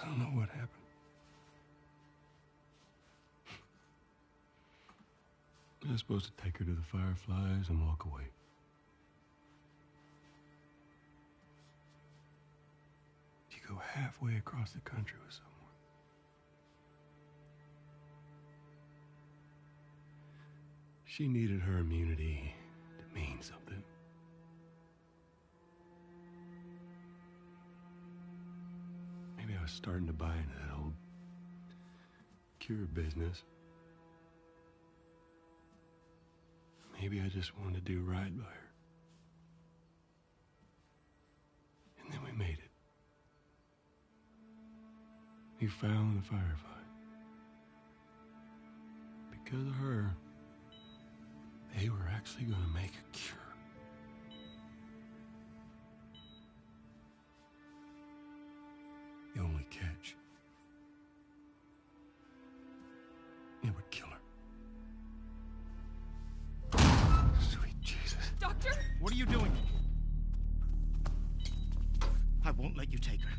I don't know what happened. I was supposed to take her to the Fireflies and walk away. You go halfway across the country with someone. She needed her immunity to mean something. Maybe I was starting to buy into that old cure business. Maybe I just wanted to do right by her. And then we made it. We found the Firefly. Because of her, they were actually going to make a cure. The only catch, it would kill her. Sweet Jesus. Doctor? What are you doing? I won't let you take her.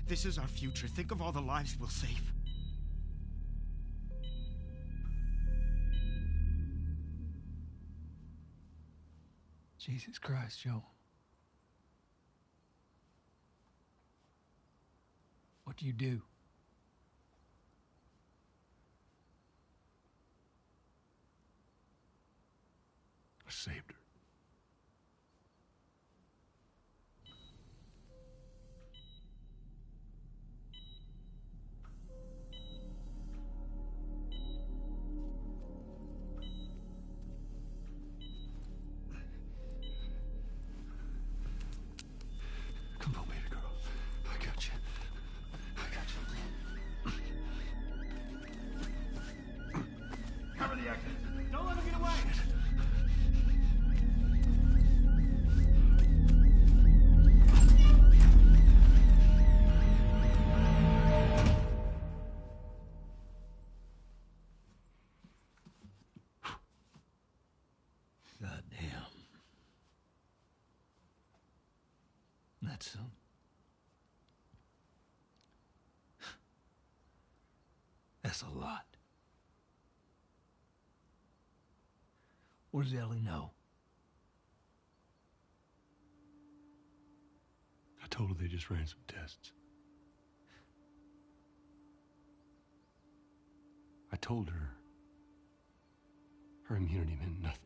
This is our future. Think of all the lives we'll save. Jesus Christ, Joe. What do you do? I saved her. Come on, baby girl. I got you. I got you. Cover the exit. Don't let him get away. Goddamn. That's some. That's a lot. What does Ellie know? I told her they just ran some tests. I told her her immunity meant nothing.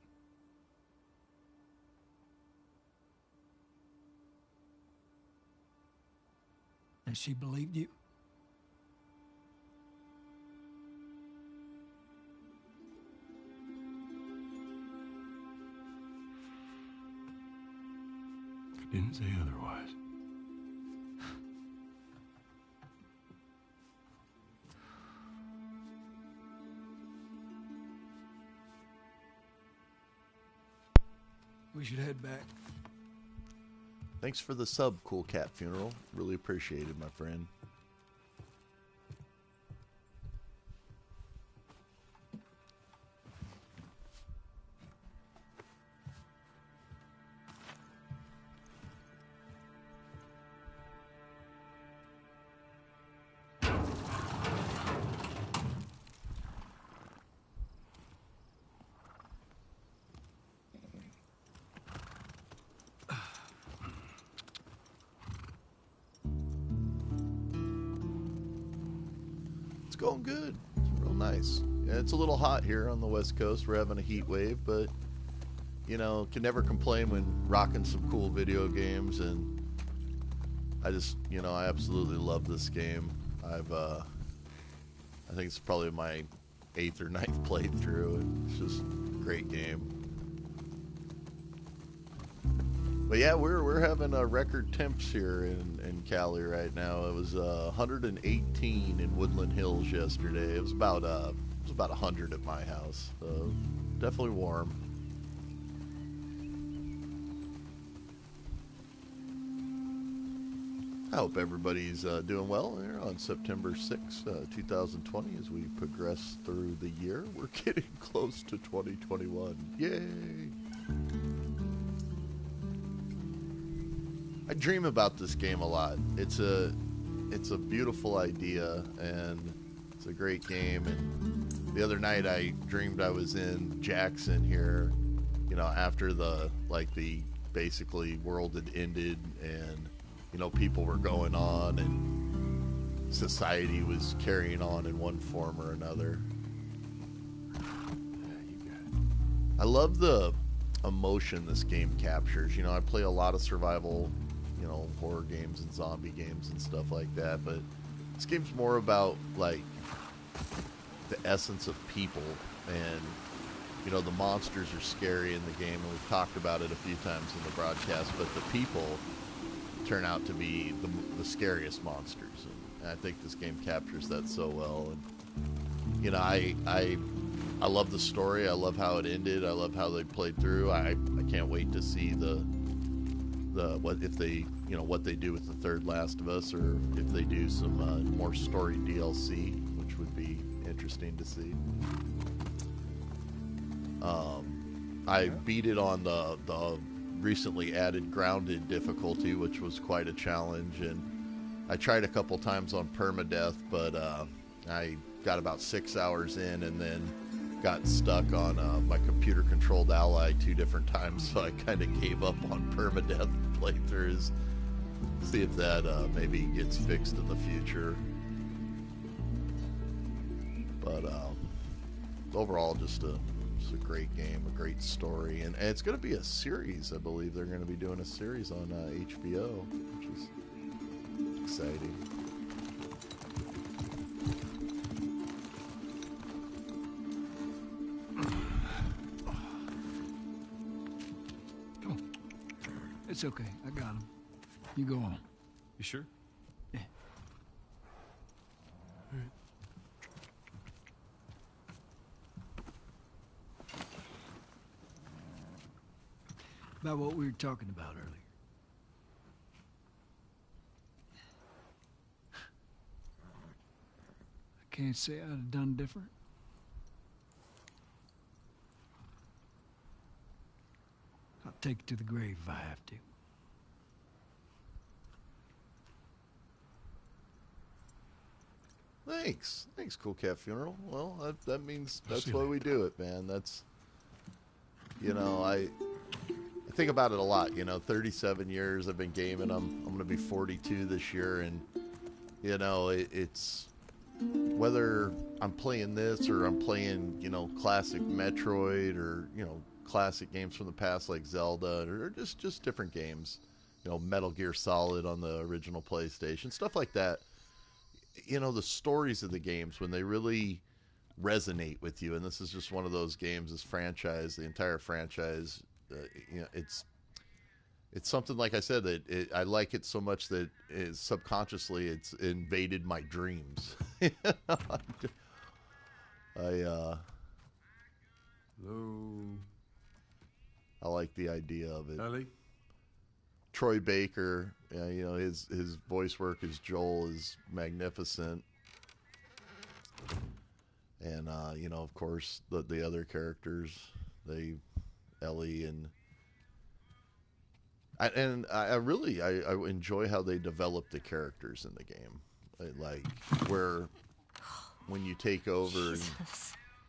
And she believed you? I didn't say otherwise. We should head back. Thanks for the sub, Cool Cat Funeral. Really appreciate it, my friend. Going good. It's real nice. Yeah, it's a little hot here on the West Coast. We're having a heat wave, but you know, can never complain when rocking some cool video games. And I just, you know, I absolutely love this game. I think it's probably my 8th or 9th playthrough. It's just a great game. But yeah, we're having record temps here in Cali right now. It was 118 in Woodland Hills yesterday. It was about 100 at my house. So definitely warm. I hope everybody's doing well here on September 6th, 2020 as we progress through the year. We're getting close to 2021. Yay! I dream about this game a lot. It's a it's a beautiful idea, and it's a great game. And the other night I dreamed I was in Jackson here, you know, after the basically world had ended, and you know, people were going on and society was carrying on in one form or another. I love the emotion this game captures. You know, I play a lot of survival, you know, horror games and zombie games and stuff like that, but this game's more about like the essence of people. And you know, the monsters are scary in the game, and we've talked about it a few times in the broadcast, but the people turn out to be the scariest monsters, and I think this game captures that so well. And you know, I love the story. I love how it ended. I love how they played through. I can't wait to see the what if they, you know, what they do with the third Last of Us, or if they do some more story DLC, which would be interesting to see. I beat it on the recently added grounded difficulty, which was quite a challenge, and I tried a couple times on permadeath, but I got about 6 hours in and then got stuck on my computer controlled ally 2 different times, so I kind of gave up on permadeath playthroughs. See if that maybe gets fixed in the future. But overall, just a great game, a great story, and it's going to be a series. I believe they're going to be doing a series on HBO, which is exciting. Come on. It's okay. I got him. You go on. You sure? Yeah. All right. About what we were talking about earlier. I can't say I'd have done different. I'll take it to the grave if I have to. Thanks, Cool Cat Funeral. Well, that means that's why we do it, man. That's, you know, I think about it a lot. You know, 37 years I've been gaming. I'm going to be 42 this year, and you know, it's whether I'm playing this or I'm playing, you know, classic Metroid, or you know, classic games from the past like Zelda, or just different games. You know, Metal Gear Solid on the original PlayStation, stuff like that. You know, the stories of the games, when they really resonate with you, and this is just one of those games, this franchise, the entire franchise, you know, it's something, like I said, that I like it so much that subconsciously it's invaded my dreams. Hello. I like the idea of it. Ellie? Troy Baker, you know, his voice work as Joel is magnificent, and you know, of course, the other characters, Ellie, and I really enjoy how they develop the characters in the game, like where when you take over and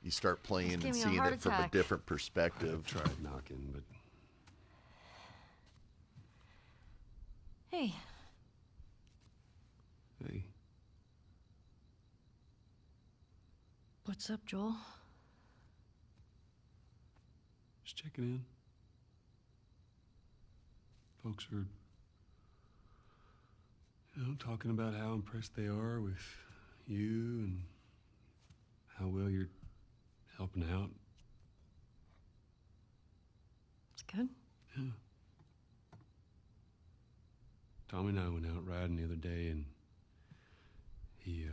you start playing and seeing it from a different perspective. I've tried knocking, but Hey. hey, What's up, Joel? just checking in. Folks are, you know, talking about how impressed they are with you and how well you're helping out. It's good. Yeah. Tommy and I went out riding the other day, and he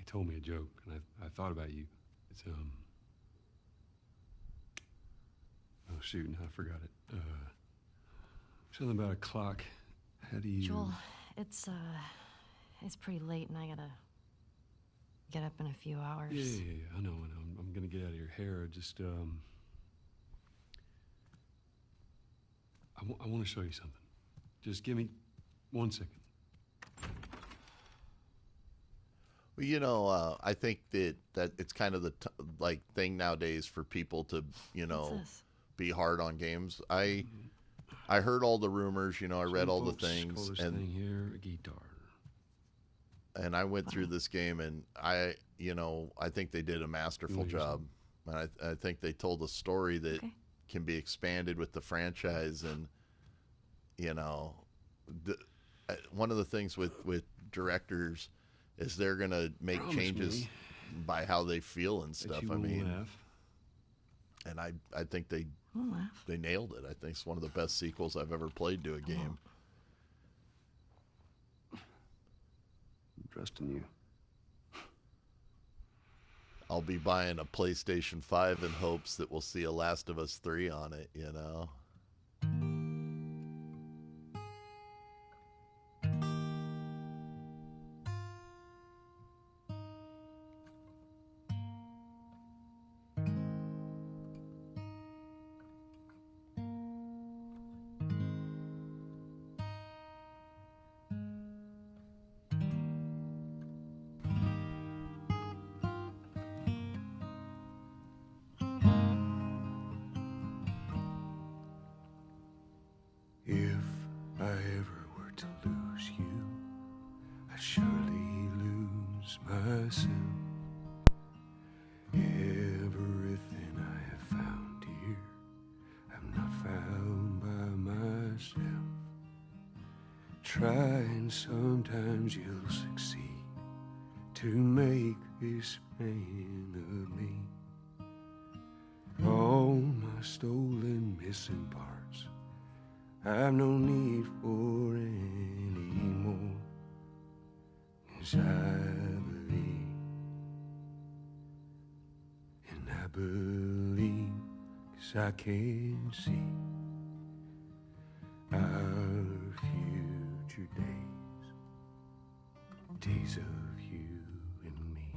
told me a joke, and I thought about you. It's oh shoot, I forgot it. Something about a clock. How do you? Joel, it's pretty late, and I gotta get up in a few hours. Yeah. I know. I'm gonna get out of your hair. Just I want to show you something. Just give me 1 second. Well, you know, I think that it's kind of the like thing nowadays for people to, you know, What's this? be hard on games. I heard all the rumors, you know, I read Some all the folks call things, this and thing here a guitar. I went through this game, and I think they did a masterful What do you job. And I think they told a story that Okay. can be expanded with the franchise, and you know, one of the things with directors is they're gonna make Promise changes me by how they feel and that stuff. you I won't mean, laugh. and I think they Don't laugh. nailed it. I think it's one of the best sequels I've ever played to a game. I'm trusting you. I'll be buying a PlayStation 5 in hopes that we'll see a Last of Us 3 on it, you know. If I ever were to lose you, I'd surely lose myself. Everything I have found here, I've not found by myself. Try and sometimes you'll succeed to make this man of me. All my stolen missing parts I've no need for any more, 'cause I believe, and I believe 'cause I can see our future days, days of you and me.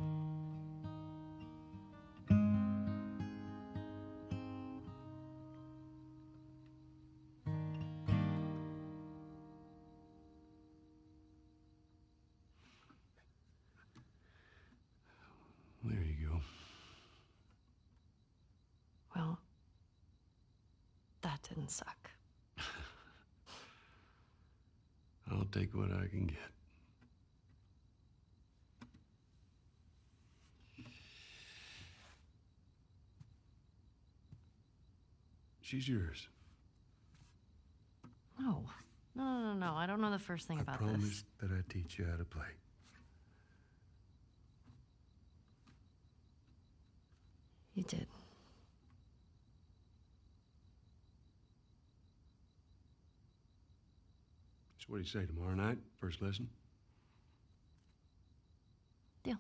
There you go. Well, that didn't suck. I'll take what I can get. She's yours. No. No. I don't know the first thing I about promised this. that I'd teach you how to play. You did. So what do you say, tomorrow night, first lesson? Deal.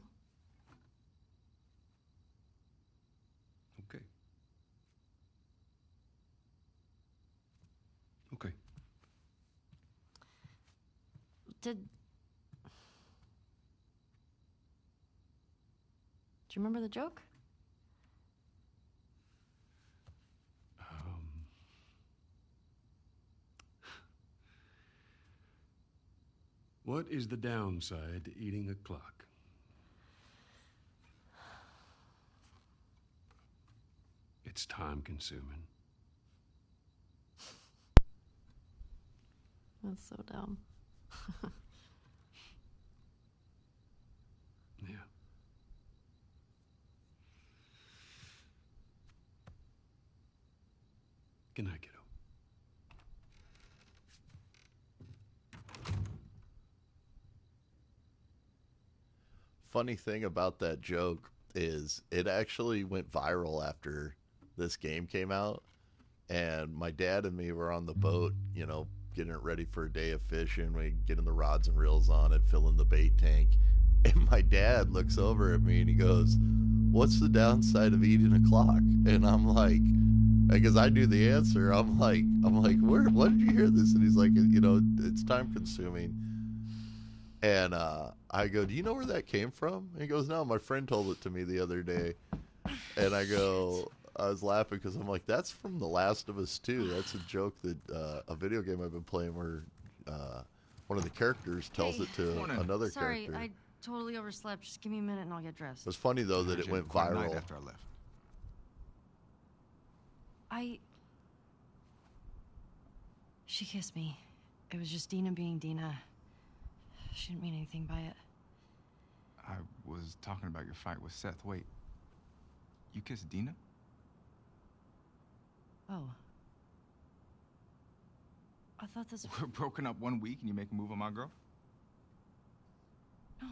Okay. Okay. Do you remember the joke? What is the downside to eating a clock? It's time consuming. That's so dumb. Yeah. Good night, kiddo. Funny thing about that joke is it actually went viral after this game came out, and my dad and me were on the boat, you know, getting it ready for a day of fishing. We getting the rods and reels on it, filling the bait tank, and my dad looks over at me and he goes, "What's the downside of eating a clock?" And I'm like, because I knew the answer, I'm like, where? What did you hear this? And he's like, you know, it's time consuming. And I go, "Do you know where that came from?" And he goes, "No, my friend told it to me the other day." And I go, I was laughing because I'm like, that's from The Last of Us 2. That's a joke that a video game I've been playing where one of the characters tells Hey. it to Morning. another Sorry, character. I totally overslept. Just give me a minute and I'll get dressed. It was funny though that Heard it you had went a quiet night viral. after I left. She kissed me. It was just Dina being Dina. She didn't mean anything by it. I was talking about your fight with Seth. Wait, you kissed Dina? Oh. I thought this... We're broken up 1 week and you make a move on my girl? No.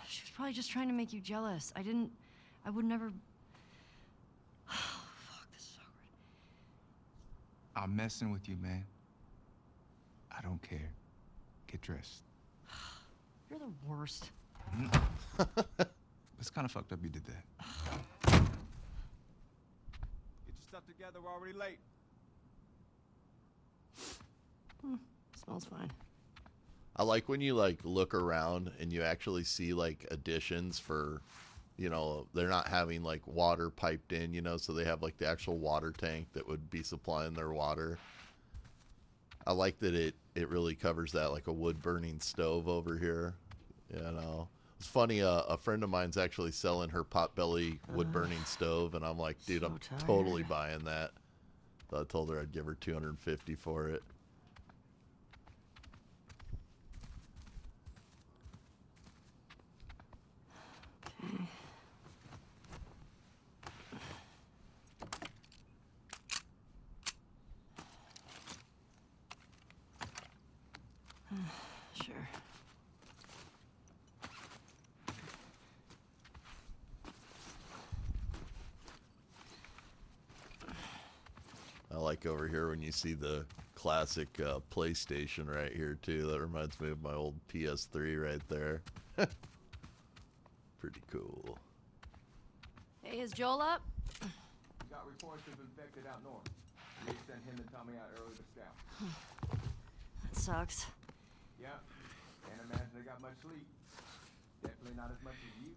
She was probably just trying to make you jealous. I would never... Oh, fuck, this is awkward. I'm messing with you, man. I don't care. Get dressed. You're the worst. It's kind of fucked up you did that. Get your stuff together, we're already late. Smells fine. I like when you like look around and you actually see like additions for, you know, they're not having like water piped in, you know, so they have like the actual water tank that would be supplying their water. I like that it really covers that, like a wood burning stove over here. You know, it's funny. A friend of mine's actually selling her potbelly wood burning stove, and I'm like, dude, So I'm tired. totally buying that. So I told her I'd give her $250 for it. Sure. I like over here when you see the classic PlayStation right here too. That reminds me of my old PS3 right there. Pretty cool. Hey, is Joel up? We got reports of infected out north. We sent him and Tommy out early to scout. That sucks. Yeah, can't imagine they got much sleep. Definitely not as much as you.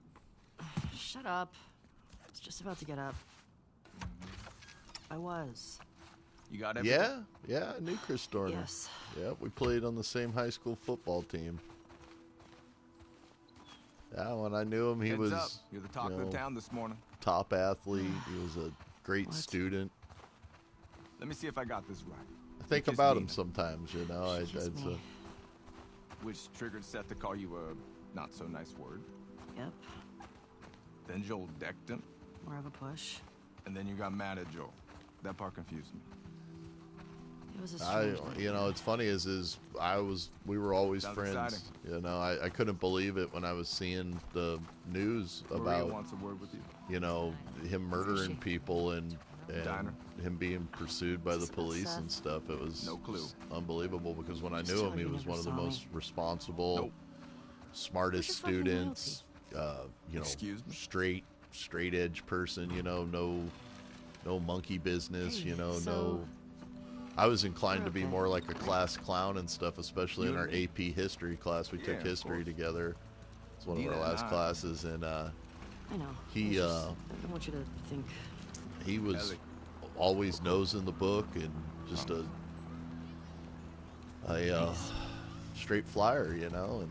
Shut up. I was just about to get up. I was. You got everything? Yeah, I knew Chris Dorner. Yes. Yeah, we played on the same high school football team. Yeah, when I knew him, he Heads was up. You're the talk you of know, the town this morning. top athlete. He was a great What? student. Let me see if I got this right. I think Just about him Nina. sometimes, you know. She kissed me. Which triggered Seth to call you a not so nice word. Yep. Then Joel decked him, More of a push. and then you got mad at Joel. That part confused me. It was a I, strange night. you know, it's funny we were always Sounds friends. exciting. You know, I couldn't believe it when I was seeing the news Maria about, wants a word with you. you know, him murdering she? people and Diner. him being pursued by the Is this about police Seth? and stuff. It was No clue. unbelievable because when I Just knew tell him, her he you was never one of the saw me. most responsible, Nope. smartest Where's your fucking students. You know, Excuse me? straight edge person. You know, no monkey business. Hey, you know, so no. I was inclined you're to be okay. more like a class clown and stuff, especially in You our and me? AP history class. We Yeah, took of history course. together. It's one of Dina our and last I- classes, and I know. he, It's just- I don't want you to think. he was Ellie. always nose in the book and just a straight flyer, you know. And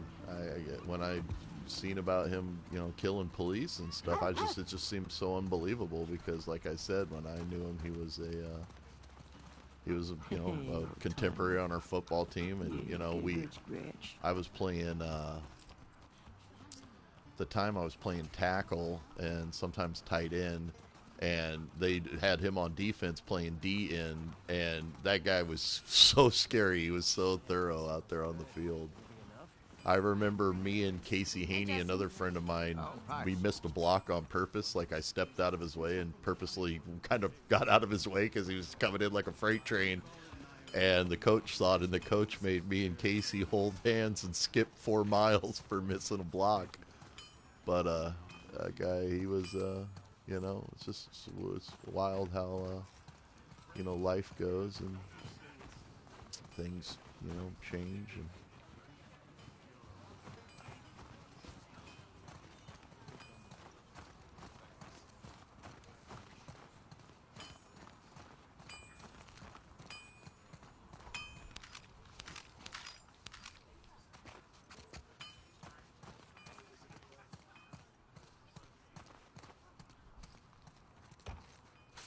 when I seen about him, you know, killing police and stuff, it just seemed so unbelievable because, like I said, when I knew him, he was you know Hey, a contemporary on our football team, and you know I was playing. At the time, I was playing tackle and sometimes tight end, and they had him on defense playing D end, and that guy was so scary. He was so thorough out there on the field. I remember me and Casey Haney, another friend of mine, Oh, hi. we missed a block on purpose. Like I stepped out of his way and purposely kind of got out of his way because he was coming in like a freight train. And the coach saw it, and the coach made me and Casey hold hands and skip 4 miles for missing a block. But that guy, he was, you know, it's wild how, you know, life goes and things, you know, change. And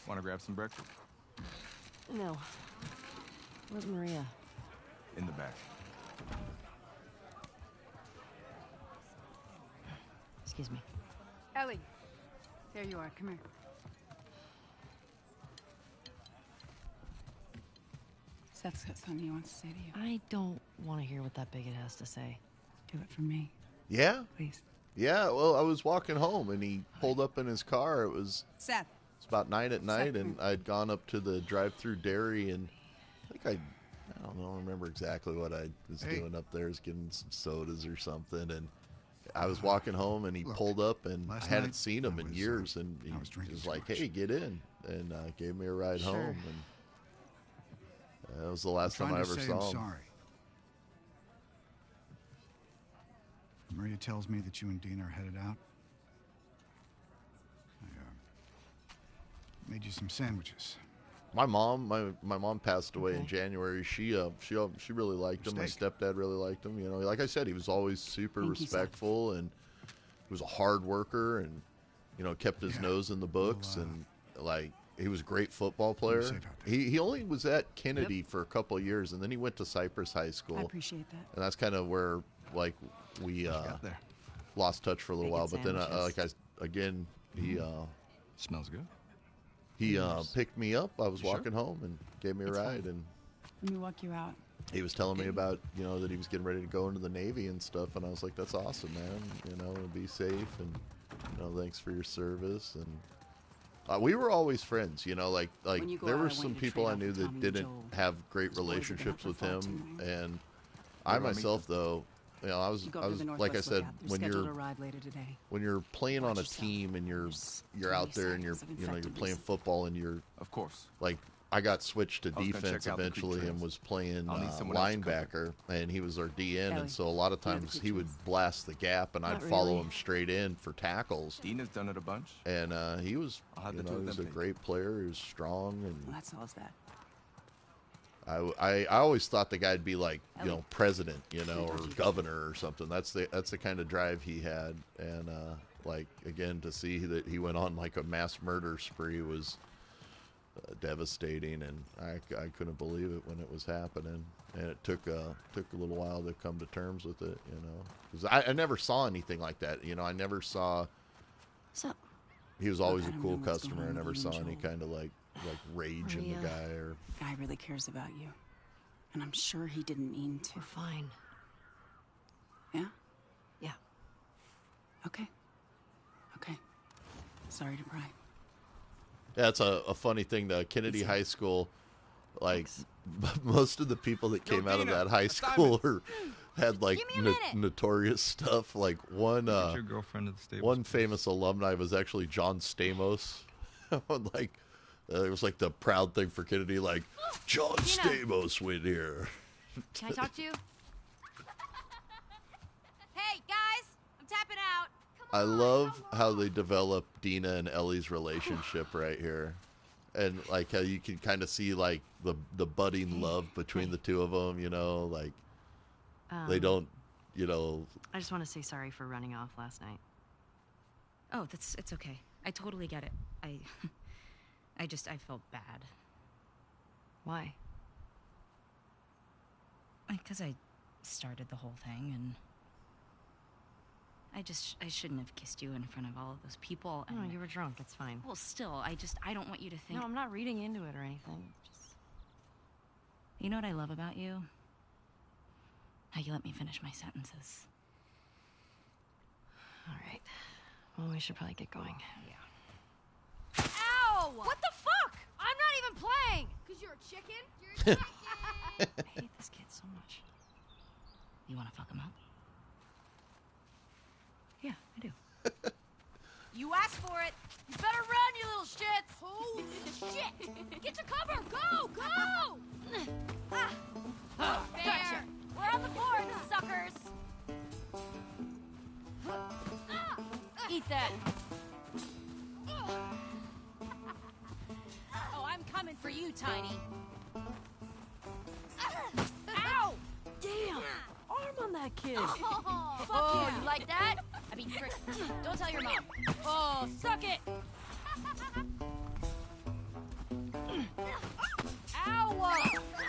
Want to grab some breakfast? No. Where's Maria? In the back. Excuse me. Ellie. There you are. Come here. Seth's got something he wants to say to you. I don't want to hear what that bigot has to say. Do it for me, Yeah, please. yeah. Well, I was walking home and he pulled up in his car. It's Seth. about 9 at night, and I'd gone up to the drive-through dairy, and I don't know, remember exactly what I was doing up there. I was getting some sodas or something, and I was walking home, and he pulled up, and I hadn't seen him in years, and he was like, "Hey, get in," and gave me a ride Sure. home, and that was the last time I ever saw him. Sorry. Maria tells me that you and Dina are headed out. I made you some sandwiches. My mom passed away in January. She really liked him. My stepdad really liked him. You know, like I said, he was always super respectful, and he was a hard worker, and you know, kept his nose in the books, and like he was a great football player. He only was at Kennedy for a couple of years, and then he went to Cypress High School. I appreciate that. And that's kind of where like we lost touch for a little while. But then he Smells good. he picked me up. I was walking home and gave me a ride, and Let me walk you out. he was telling me about, you know, that he was getting ready to go into the Navy and stuff, and I was like, that's awesome, man. You know, be safe, and you know, thanks for your service. And we were always friends, you know, like When you go there out, were I want some you to people trade I off knew with that Tommy and didn't Joel. have great Those boys are gonna relationships have with their him, fault tonight. and I myself though, you know, I was You go up to the like I Northwest said, Lookout. They're when scheduled you're to arrive later today. when you're playing on a Watch yourself. team and you're out there and you're seconds of you know you're infected playing beast. football and you're Of course. like I got switched to I was gonna defense check out the creek eventually and trails. was playing I'll need someone else to cover. linebacker, and he was our DN, Ellie, and so a lot of you know the times creek he would trails? blast the gap, and Not I'd follow really. him straight in for tackles. Dina's done it a bunch. And he was, I'll have you the know, two of he was a them take great player. He was strong, Well, and that solves that. I always thought the guy'd be like, you know, Ellie. president, you know, or Don't you- governor or something. That's the kind of drive he had, and like again to see that he went on like a mass murder spree was devastating, and I couldn't believe it when it was happening, and it took a little while to come to terms with it, you know, because I never saw anything like that, you know. I never saw. So, He was always I a don't cool know what's going customer. I on never with saw you and any Joel. kind of like rage in the Maria. guy or. Guy really cares about you. And I'm sure he didn't mean to. we're fine. Yeah? Yeah. Okay. Okay. Sorry to pry. Yeah, it's a funny thing. The Kennedy Easy. High School, like most of the people that came out of Dina, that high school had like Give me a minute. notorious stuff. Like one Get your girlfriend at the stable. one famous alumni was actually John Stamos. Like it was like the proud thing for Kennedy. Like John Stamos went here. Can I talk to you? Hey, guys! I'm tapping out. I love how they develop Dina and Ellie's relationship right here, and like how you can kind of see like the budding love between the two of them. You know, like they don't, you know. I just want to say sorry for running off last night. Oh, it's okay. I totally get it. I felt bad. Why? Because I started the whole thing, and I shouldn't have kissed you in front of all of those people. No, And you were drunk. It's fine. well, still, I don't want you to think. No, I'm not reading into it or anything. Just You know what I love about you? How you let me finish my sentences. all right. Well, we should probably get going. Yeah. Ow! What the fuck? I'm not even playing. Because you're a chicken? You're a chicken! I hate this kid so much. You want to fuck him up? Yeah, I do. You asked for it. You better run, you little shits. Holy shit! Get to cover! Go! Go! There! We're on the board, suckers! Eat that. Oh, I'm coming for you, Tiny. Ow! Damn! Arm on that kid. Oh, fuck you like that? I mean, don't tell your mom. Oh, suck it!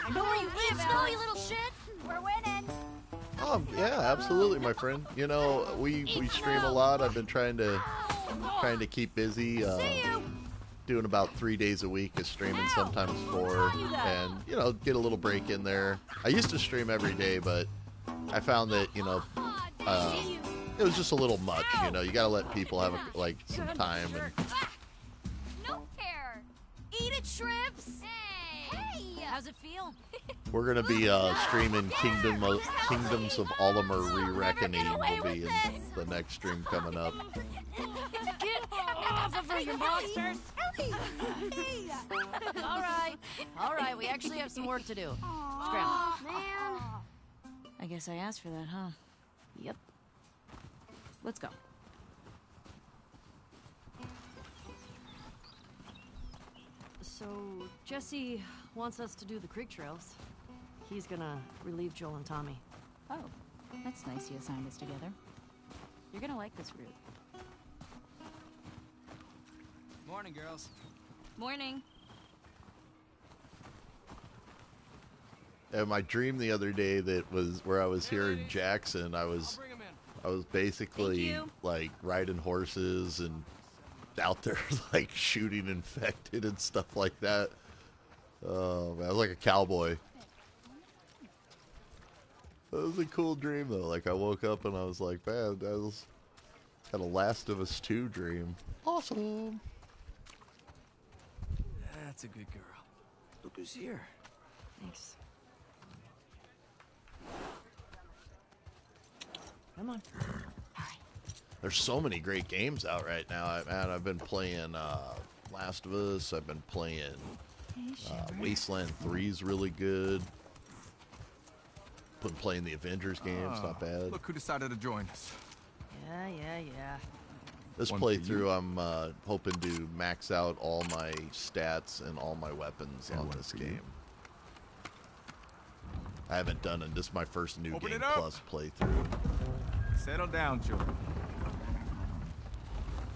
I know where you live, Ellie, you little shit. We're winning. Yeah, absolutely, my friend. You know, we stream a lot. I've been trying to keep busy. Doing about 3 days a week of streaming, sometimes 4, and you know, get a little break in there. I used to stream every day, but I found that it was just a little much. You know, you gotta let people have some time. And No fair. Eat it, shrimps. Hey. How's it feel? we're gonna be streaming Kingdoms of Olimer Re-Reckoning. Will be in the next stream coming up. Get off of her, you monsters. All right, we actually have some work to do. Scram. Man. I guess I asked for that, huh? Yep. Let's go. So, Jesse wants us to do the creek trails. He's gonna relieve Joel and Tommy. Oh, that's nice you assigned us together. You're gonna like this route. Morning, girls. Morning. And my dream the other day that was where I was here in Jackson, I was basically like riding horses and out there like shooting infected and stuff like that. Man, I was like a cowboy. It was a cool dream though. Like I woke up and I was like, man, that was kind of Last of Us 2 dream. Awesome. That's a good girl. Look who's here. Thanks. Come on. There's so many great games out right now. I've been playing Last of Us. I've been playing Wasteland 3 is really good. Been playing the Avengers games, not bad. Look who decided to join us. Yeah. This One for playthrough, you. I'm hoping to max out all my stats and all my weapons And on one this for you. game. I haven't done it. This is my first New Open Game it up. Plus playthrough. Settle down, children.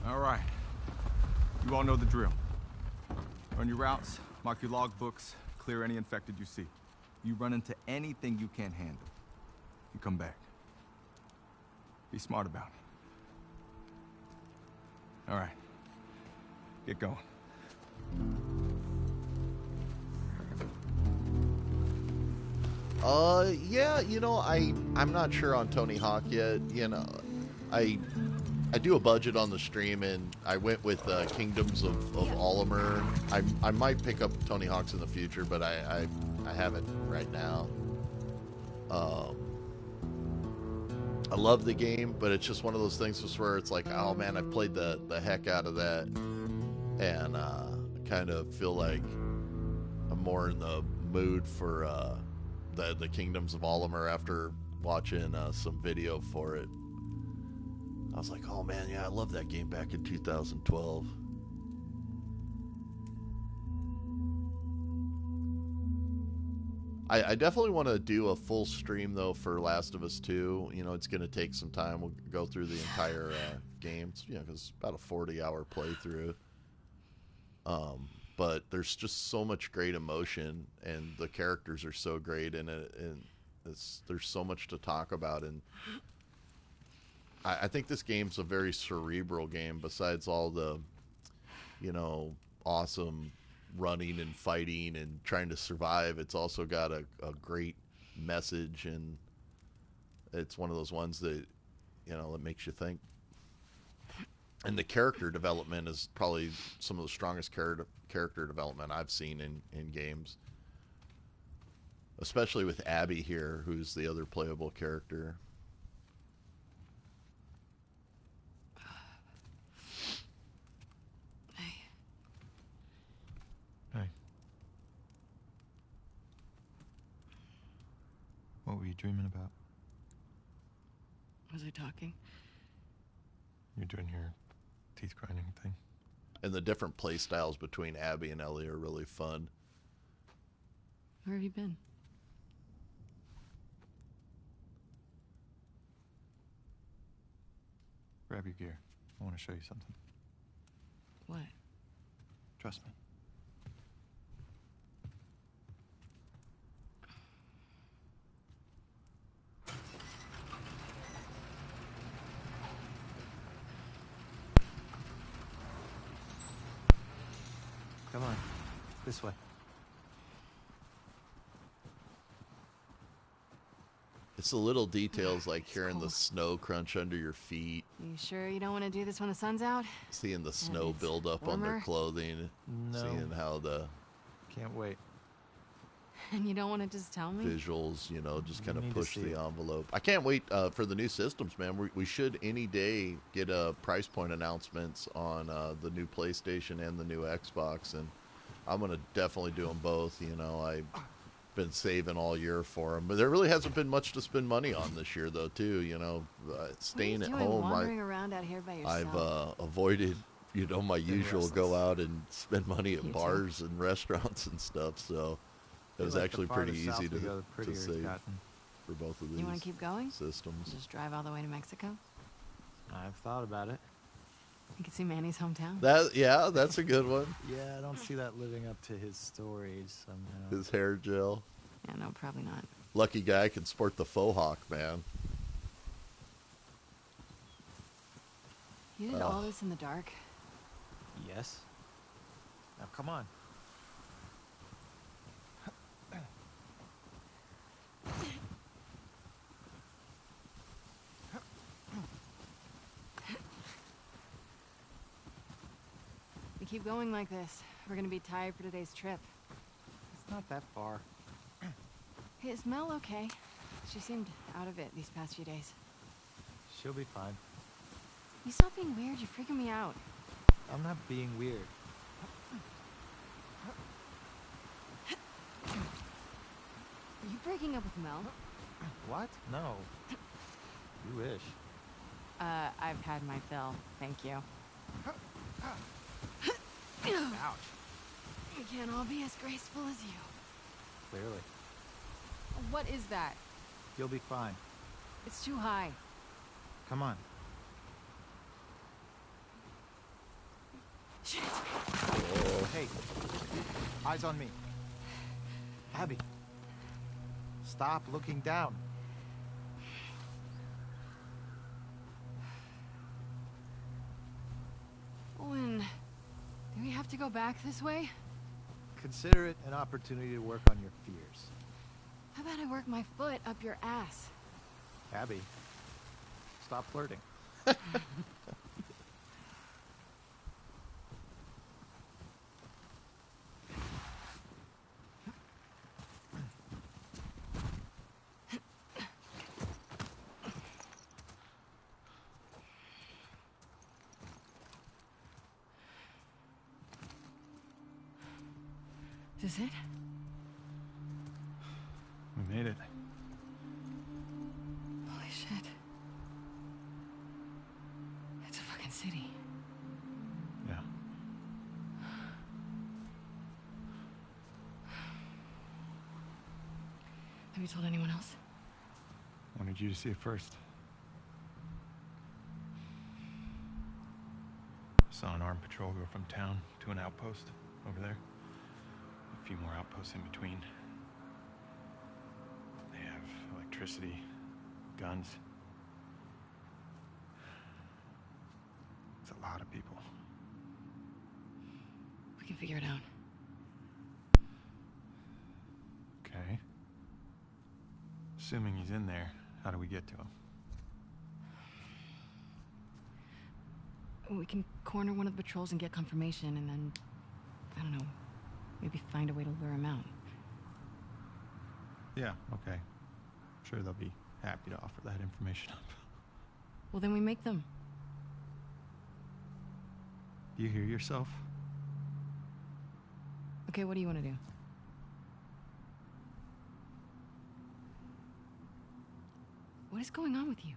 All right. You all know the drill. Run your routes, mark your logbooks, clear any infected you see. You run into anything you can't handle, you come back. Be smart about it. All right. Get going. Yeah, you know, I'm not sure on Tony Hawk yet. You know, I do a budget on the stream, and I went with Kingdoms of Olimer. I might pick up Tony Hawk's in the future, but I haven't right now. I love the game, but it's just one of those things just where it's like, oh man, I played the heck out of that, and kind of feel like I'm more in the mood for the Kingdoms of Olimer after watching some video for it. I was like, oh man, yeah, I love that game back in 2012. I definitely want to do a full stream though for Last of Us 2. You know, it's going to take some time. We'll go through the entire game, you know, because it's about a 40-hour playthrough. But there's just so much great emotion, and the characters are so great in it, and there's so much to talk about. And I think this game's a very cerebral game. Besides all the, you know, awesome running and fighting and trying to survive, it's also got a great message, and it's one of those ones that, you know, that makes you think. And the character development is probably some of the strongest character development I've seen in games, especially with Abby here, who's the other playable character. Hey. What were you dreaming about? Was I talking? You're doing your teeth grinding thing. And the different play styles between Abby and Ellie are really fun. Where have you been? Grab your gear. I want to show you something. What? Trust me. Come on. This way. It's the little details like hearing the snow crunch under your feet, You sure you don't want to do this when the sun's out? seeing the snow it's build up on their warmer? clothing, No. seeing how the Can't wait. And you don't want to just tell me? visuals, you know, just kind of need to push see the it. envelope. I can't wait for the new systems, man. We should any day get price point announcements on the new PlayStation and the new Xbox, and I'm going to definitely do them both. You know, I've been saving all year for them, but there really hasn't been much to spend money on this year, though, too. You know, staying what are you at doing, home, wandering around out here by yourself? I've avoided, you know, my usual restless. go out and spend money at You too. bars and restaurants and stuff, so it was Feel like actually the pretty farther south easy we go, the to prettier it's save gotten. for both of these You want to keep going? systems. Just drive all the way to Mexico? I've thought about it. You can see Manny's hometown. That's a good one. Yeah, I don't see that living up to his stories somehow. His hair gel. Yeah, no, probably not. Lucky guy can sport the faux hawk, man. You did all this in the dark? Yes. Now come on. We keep going like this, we're gonna be tired for today's trip. It's not that far. Hey, is Mel okay? She seemed out of it these past few days. She'll be fine. You stop being weird, you're freaking me out. I'm not being weird. Are you breaking up with Mel? What? No. You wish. I've had my fill, thank you. Ouch. We can't all be as graceful as you. Clearly. What is that? You'll be fine. It's too high. Come on. Shit. Hey. Eyes on me. Abby. Stop looking down. Owen, do we have to go back this way? Consider it an opportunity to work on your fears. How about I work my foot up your ass? Abby, stop flirting. Is this it? We made it. Holy shit. It's a fucking city. Yeah. Have you told anyone else? Wanted you to see it first. Saw an armed patrol go from town to an outpost over there. A few more outposts in between. They have electricity, guns. It's a lot of people. We can figure it out. Okay. Assuming he's in there, how do we get to him? We can corner one of the patrols and get confirmation, and then, I don't know, maybe find a way to lure him out. Yeah, okay. I'm sure they'll be happy to offer that information up. Well, then we make them. Do you hear yourself? Okay, what do you want to do? What is going on with you?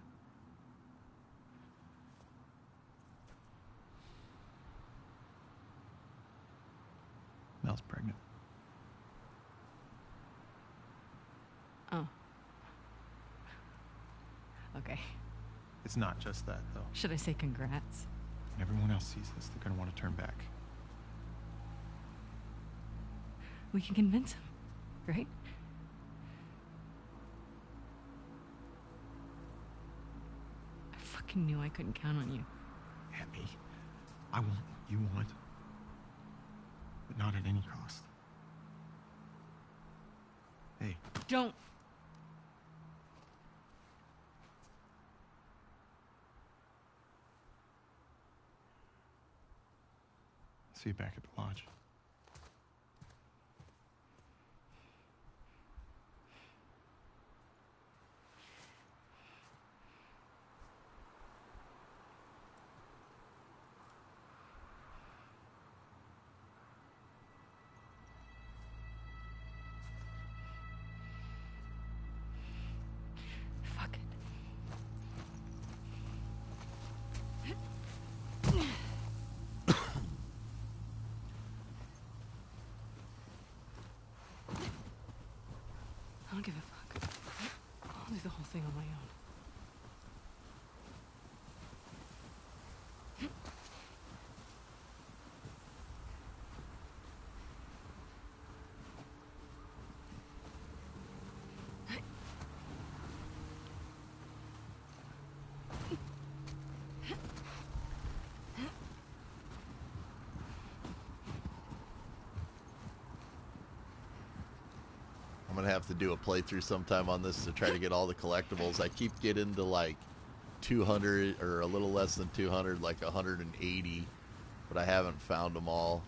Mel's pregnant. Oh. Okay. It's not just that, though. Should I say congrats? When everyone else sees this, they're gonna want to turn back. We can convince him, right? I fucking knew I couldn't count on you. Abby, I want what you want. but not at any cost. Hey. Don't. See you back at the lodge. Fuck it. I don't give a fuck. I'll do the whole thing on my own. I'm gonna have to do a playthrough sometime on this to try to get all the collectibles. I keep getting to like 200 or a little less than 200, like 180, but I haven't found them all.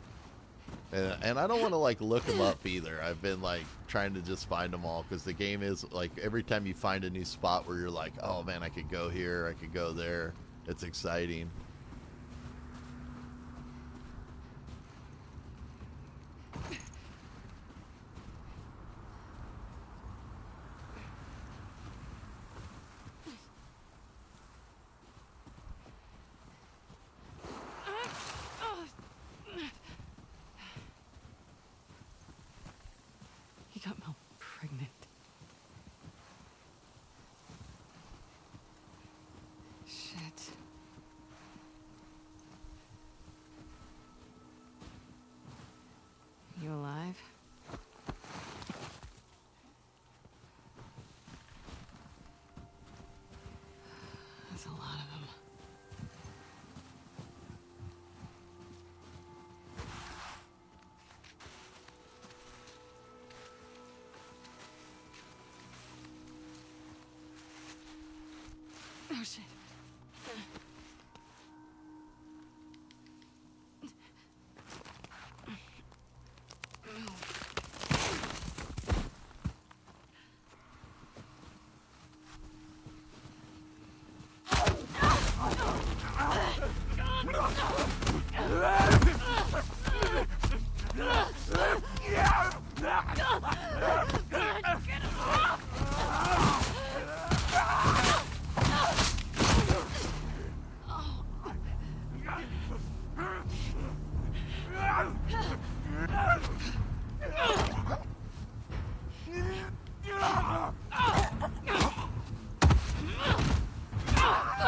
And I don't want to like look them up either. I've been like trying to just find them all because the game is like every time you find a new spot where you're like, oh man, I could go here, I could go there. It's exciting. He got Mel pregnant. Shit. You alive? That's a lot of them. Oh shit.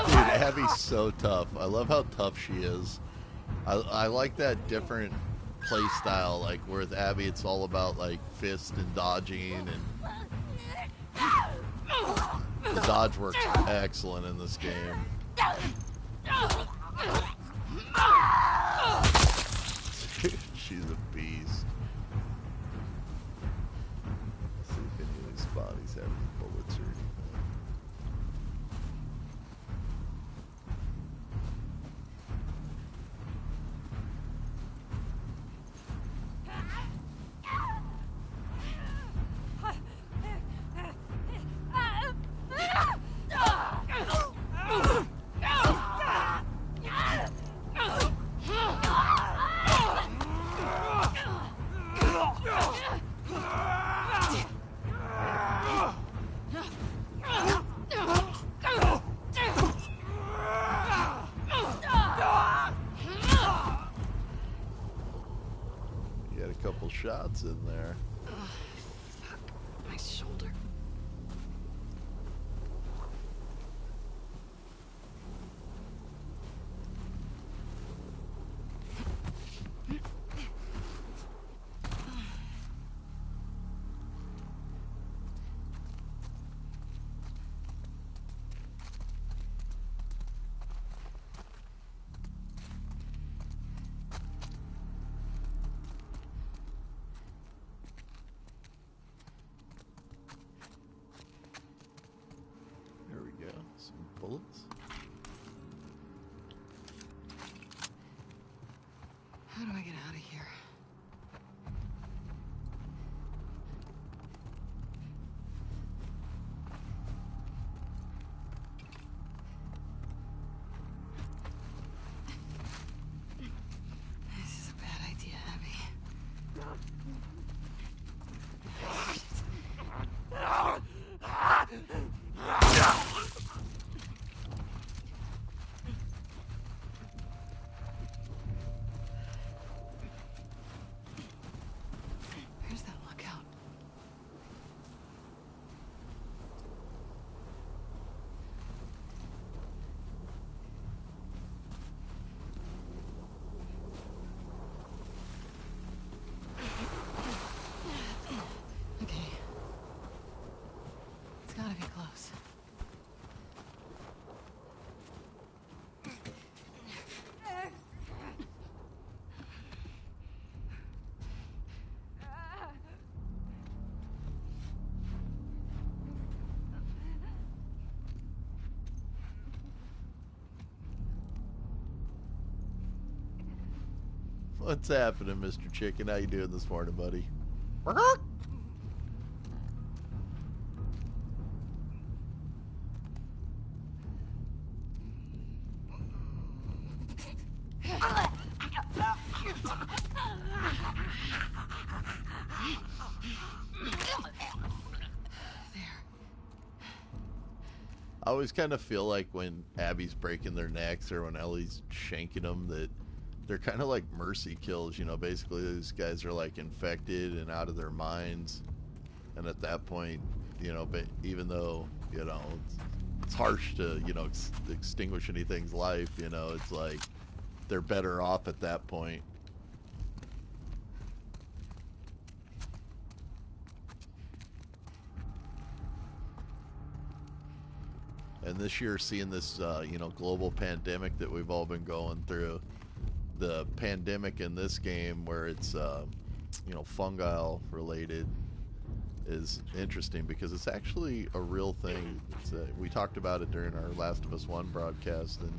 Dude, Abby's so tough. I love how tough she is. I like that different play style, like where with Abby it's all about like fist and dodging, and the dodge works excellent in this game. She's a beast. Let's see if any of these bodies have any bullets or anything. You had a couple shots in there. Fuck. My shoulder. bullets. How do I get out of here? This is a bad idea, Abby. Where's that lookout? Okay. It's gotta be close. What's happening, Mr. Chicken? How you doing this morning, buddy? I always kind of feel like when Abby's breaking their necks or when Ellie's shanking them that they're kind of like mercy kills, you know. Basically, these guys are like infected and out of their minds, and at that point, you know, but even though, you know, it's harsh to, you know, extinguish anything's life, you know, it's like they're better off at that point. And this year, seeing this, you know, global pandemic that we've all been going through, the pandemic in this game where it's, you know, fungal related is interesting because it's actually a real thing. It's we talked about it during our Last of Us 1 broadcast and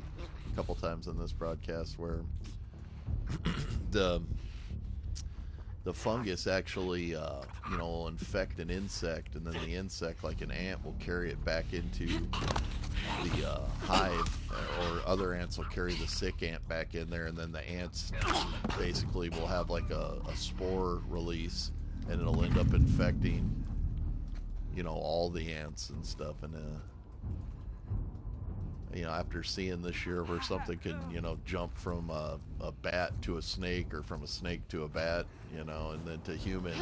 a couple times on this broadcast where the fungus actually, you know, will infect an insect, and then the insect, like an ant, will carry it back into the hive, or other ants will carry the sick ant back in there, and then the ants basically will have like a spore release, and it'll end up infecting, you know, all the ants and stuff. And you know, after seeing this year where something can, you know, jump from a bat to a snake, or from a snake to a bat, you know, and then to human,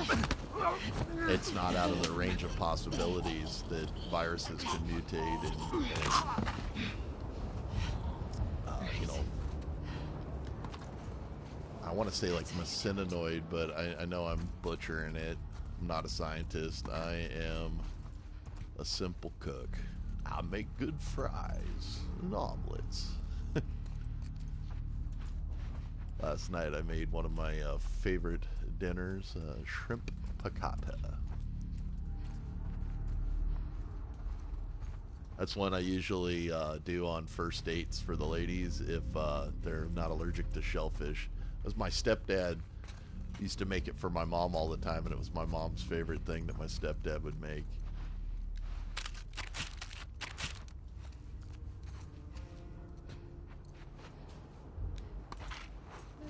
it's not out of the range of possibilities that viruses can mutate and you know, I want to say like mycinoid, but I know I'm butchering it. I'm not a scientist. I am a simple cook. I make good fries and omelets. Last night I made one of my favorite dinners, shrimp piccata. That's one I usually do on first dates for the ladies if they're not allergic to shellfish. As my stepdad used to make it for my mom all the time, and it was my mom's favorite thing that my stepdad would make.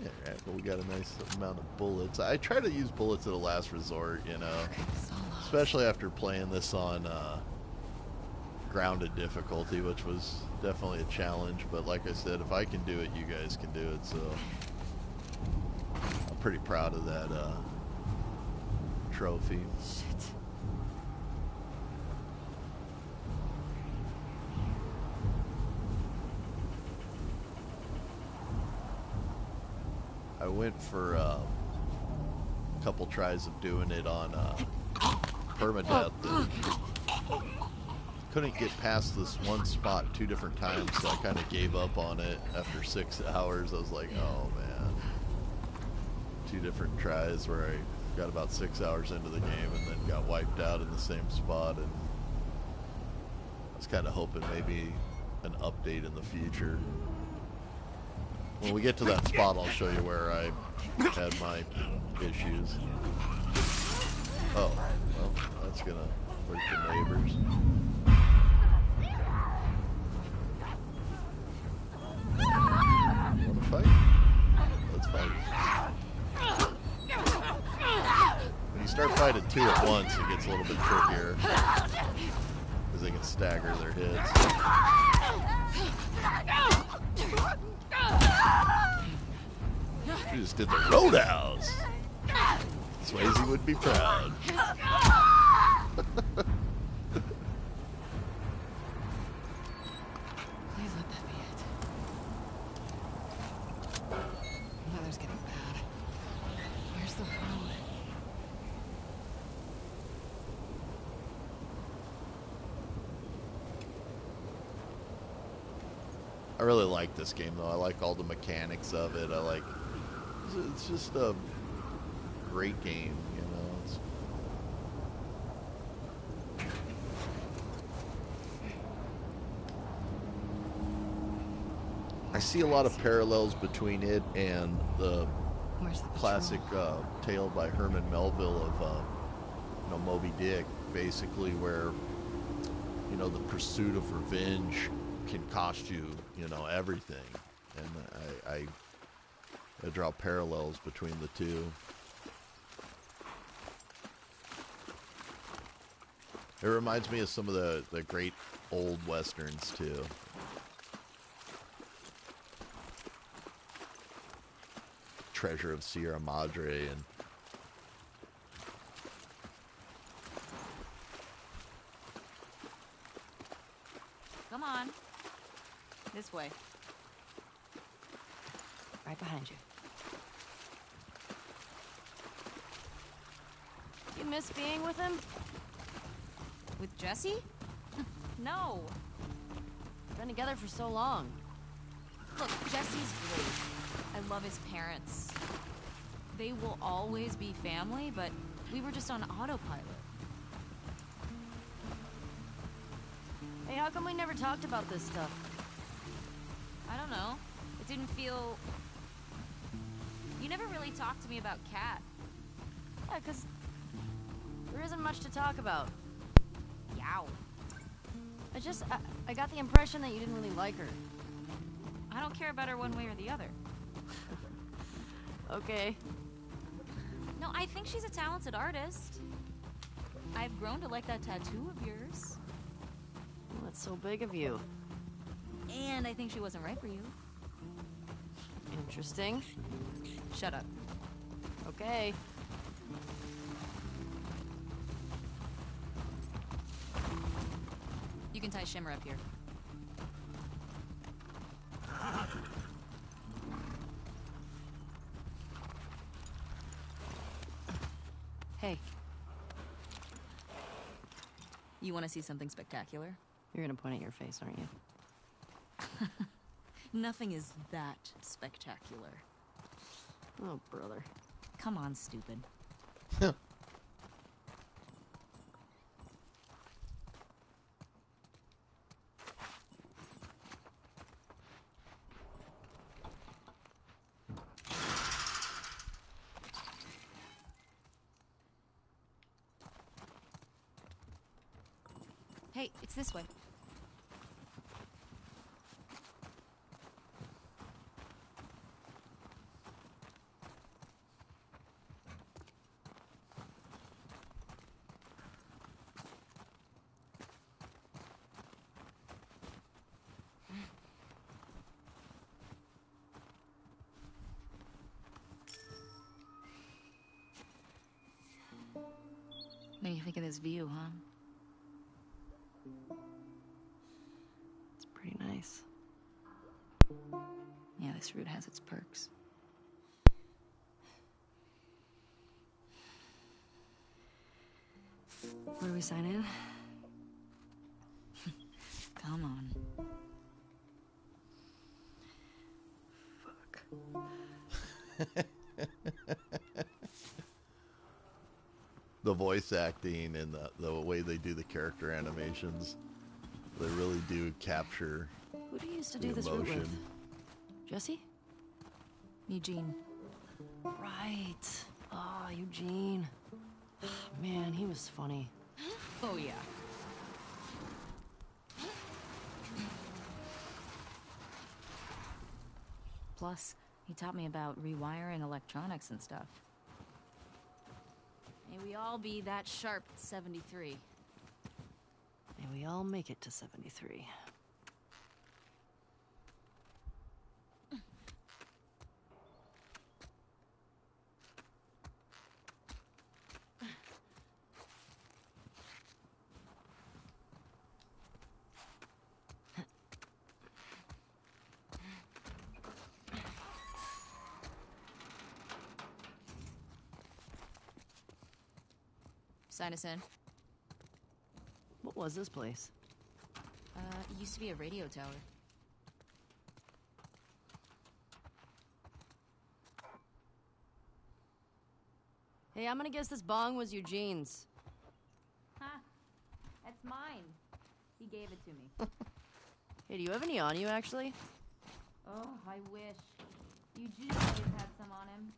Yeah, but we got a nice amount of bullets. I try to use bullets at a last resort, you know, especially after playing this on grounded difficulty, which was definitely a challenge. But like I said, if I can do it, you guys can do it. So I'm pretty proud of that trophy. Shit. I went for a couple tries of doing it on permadeath. Couldn't get past this one spot 2 different times, so I kind of gave up on it after 6 hours. I was like, oh man. 2 different tries where I got about 6 hours into the game and then got wiped out in the same spot. And I was kind of hoping maybe an update in the future. When we get to that spot, I'll show you where I had my issues. Oh, well, that's gonna hurt the neighbors. Wanna fight? Let's fight. When you start fighting two at once, it gets a little bit trickier. Because they can stagger their hits. She just did the roadhouse. Swayze would be proud. Please let that be it. Weather's getting bad. Where's the road? I really like this game, though. I like all the mechanics of it. I like... It's just a great game, you know. It's... I see a lot of parallels between it and the classic tale by Herman Melville of, you know, Moby Dick, basically, where, you know, the pursuit of revenge can cost you, you know, everything. And I draw parallels between the two. It reminds me of some of the great old westerns too. Treasure of Sierra Madre and Come on. This way. Right behind you. You miss being with him? With Jesse? No. We've been together for so long. Look, Jesse's great. I love his parents. They will always be family, but we were just on autopilot. Hey, how come we never talked about this stuff? I don't know. It didn't feel... You never really talked to me about Kat. Yeah, 'cause there isn't much to talk about. Yow. I got the impression that you didn't really like her. I don't care about her one way or the other. Okay. No, I think she's a talented artist. I've grown to like that tattoo of yours. Well, that's so big of you. And I think she wasn't right for you. Interesting. Shut up. Okay. You can tie Shimmer up here. Hey. You want to see something spectacular? You're gonna point at your face, aren't you? Nothing is that spectacular. Oh, brother. Come on, stupid. Hey, it's this way. What do you think of this view, huh? It's pretty nice. Yeah, this route has its perks. Where do we sign in? Come on. Fuck. The voice acting and the way they do the character animations, they really do capture Who do you used to The do this route with? emotion. Jesse? Eugene. Right. Oh, Eugene. Man, he was funny. Oh, yeah. Plus, he taught me about rewiring electronics and stuff. May we all be that sharp at 73. May we all make it to 73. Sign us in. What was this place? It used to be a radio tower. Hey, I'm gonna guess this bong was Eugene's. Ha! That's mine. He gave it to me. Hey, do you have any on you, actually? Oh, I wish. Eugene always had some on him.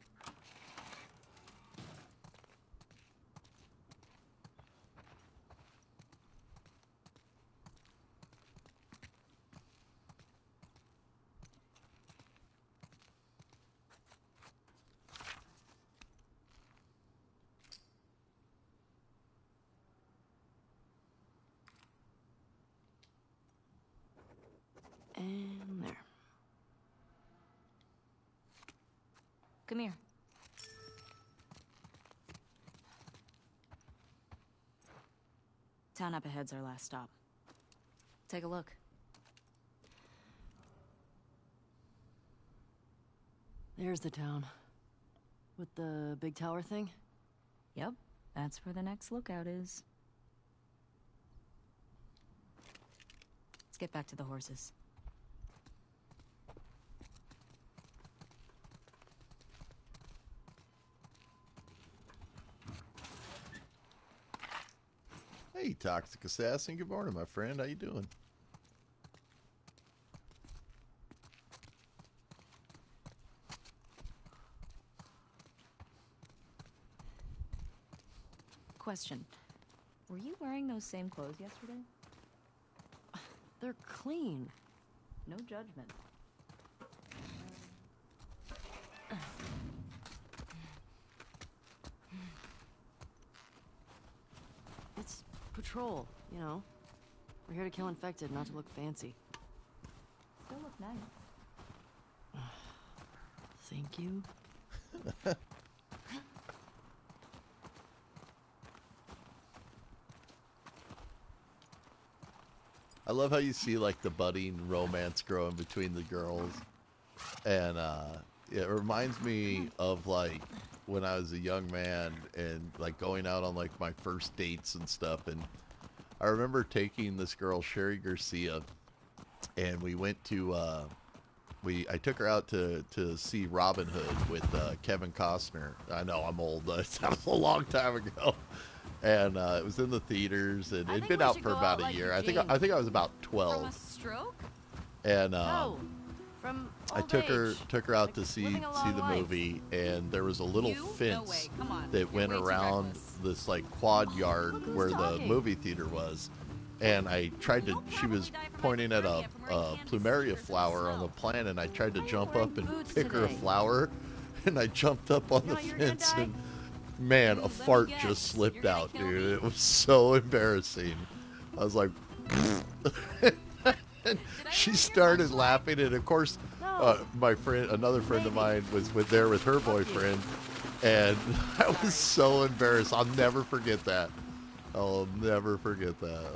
And there. Come here. Town up ahead's our last stop. Take a look. There's the town. With the big tower thing? Yep, that's where the next lookout is. Let's get back to the horses. Hey, Toxic Assassin. Good morning, my friend. How you doing? Question. Were you wearing those same clothes yesterday? They're clean. No judgment. It's patrol, you know. We're here to kill infected, not to look fancy. Still look nice. Thank you. I love how you see like the budding romance growing between the girls, and it reminds me of like when I was a young man and like going out on like my first dates and stuff. And I remember taking this girl Sherry Garcia, and we went to I took her out to see Robin Hood with Kevin Costner. I know I'm old. That was a long time ago. And it was in the theaters, and it'd been out for about a year. I think I was about 12. From a stroke? And from I took her out to see the movie, and there was a little fence that went around this like quad yard where the movie theater was. And I tried to. She was pointing at a plumeria flower on the plant, and I tried to jump up and pick her a flower, and I jumped up on the fence and. Man, a fart just slipped out, dude. It was so embarrassing. I was like, she started laughing, and of course, my friend, another friend of mine, was there with her boyfriend, and I was so embarrassed. I'll never forget that. I'll never forget that.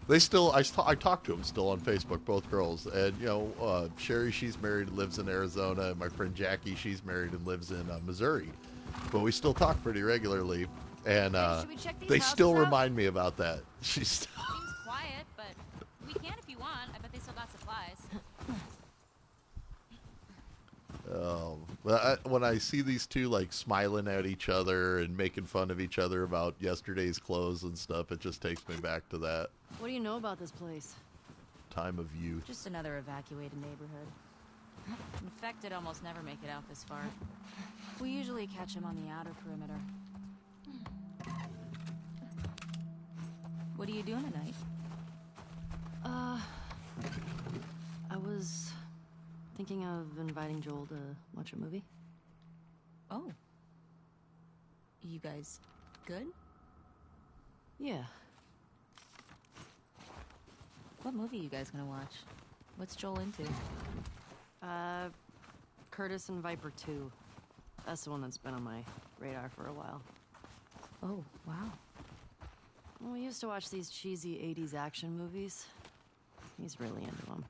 They still, I talk to them still on Facebook, both girls, and you know, Sherry, she's married and lives in Arizona, and my friend Jackie, she's married and lives in Missouri. But we still talk pretty regularly, and they still remind me about that. She's Seems quiet, but we can if you want. I bet they still got supplies. When I see these two like smiling at each other and making fun of each other about yesterday's clothes and stuff, it just takes me back to that. What do you know about this place? time of youth. Just another evacuated neighborhood. Infected almost never make it out this far. We usually catch them on the outer perimeter. What are you doing tonight? I was thinking of inviting Joel to watch a movie. Oh. You guys good? Yeah. What movie you guys gonna watch? What's Joel into? Curtis and Viper 2. That's the one that's been on my radar for a while. Oh, wow. Well, we used to watch these cheesy 80s action movies. He's really into them.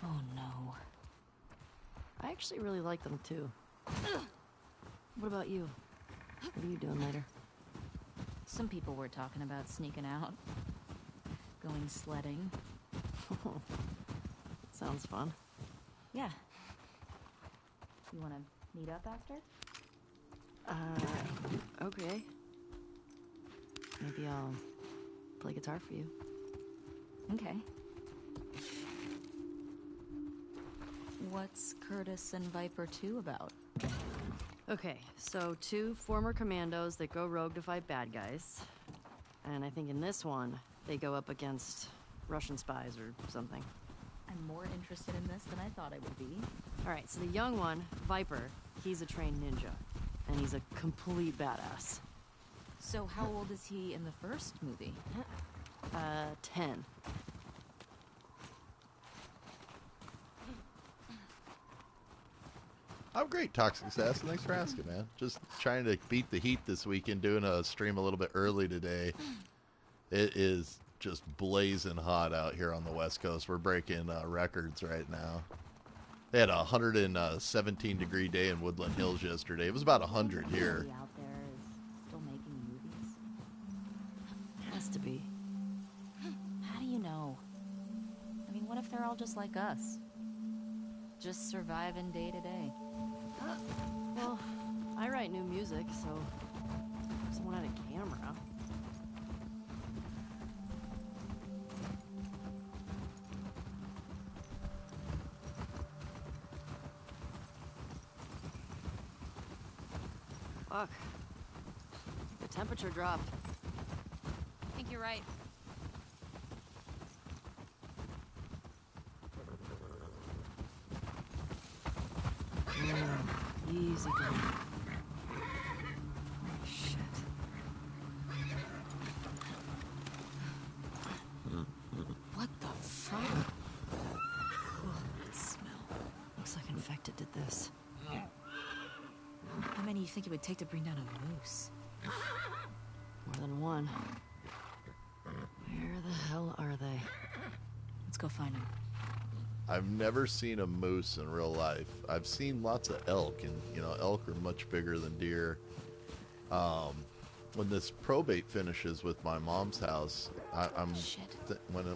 Oh, no. I actually really like them, too. What about you? What are you doing later? Some people were talking about sneaking out. Going sledding. Sounds fun. Yeah. You wanna meet up after? Okay. Maybe I'll play guitar for you. Okay. What's Curtis and Viper 2 about? Okay, so 2 former commandos that go rogue to fight bad guys. And I think in this one, they go up against Russian spies or something. I'm more interested in this than I thought I would be. All right, so the young one, Viper, he's a trained ninja. And he's a complete badass. So how old is he in the first movie? 10. I'm great, Toxic Assassin. Thanks for asking, man. Just trying to beat the heat this weekend, doing a stream a little bit early today. It is just blazing hot out here on the West Coast. We're breaking records right now. They had a 117-degree day in Woodland Hills yesterday. It was about 100 here. Somebody out there is still making movies. Has to be. How do you know? I mean, what if they're all just like us? Just surviving day to day. Well, I write new music, so if someone had a camera. Fuck. The temperature dropped. I think you're right. Easy going. Shit. What the fuck? Oh, that smell. Looks like infected did this. How many do you think it would take to bring down a moose? More than one. Where the hell are they? Let's go find them. I've never seen a moose in real life. I've seen lots of elk, and elk are much bigger than deer. When this probate finishes with my mom's house,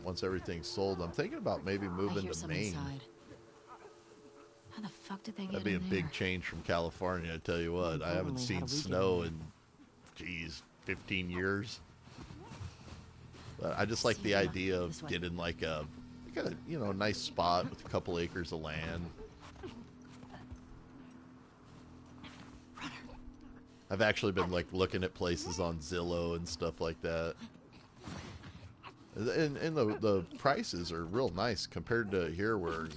once everything's sold, I'm thinking about maybe moving to Maine. Inside. How the fuck did they get That'd be in a there? big change from California, I tell you what. I haven't Only seen had a weekend snow there. in, 15 years. But I just like the idea of This way. getting like a nice spot with a couple acres of land. I've actually been looking at places on Zillow and stuff like that. And the prices are real nice compared to here where,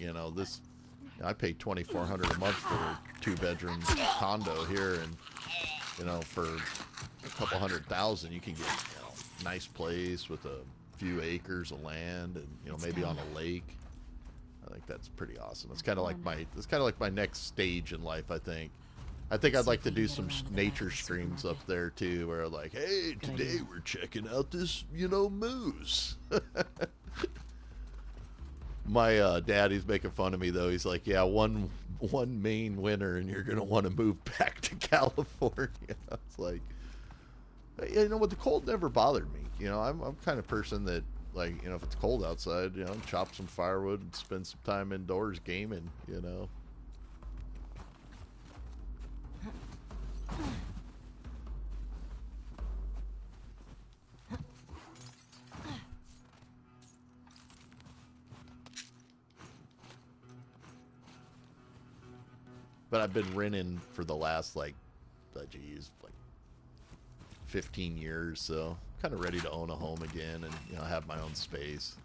I pay $2,400 a month for a 2-bedroom condo here, and for a couple $100,000 you can get a nice place with a few acres of land and maybe on a lake. I think that's pretty awesome. It's kind of like my next stage in life. I think I'd like to do some nature streams up there too, where like, hey, today we're checking out this moose. My daddy's making fun of me though. He's like, yeah, one Maine winter and you're gonna want to move back to California. It's like, what, the cold never bothered me. I'm kind of person that if it's cold outside, chop some firewood and spend some time indoors gaming. But I've been renting for the last, like, 15 years, so kind of ready to own a home again and, you know, have my own space.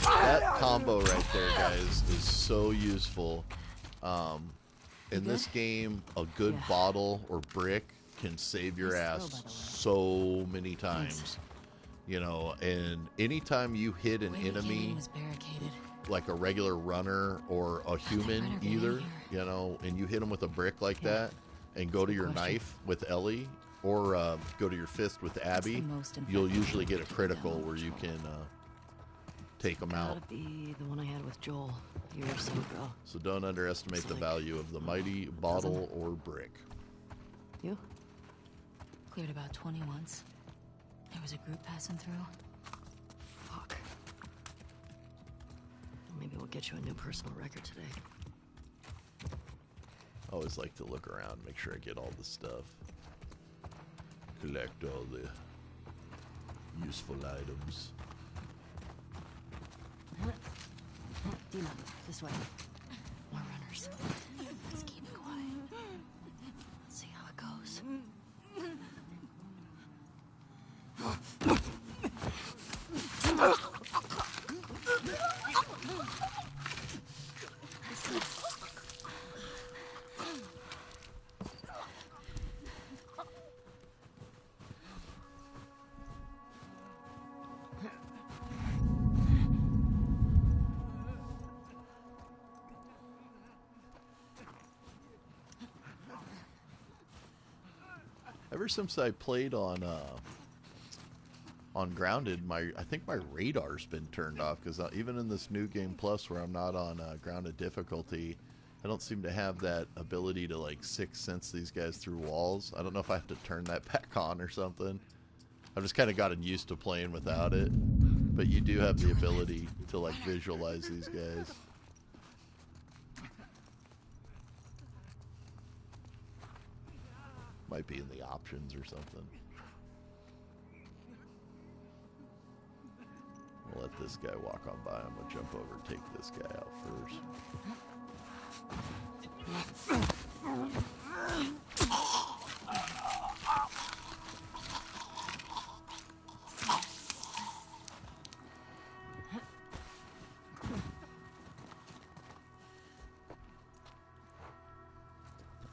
That combo right there, guys, is so useful. In this game, a good bottle or brick can save your ass so many times. You know, and anytime you hit an enemy, like a regular runner or a human either, you know, and you hit them with a brick like that and go to your knife with Ellie or go to your fist with Abby, you'll usually get a critical where you can take them out. Gotta be the one I had with Joel a year or so ago. So don't underestimate the value of the mighty bottle or brick. You? Cleared about 20 once. There was a group passing through. Fuck. Maybe we'll get you a new personal record today. I always like to look around, make sure I get all the stuff. Collect all the useful items. Dina, this way. More runners. Just keep it quiet. Let's see how it goes. Ever since I played on Grounded, I think my radar's been turned off, because even in this new game plus where I'm not on Grounded difficulty, I don't seem to have that ability to like sixth sense these guys through walls. I don't know if I have to turn that back on or something. I've just kind of gotten used to playing without it, but you do have the ability to like visualize these guys. Might be in the options or something. We'll let this guy walk on by. I'm gonna jump over and take this guy out first.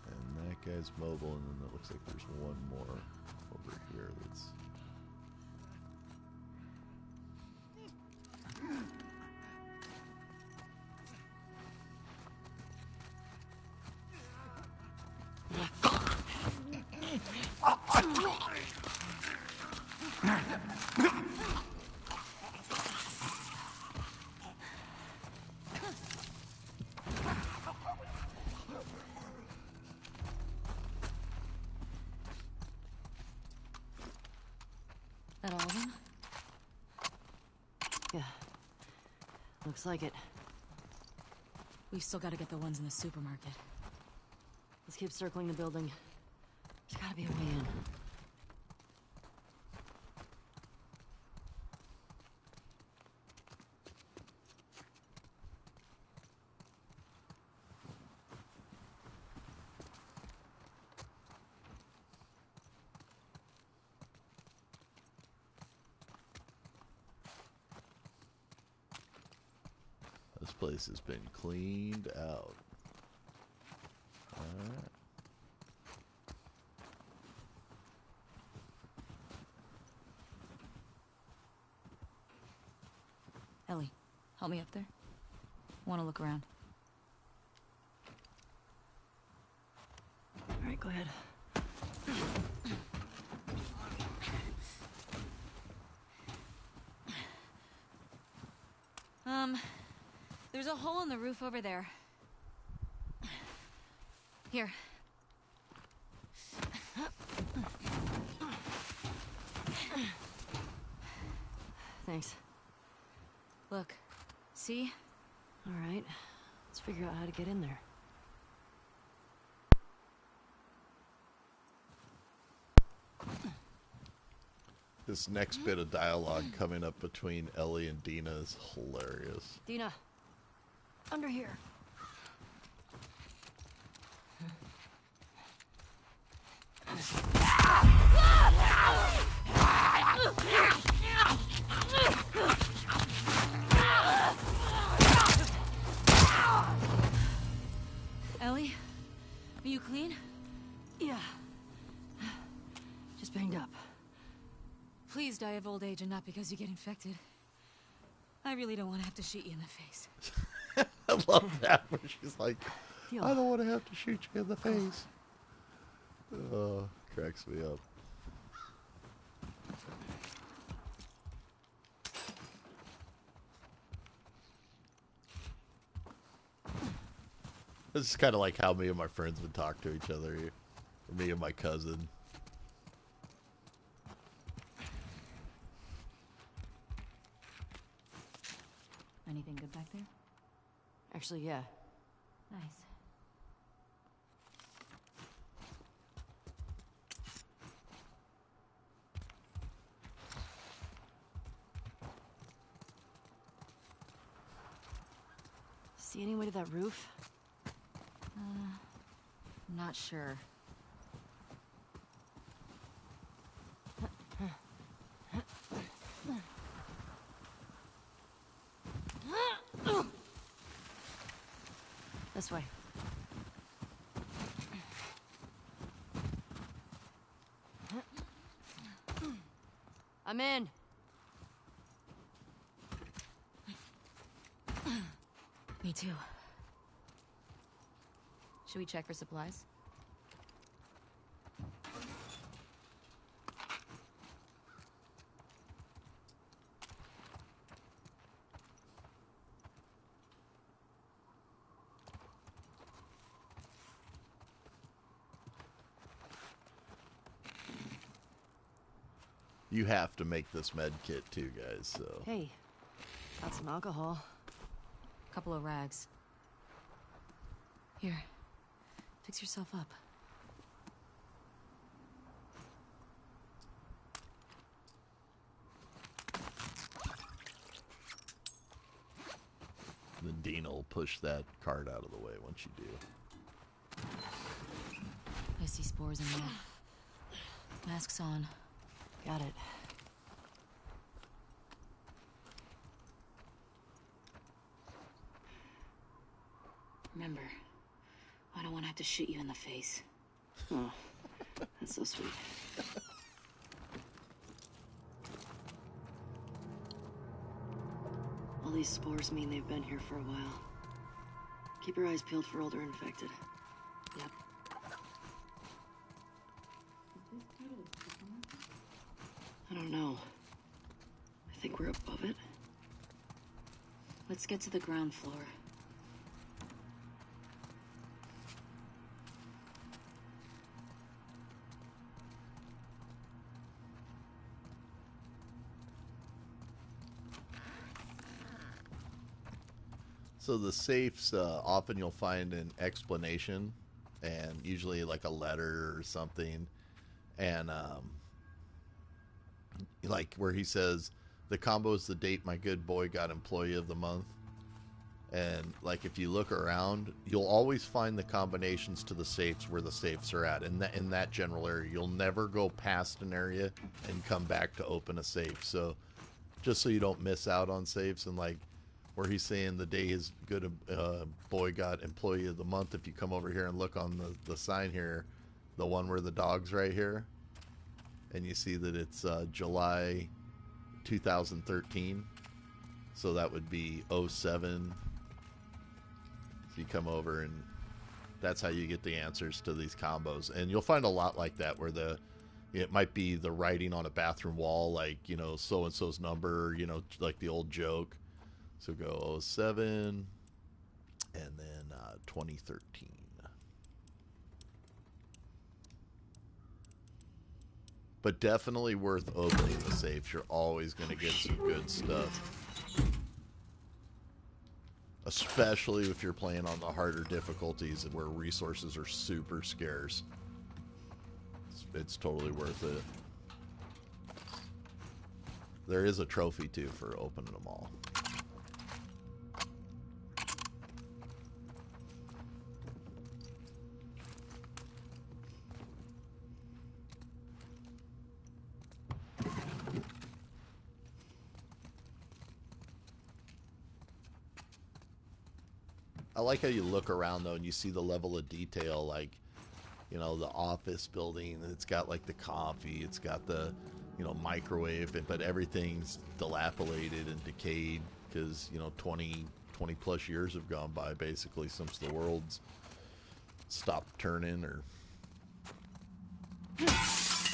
And that guy's mobile, and then it looks like there's one more over here that's... That all of them? Yeah. Looks like it. We've still got to get the ones in the supermarket. Let's keep circling the building. There's gotta be a way in. This place has been cleaned out. Alright. Ellie, help me up there. Want to look around. All right, go ahead. There's a hole in the roof over there. Here. Thanks. Look, See? All right. Let's figure out how to get in there. This next bit of dialogue coming up between Ellie and Dina is hilarious. Dina, under here. Ellie? Are you clean? Yeah. Just banged up. Please die of old age and not because you get infected. I really don't want to have to shoot you in the face. I love that when she's like, Deal. I don't want to have to shoot you in the face. Cracks me up. This is kind of like how me and my friends would talk to each other. Or me and my cousin. Anything good back there? Actually, yeah. Nice. See any way to that roof? Not sure. This way. I'm in. Me too. Should we check for supplies? You have to make this med kit too, guys, so. Hey, got some alcohol. Couple of rags. Here, fix yourself up. Then Dina will push that cart out of the way once you do. I see spores in there. Masks on. Got it. Remember, I don't want to have to shoot you in the face. Oh, that's so sweet. All these spores mean they've been here for a while. Keep your eyes peeled for older infected. Yep. I don't know. I think we're above it. Let's get to the ground floor. So the safes, often you'll find an explanation, and usually like a letter or something, and like where he says, the combo is the date my good boy got employee of the month. And like if you look around, you'll always find the combinations to the safes where the safes are at. In that general area, you'll never go past an area and come back to open a safe. So just so you don't miss out on safes, and like where he's saying the day his good boy got employee of the month, if you come over here and look on the sign here, the one where the dog's right here, and you see that it's July 2013, so that would be 07. So you come over, and that's how you get the answers to these combos. And you'll find a lot like that where it might be the writing on a bathroom wall, like, you know, so and so's number, you know, like the old joke. So go 07 and then 2013. But definitely worth opening the safes. You're always going to get some good stuff. especially if you're playing on the harder difficulties where resources are super scarce. It's totally worth it. There is a trophy too for opening them all. I like how you look around though and you see the level of detail, like, you know, the office building, it's got like the coffee, it's got the, you know, microwave, but everything's dilapidated and decayed because, you know, 20 plus years have gone by basically since the world's stopped turning. Or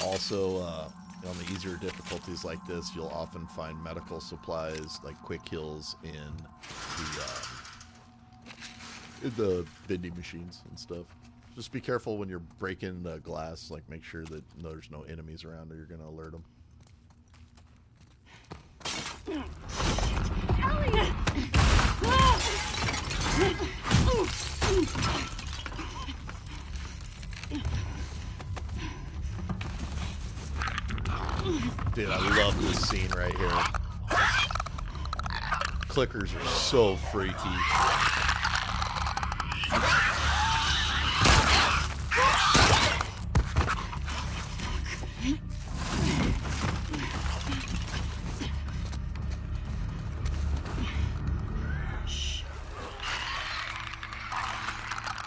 also on the easier difficulties like this, you'll often find medical supplies like quick heals in the vending machines and stuff. Just be careful when you're breaking the glass, like make sure that there's no enemies around or you're going to alert them. Dude, I love this scene right here. Clickers are so freaky.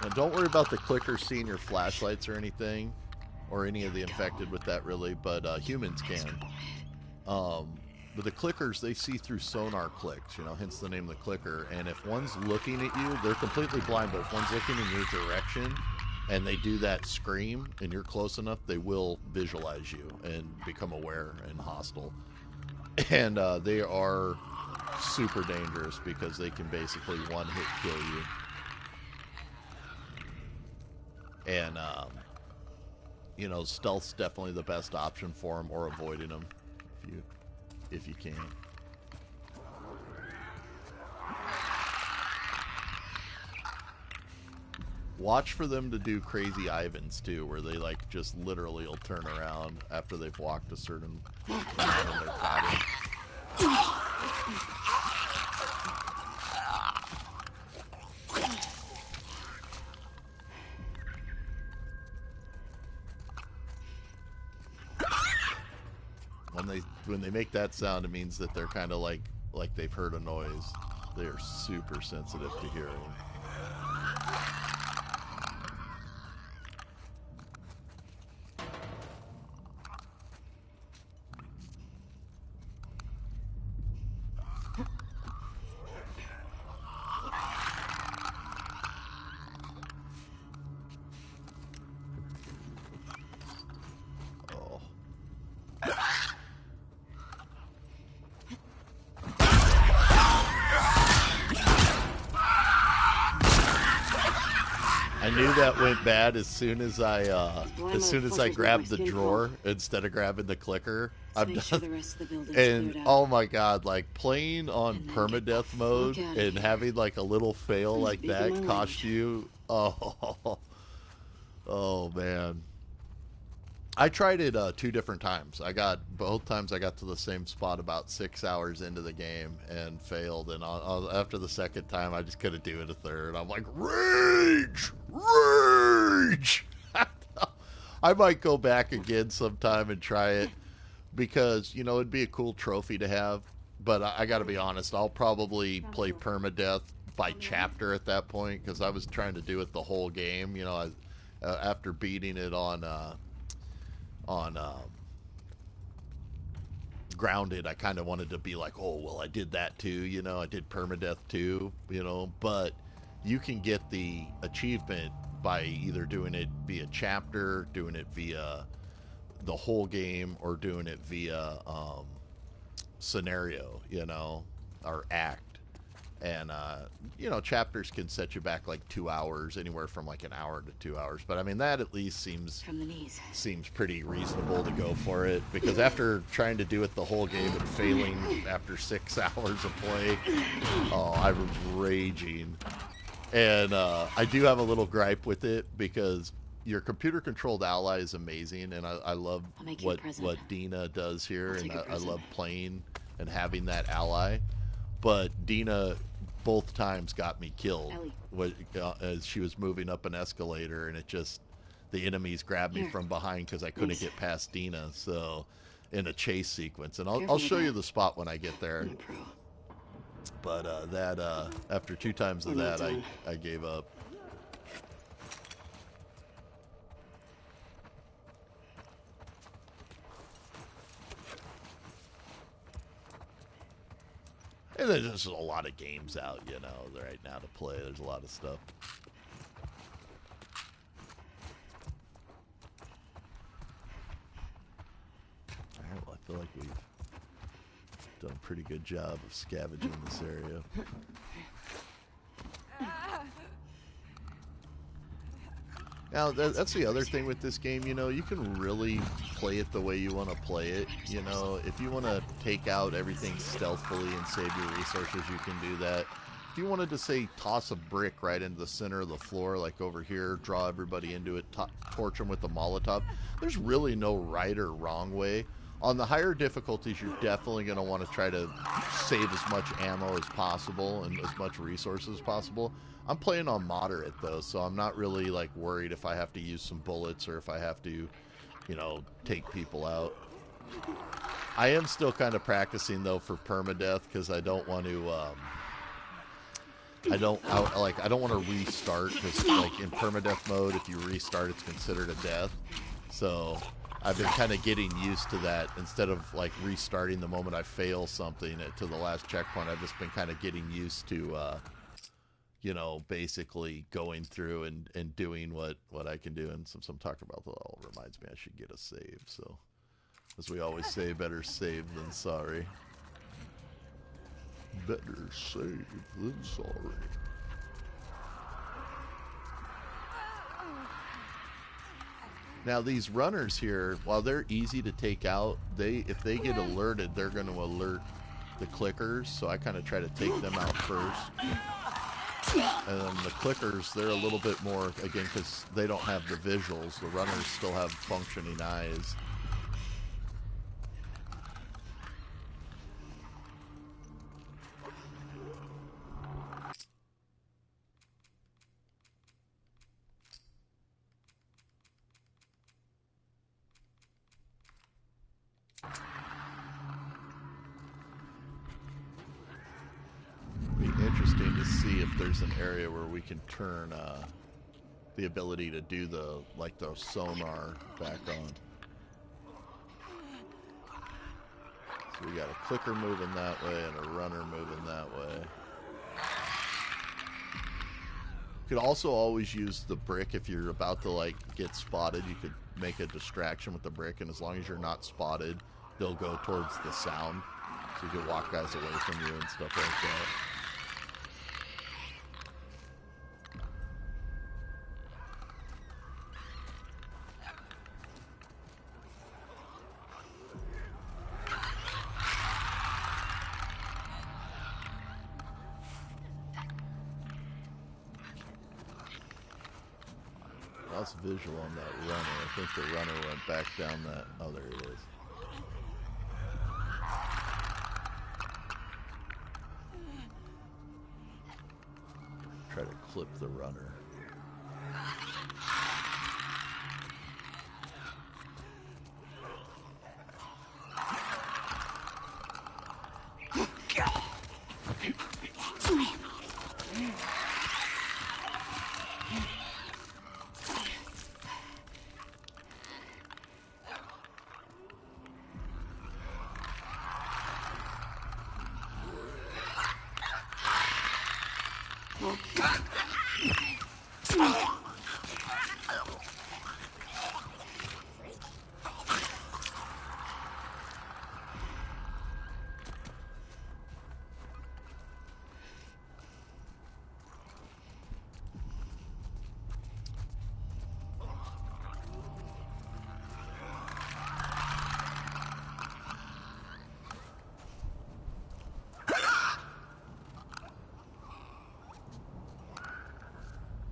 Now, don't worry about the clicker seeing your flashlights or anything, or any of the infected with that really, but humans can. But the clickers, they see through sonar clicks, you know, hence the name of the clicker. And if one's looking at you, they're completely blind, but if one's looking in your direction and they do that scream and you're close enough, they will visualize you and become aware and hostile. And they are super dangerous because they can basically one-hit kill you. And, you know, stealth's definitely the best option for them, or avoiding them if you can. Watch for them to do crazy Ivans too, where they like just literally will turn around after they've walked a certain amount in their pattern. When they make that sound, it means that they're kind of like they've heard a noise. They are super sensitive to hearing. I knew that went bad as soon as I grabbed the drawer instead of grabbing the clicker. I'm done. And oh my god, like playing on permadeath mode and having like a little fail like that cost you. Oh man. I tried it 2 different times. Both times I got to the same spot about 6 hours into the game and failed. And after the second time, I just couldn't do it a third. I'm like, rage! I might go back again sometime and try it because, you know, it'd be a cool trophy to have. But I got to be honest, I'll probably play permadeath by chapter at that point because I was trying to do it the whole game. You know, after beating it on Grounded, I kind of wanted to be like, oh, well, I did that too, you know, I did permadeath too, you know, but you can get the achievement by either doing it via chapter, doing it via the whole game, or doing it via scenario, you know, or act. And you know, chapters can set you back like 2 hours, anywhere from like an hour to 2 hours. But I mean, that at least seems From the knees. seems pretty reasonable to go for it, because after trying to do it the whole game and failing after 6 hours of play, oh, I was raging. And I do have a little gripe with it, because your computer-controlled ally is amazing, and I love what Dina does here, and I love playing and having that ally. But Dina both times got me killed as she was moving up an escalator, and it just, the enemies grabbed me from behind because I couldn't get past Dina. So in a chase sequence, and I'll show you the spot when I get there. But after 2 times of that, I gave up. And there's just a lot of games out, you know, right now to play. There's a lot of stuff. All right, well, I feel like we've done a pretty good job of scavenging this area. Now, that's the other thing with this game, you know, you can really play it the way you want to play it. You know, if you want to take out everything stealthily and save your resources, you can do that. If you wanted to, say, toss a brick right into the center of the floor, like over here, draw everybody into it, torch them with the Molotov, there's really no right or wrong way. On the higher difficulties, you're definitely going to want to try to save as much ammo as possible and as much resources as possible. I'm playing on moderate, though, so I'm not really, like, worried if I have to use some bullets or if I have to, you know, take people out. I am still kind of practicing, though, for permadeath, because I don't want to, I don't want to restart, because, like, in permadeath mode, if you restart, it's considered a death. So I've been kind of getting used to that. Instead of, like, restarting the moment I fail something to the last checkpoint, I've just been kind of getting used to, you know, basically going through and doing what I can do. And since I'm talking about that, all reminds me I should get a save. So, as we always say, better save than sorry. Better save than sorry. Now, these runners here, while they're easy to take out, if they get alerted, they're going to alert the clickers. So I kind of try to take them out first. And then the clickers, they're a little bit more, again, because they don't have the visuals. The runners still have functioning eyes. Interesting to see if there's an area where we can turn the ability to do the sonar back on. So we got a clicker moving that way and a runner moving that way. You could also always use the brick if you're about to, like, get spotted. You could make a distraction with the brick, and as long as you're not spotted, they'll go towards the sound. So you can walk guys away from you and stuff like that. Lost visual on that runner. I think the runner went back down that. Oh, there it is. Try to clip the runner.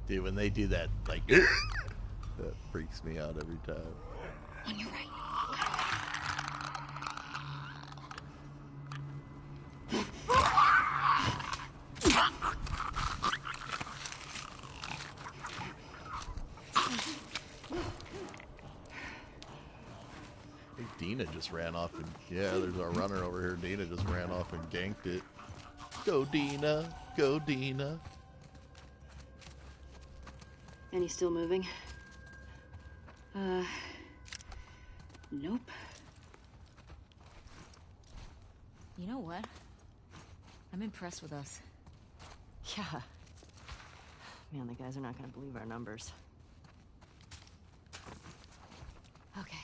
Dude, when they do that, like, that freaks me out every time. On your right. I think Dina just ran off and, yeah, there's our runner over here. Dina just ran off and ganked it. Go Dina, go Dina. And he's still moving? Nope. You know what? I'm impressed with us. Yeah. Man, the guys are not gonna believe our numbers. Okay.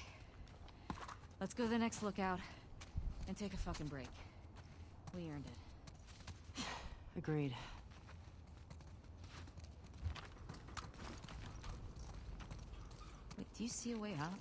Let's go to the next lookout and take a fucking break. We earned it. Agreed. Wait, do you see a way out?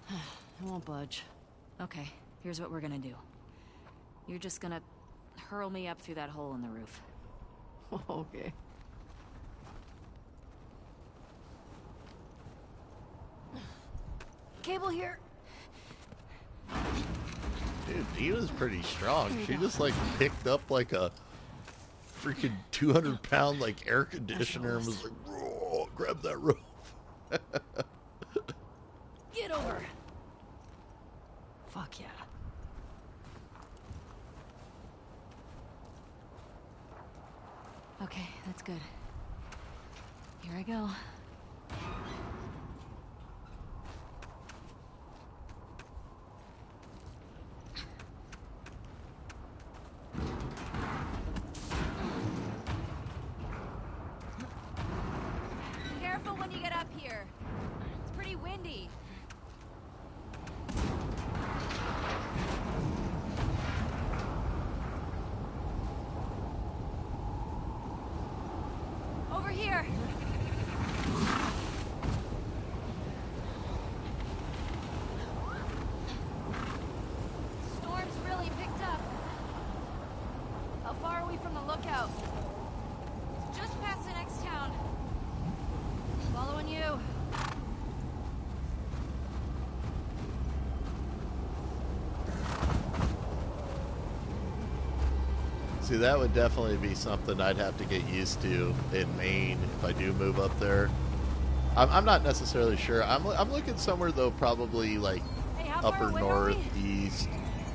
I won't budge. Okay, here's what we're gonna do. You're just gonna hurl me up through that hole in the roof. Okay. Cable here. Dude, Dina's pretty strong. She just like picked up like a freaking 200-pound like air conditioner and was like, "Whoa, grab that rope." Get over. Fuck yeah. Okay, that's good. Here I go. Careful when you get up here. It's pretty windy. Over here. Storm's really picked up. How far are we from the lookout? It's just past the next town. Following you. See, that would definitely be something I'd have to get used to in Maine if I do move up there. I'm not necessarily sure. I'm looking somewhere though, probably like Hey, how far upper away are north, we? east,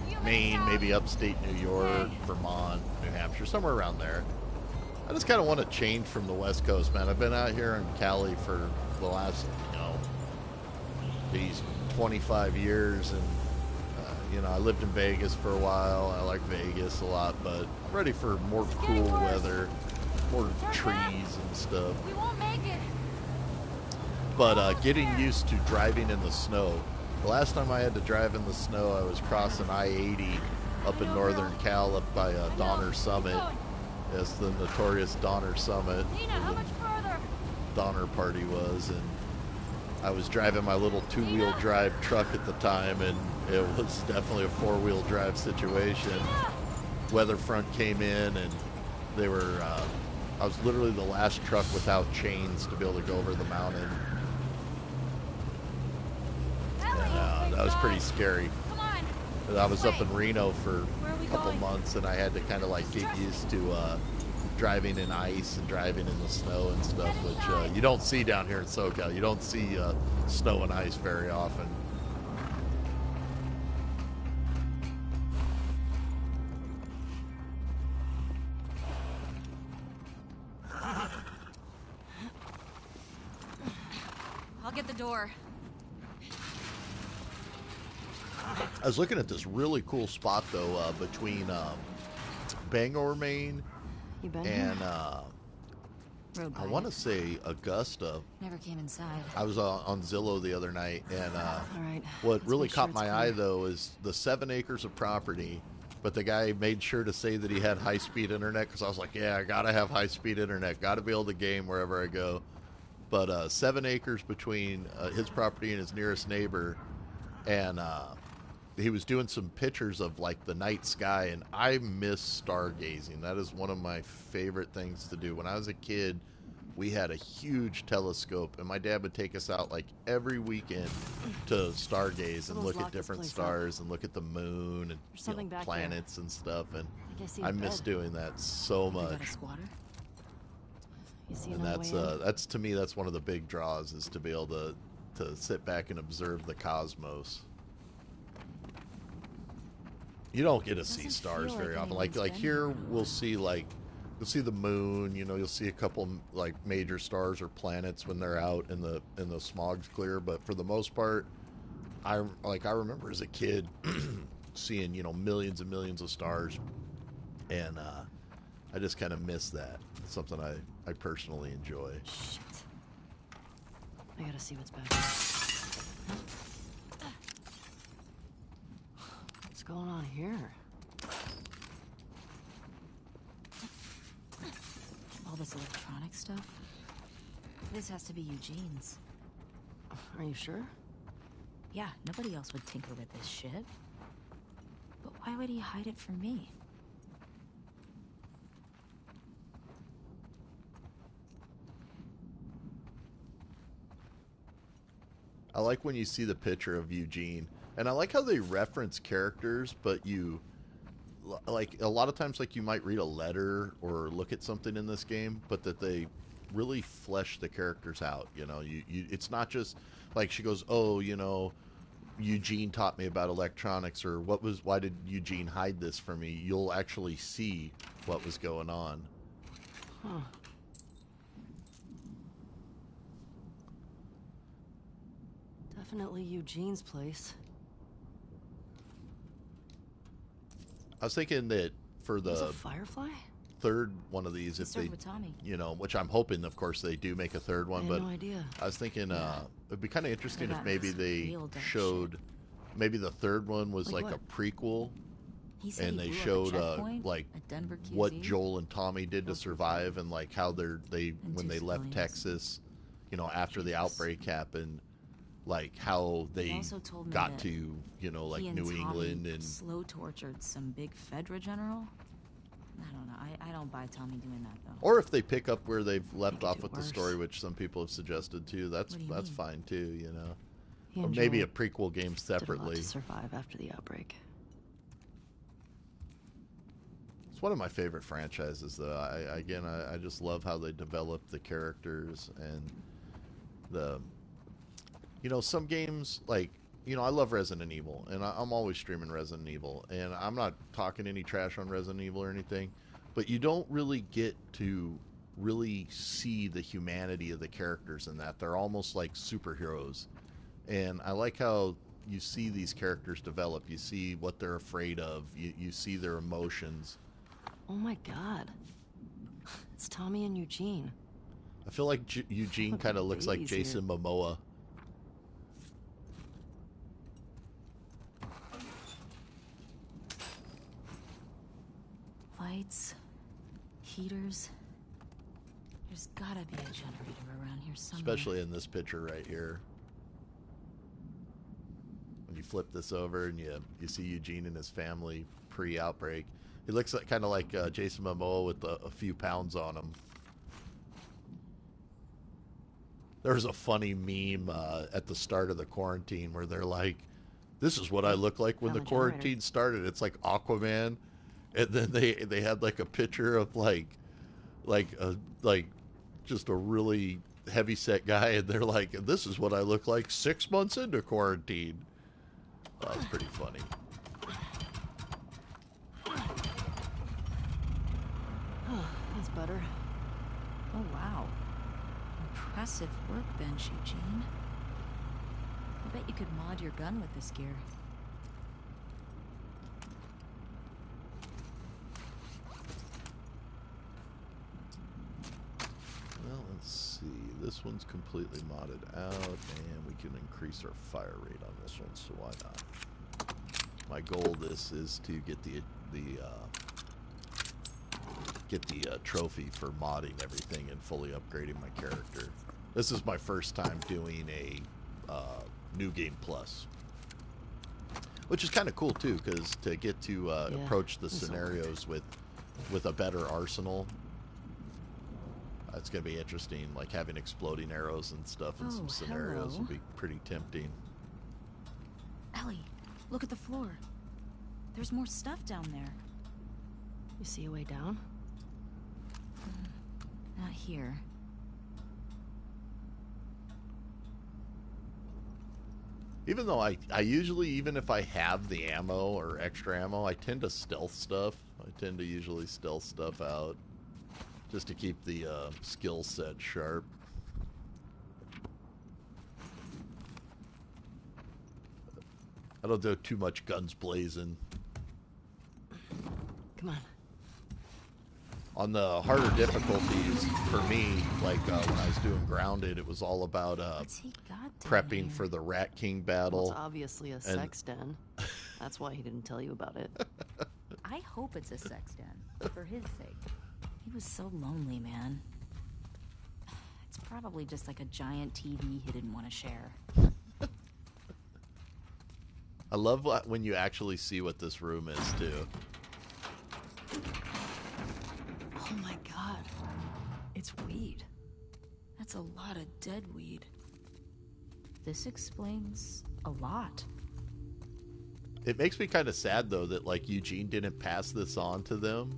You make Maine, sound- maybe upstate New York, Vermont, New Hampshire, somewhere around there. I just kind of want to change from the West Coast, man. I've been out here in Cali for the last, these 25 years, and I lived in Vegas for a while. I like Vegas a lot, but I'm ready for more cool weather, more trees and stuff. We won't make it. But getting used to driving in the snow. The last time I had to drive in the snow, I was crossing I-80 up in northern Cal, up by Donner Summit. It's the notorious Donner Summit. Nina, how much further? Donner Party was, and I was driving my little two-wheel drive truck at the time, and it was definitely a four-wheel drive situation. Weather front came in, and they were I was literally the last truck without chains to be able to go over the mountain. And, that was pretty scary. Come on. And I was up in Reno for a couple months, and I had to kind of like get used to driving in ice and driving in the snow and stuff, which you don't see down here in SoCal. You don't see snow and ice very often. I'll get the door. I was looking at this really cool spot though between Bangor, Maine, You been and here? Rode by I want to it. say Augusta. Never came inside. I was on Zillow the other night, and All right. what let's really make sure caught it's my clear. eye though is the 7 acres of property. But the guy made sure to say that he had high-speed internet, because I was like, yeah, I gotta have high-speed internet, gotta be able to game wherever I go. But 7 acres between his property and his nearest neighbor, and he was doing some pictures of like the night sky, and I miss stargazing. That is one of my favorite things to do. When I was a kid, we had a huge telescope, and my dad would take us out like every weekend to stargaze and Someone's look at locked this different place up. stars and look at the moon and There's something back there. planets and stuff. And I see I a miss bed. doing that so You got much. a squatter? You see And another that's way in? that's to me, that's one of the big draws, is to be able to sit back and observe the cosmos. You don't get to see Doesn't stars feel very like often. Like anyone's been here, here in a we'll while. see you'll see the moon. You know, you'll see a couple like major stars or planets when they're out and the smog's clear. But for the most part, I remember as a kid seeing millions and millions of stars, and I just kind of miss that. It's something I personally enjoy. Shit. I gotta see what's back there. What's going on here? All this electronic stuff? This has to be Eugene's. Are you sure? Yeah, nobody else would tinker with this shit. But why would he hide it from me? I like when you see the picture of Eugene, and I like how they reference characters, but like a lot of times, like you might read a letter or look at something in this game, but that they really flesh the characters out. It's not just like she goes, oh, Eugene taught me about electronics, or why did Eugene hide this from me? You'll actually see what was going on. Huh. Definitely Eugene's place. I was thinking that for There's a the firefly? third one of these, He if served they, with Tommy. which I'm hoping, of course, they do make a third I one, had but no idea. I was thinking it'd be kind of interesting They if got maybe some they real dark showed, maybe the third one was Like like what? a prequel, He said and he they blew up a showed checkpoint like at Denver QZ. what Joel and Tommy did to Those were survive, and like how when two they left civilians. Texas, after the Jesus. outbreak happened, like how He they also told me got that to like he and New Tommy England and slow tortured some big Fedra general. I don't know. I don't buy Tommy doing that though. or if they pick up where they've left could off do with the worse. story, which some people have suggested too. That's What do you mean? fine too, He or and maybe a Joel prequel game did a lot separately. to survive after the outbreak. It's one of my favorite franchises, though. I just love how they develop the characters and some games like I love Resident Evil, and I'm always streaming Resident Evil, and I'm not talking any trash on Resident Evil or anything, but you don't really get to really see the humanity of the characters in that. They're almost like superheroes, and I like how you see these characters develop. You see what they're afraid of. You see their emotions. Oh my god. It's Tommy and Eugene. I feel like Eugene Look kind of at looks like babies here. Jason Momoa. Lights, heaters. There's gotta be a generator around here somewhere. Especially in this picture right here. When you flip this over and you see Eugene and his family pre-outbreak. He looks kind of like Jason Momoa with a few pounds on him. There was a funny meme at the start of the quarantine where they're like, this is what I look like when the Found the generator. quarantine started. It's like Aquaman. And then they had like a picture of like just a really heavy set guy, and they're like, this is what I look like 6 months into quarantine. That was pretty funny. That's better. Oh wow. Impressive workbench, Eugene. I bet you could mod your gun with this gear. This one's completely modded out, and we can increase our fire rate on this one, so why not? My goal this is to get the trophy for modding everything and fully upgrading my character. This is my first time doing a New Game Plus, which is kind of cool too, because to get to approach the scenarios with a better arsenal, it's going to be interesting. Like having exploding arrows and stuff in some scenarios will be pretty tempting. Ellie, look at the floor. There's more stuff down there. You see a way down? Not here. Even though I usually, even if I have the ammo or extra ammo, I tend to stealth stuff. I tend to usually stealth stuff out just to keep the skill set sharp. I don't do too much guns blazing. Come on. On the harder difficulties, for me, like when I was doing Grounded, it was all about prepping for the Rat King battle. Well, it's obviously a sex den. That's why he didn't tell you about it. I hope it's a sex den, for his sake. He was so lonely, man. It's probably just like a giant TV he didn't want to share. I love when you actually see what this room is, too. Oh my god. It's weed. That's a lot of dead weed. This explains a lot. It makes me kind of sad, though, that, like, Eugene didn't pass this on to them.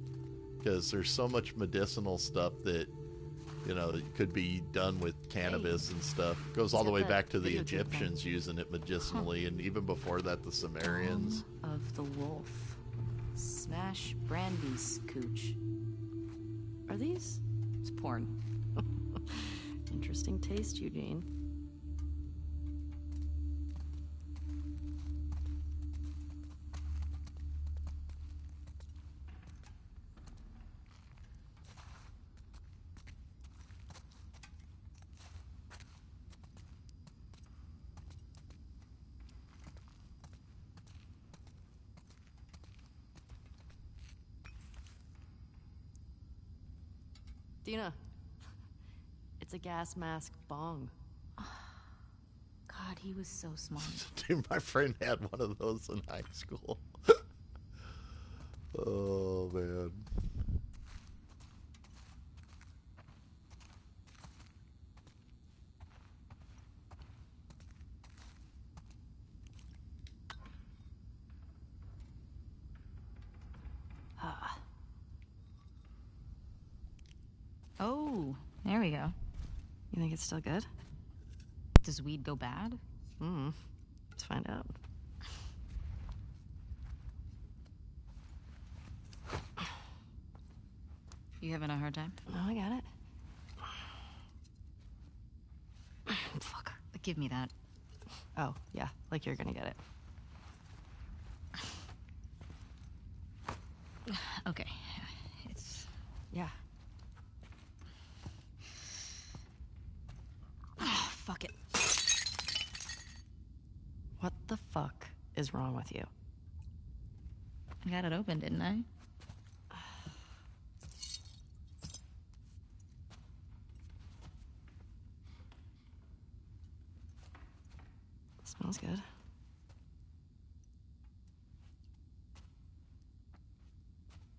Because there's so much medicinal stuff that, you know, it could be done with cannabis and stuff. It goes all the way back to the Egyptians using it medicinally, and even before that, the Sumerians. Of the wolf. Smash Brandy's cooch. Are these? It's porn. Interesting taste, Eugene. Dina, it's a gas mask bong. God, he was so smart. Dude, my friend had one of those in high school. Oh, man. Oh, there we go. You think it's still good? Does weed go bad? Let's find out. You having a hard time? No, I got it. Fuck. Give me that. Oh, yeah, like you're gonna get it. Okay. It's... Yeah. Oh, fuck it. What the fuck is wrong with you? I got it open, didn't I? Smells good.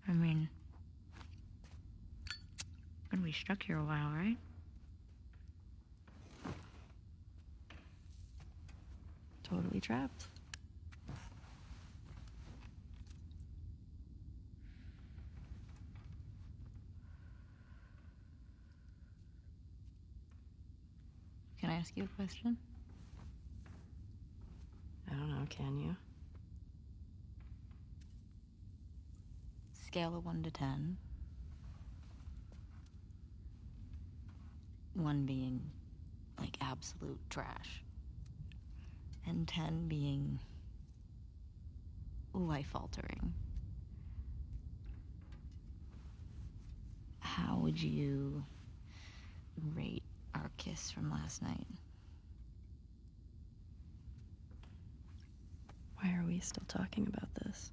I mean, gonna be stuck here a while, right? Totally trapped. Can I ask you a question? I don't know, can you? Scale of 1 to 10. 1 being, like, absolute trash. And 10 being life-altering. How would you rate our our kiss from last night. Why are we still talking about this?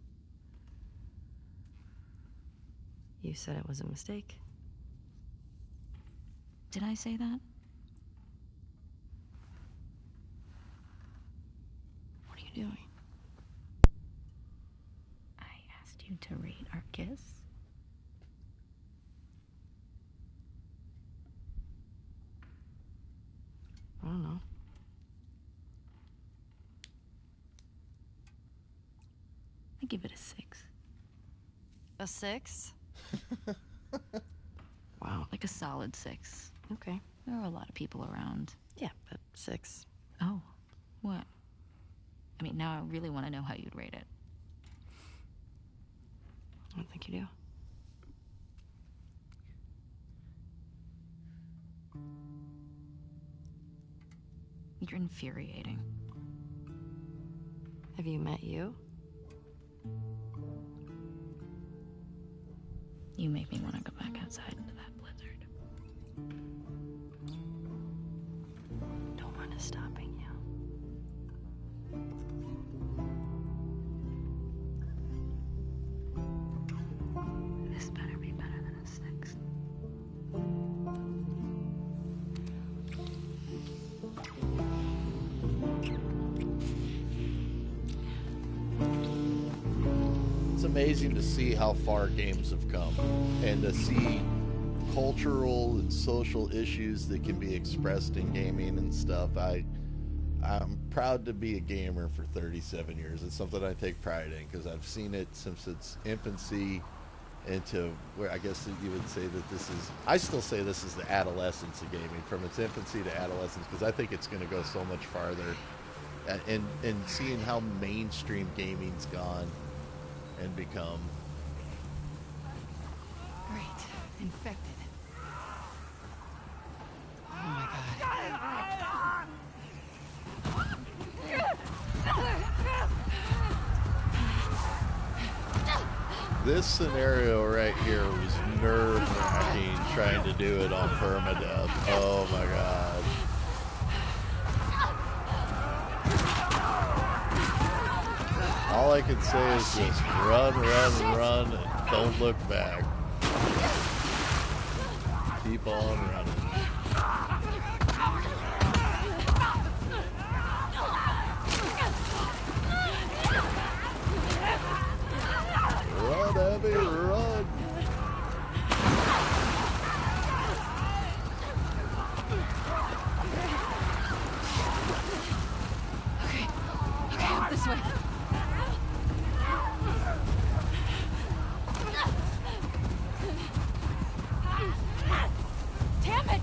You said it was a mistake. Did I say that? What are you doing? I asked you to rate our kiss. I don't know. I give it a 6. A 6? Wow. Like a solid 6. Okay. There are a lot of people around. Yeah, but 6. Oh, what? I mean, now I really want to know how you'd rate it. I don't think you do. You're infuriating. Have you met you? You make me want to go back outside into that blizzard. No one is stopping you. This better be better than a 6. It's amazing to see how far games have come and to see cultural and social issues that can be expressed in gaming and stuff. I'm proud to be a gamer for 37 years. It's something I take pride in because I've seen it since its infancy into where I guess you would say that this is, I still say this is the adolescence of gaming, from its infancy to adolescence, because I think it's going to go so much farther. And seeing how mainstream gaming's gone and become. Great. Infected. Oh my god. This scenario right here was nerve-wracking trying to do it on permadeath. Oh my god. All I can say is just run, run, run, and don't look back. Keep on running. Run, Abby, run! Okay, up this way. Damn it!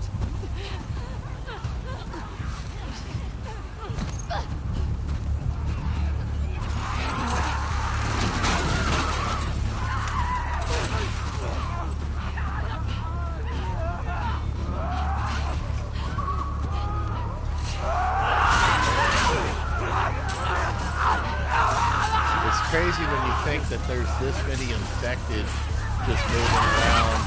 It's crazy when you think that there's this many infected just moving around.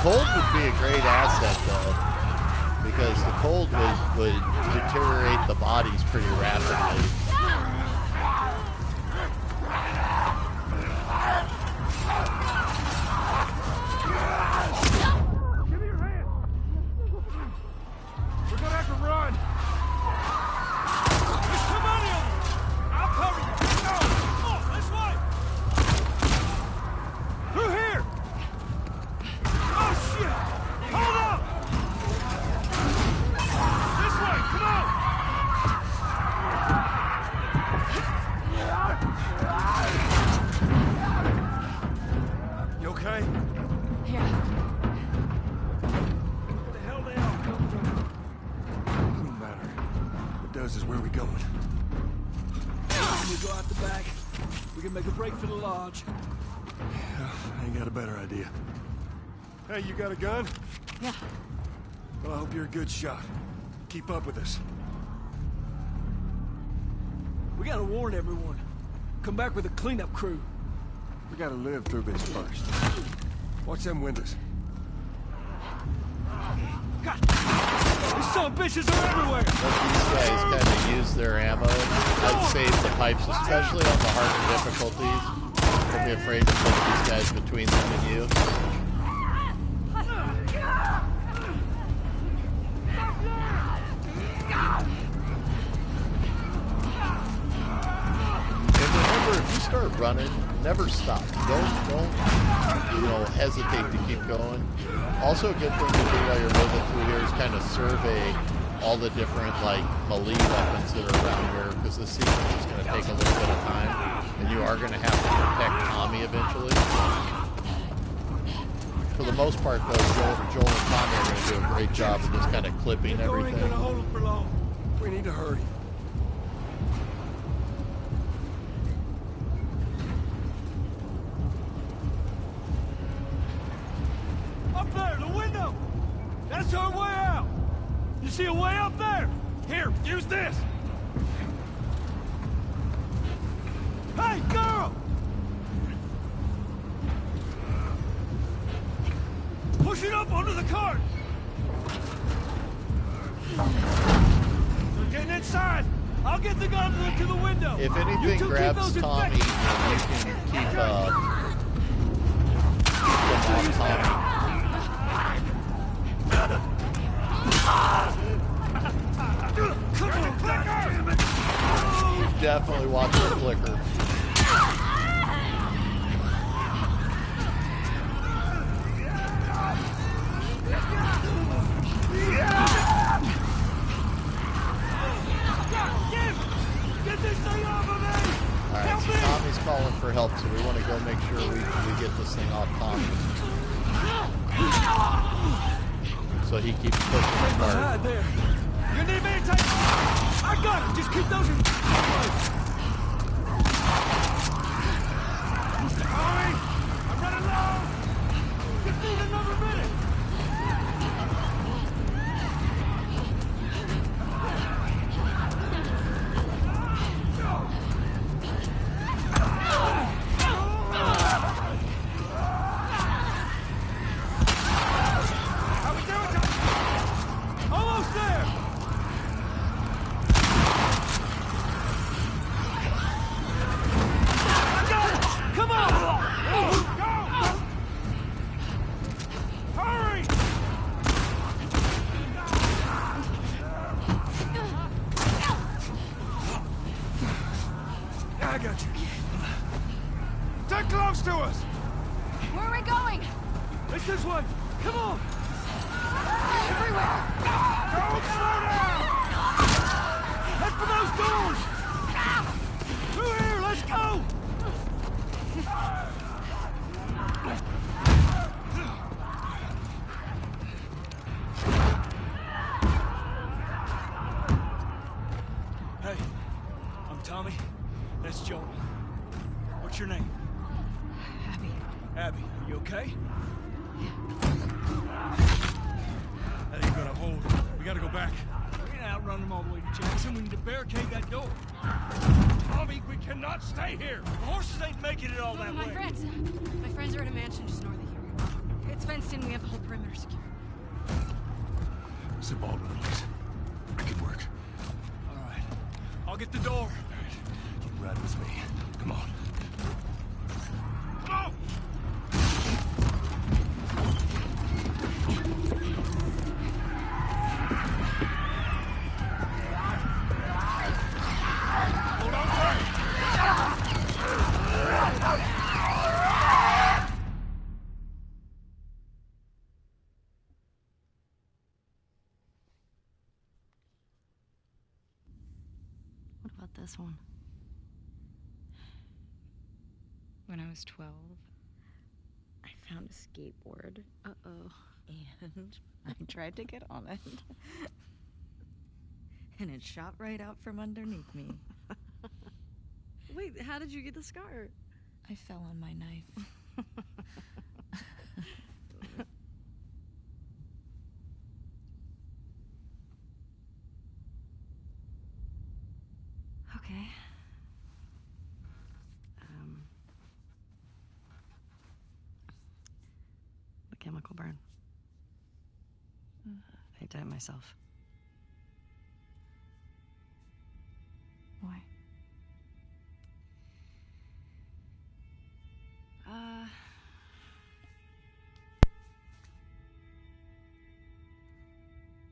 Cold would be a great asset though, because the cold would deteriorate the bodies pretty rapidly. Give me your hand! We're gonna have to run! There's too many of them! I'll cover you! Go! Come on, this way! Through here! Oh, shit! Hold up! This way, come on! You okay? Yeah. Where the hell they all come from? Doesn't matter. What does is where we going. When we go out the back, we can make a break for the lodge. Yeah, I ain't got a better idea. Hey, you got a gun? Yeah. Well, I hope you're a good shot. Keep up with us. We gotta warn everyone. Come back with a cleanup crew. We gotta live through this first. Watch them windows. God! These son of bitches are everywhere! Let these guys kind of use their ammo. I'd save the pipes, especially on the harder difficulties. Don't be afraid to put these guys between them and you. And remember, if you start running, never stop. Don't hesitate to keep going. Also, a good thing to do while you're moving through here is kind of survey all the different melee weapons that are around here, because this sequence is going to take a little bit of time, and you are going to have to protect Tommy eventually. For the most part, though, Joel and Tommy are going to do a great job of just kind of clipping everything. Ain't gonna hold them for long. We need to hurry. Up there, the window! That's our way out! You see a way up there? Here, use this! Hey, girl! Push it up onto the cart! They're getting inside! I'll get the gun to the window! If anything grabs Tommy, you can keep them on Tommy. Definitely watch the flicker. Get this thing off of me! Alright, so Tommy's calling for help, so we want to go make sure we get this thing off Tommy. So he keeps pushing the cart. There. You need me to take... I got it! Just keep those in place! Hurry! I'm running low! Just need another minute! How we doing, Tom? Almost there! Come on! Go! Hurry! I got you. Stay close to us! Where are we going? It's this way! Come on! Everywhere! Don't slow down! Head for those doors! Through here, let's go! Hey, I'm Tommy. That's Joel. What's your name? Abby. Abby, are you okay? That ain't gonna hold. We gotta go back. We ain't outrun them all the way to Jackson. We need to barricade that door. Tommy, we cannot stay here. The horses ain't making it all that My way. friends are in a mansion just north of here. It's fenced in. We have the whole perimeter secure. It's a Baldwin place. I can work. All right. I'll get the door. All right. You ride with me. Come on. Go! Hold on tight. What about this one? When I was 12, I found a skateboard. Uh-oh. And I tried to get on it. And it shot right out from underneath me. Wait, how did you get the scar? I fell on my knife. Okay. chemical burn. I did it myself. Why?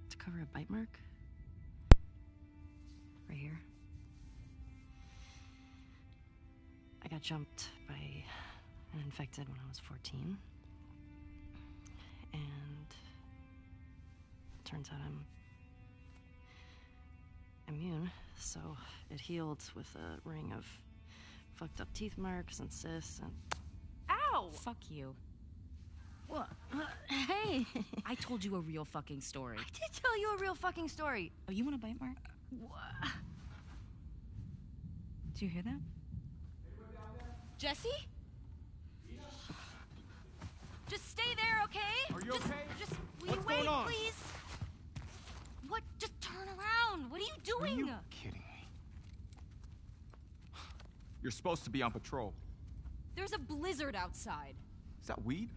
To cover a bite mark. Right here. I got jumped by an infected when I was 14. And turns out I'm immune, so it healed with a ring of fucked up teeth marks and cysts and... Ow! Fuck you. What? Hey! I told you a real fucking story. I did tell you a real fucking story. Oh, you want a bite mark? What? Did you hear that? Jesse? Just stay there, okay? Are you okay? Just will What's you wait, going on? please? What? Just turn around. What are you Are doing? you kidding me? You're supposed to be on patrol. There's a blizzard outside. Is that weed?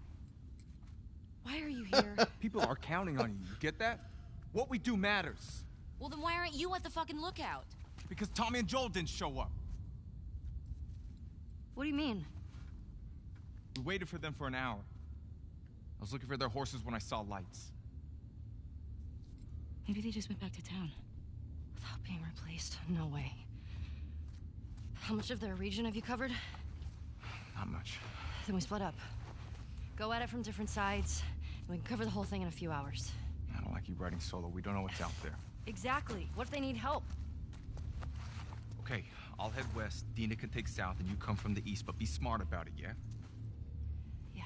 Why are you here? People are counting on you. You get that? What we do matters. Well, then why aren't you at the fucking lookout? Because Tommy and Joel didn't show up. What do you mean? We waited for them for an hour. I was looking for their horses when I saw lights. Maybe they just went back to town. Without being replaced? No way. How much of their region have you covered? Not much. Then we split up. Go at it from different sides, and we can cover the whole thing in a few hours. I don't like you riding solo. We don't know what's out there. Exactly. What if they need help? Okay, I'll head west. Dina can take south, and you come from the east, but be smart about it, yeah? Yeah.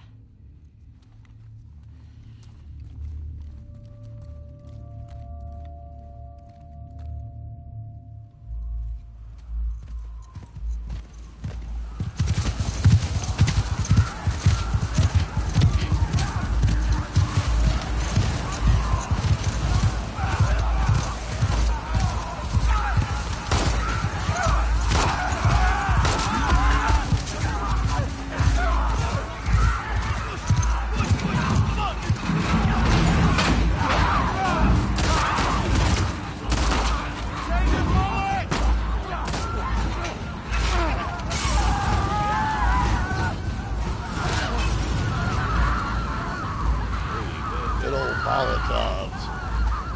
Good old Molotovs.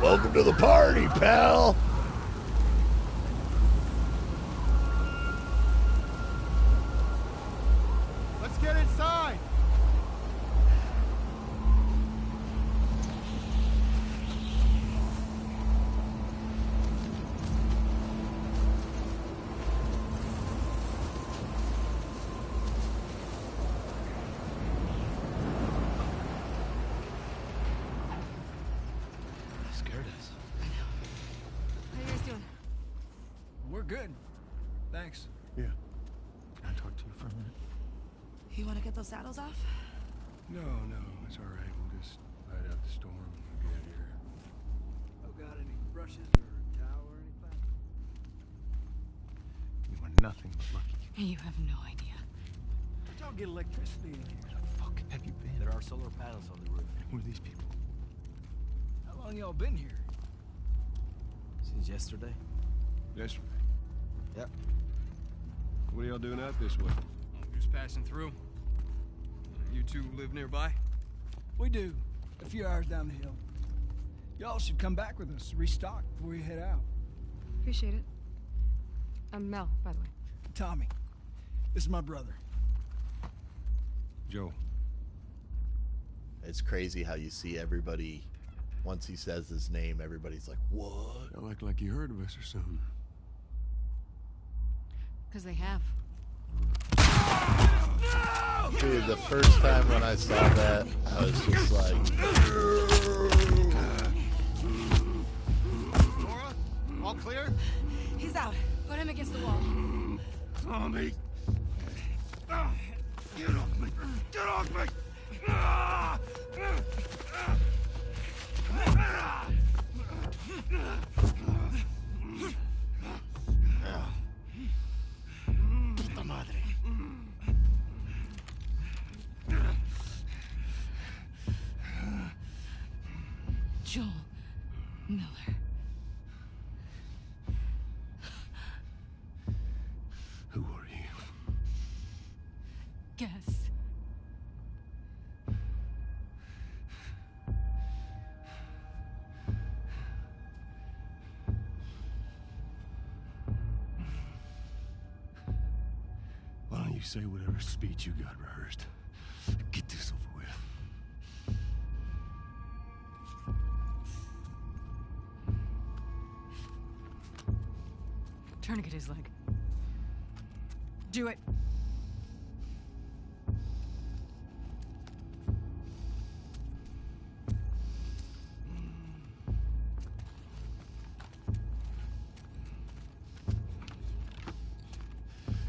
Welcome to the party, pal. Let's get inside. Scared us. How you guys doing? We're good. Thanks. Yeah. Can I talk to you for a minute? You want to get those saddles off? No, it's all right. We'll just ride out the storm and get out of here. Oh, got any brushes or a towel or anything? You are nothing but lucky. You have no idea. How'd y'all get electricity in here? Where the fuck have you been? There are solar panels on the roof. Who are these people? How long y'all been here? Since yesterday? Yesterday. Yep. What are y'all doing out this way? Just passing through. You two live nearby? We do. A few hours down the hill. Y'all should come back with us, restock before you head out. Appreciate it. I'm Mel, by the way. Tommy, this is my brother. Joe. It's crazy how you see everybody, once he says his name, everybody's like, what? Y'all act like you heard of us or something. Because they have. Dude, the first time when I saw that, I was just like... Laura, all clear? He's out. Put him against the wall. Tommy! Get off me! Get off me! Ah! Puta madre. Joel Miller. Who are you? Guess. Why don't you say whatever speech you got rehearsed? Get this over with. Tourniquet his leg. Do it.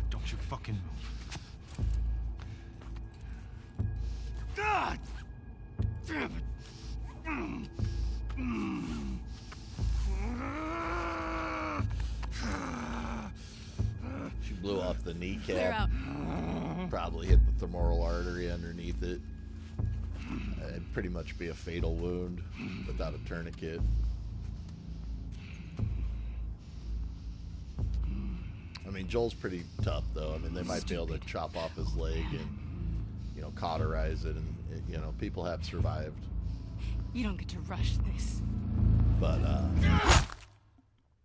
Don't you fucking move. God! Damn it! She blew off the Clear kneecap. out. Probably hit the femoral artery underneath it. It'd pretty much be a fatal wound without a tourniquet. I mean, Joel's pretty tough, though. I mean, they might be able to chop off his leg and, you know, cauterize it, and, you know, people have survived. You don't get to rush this. But,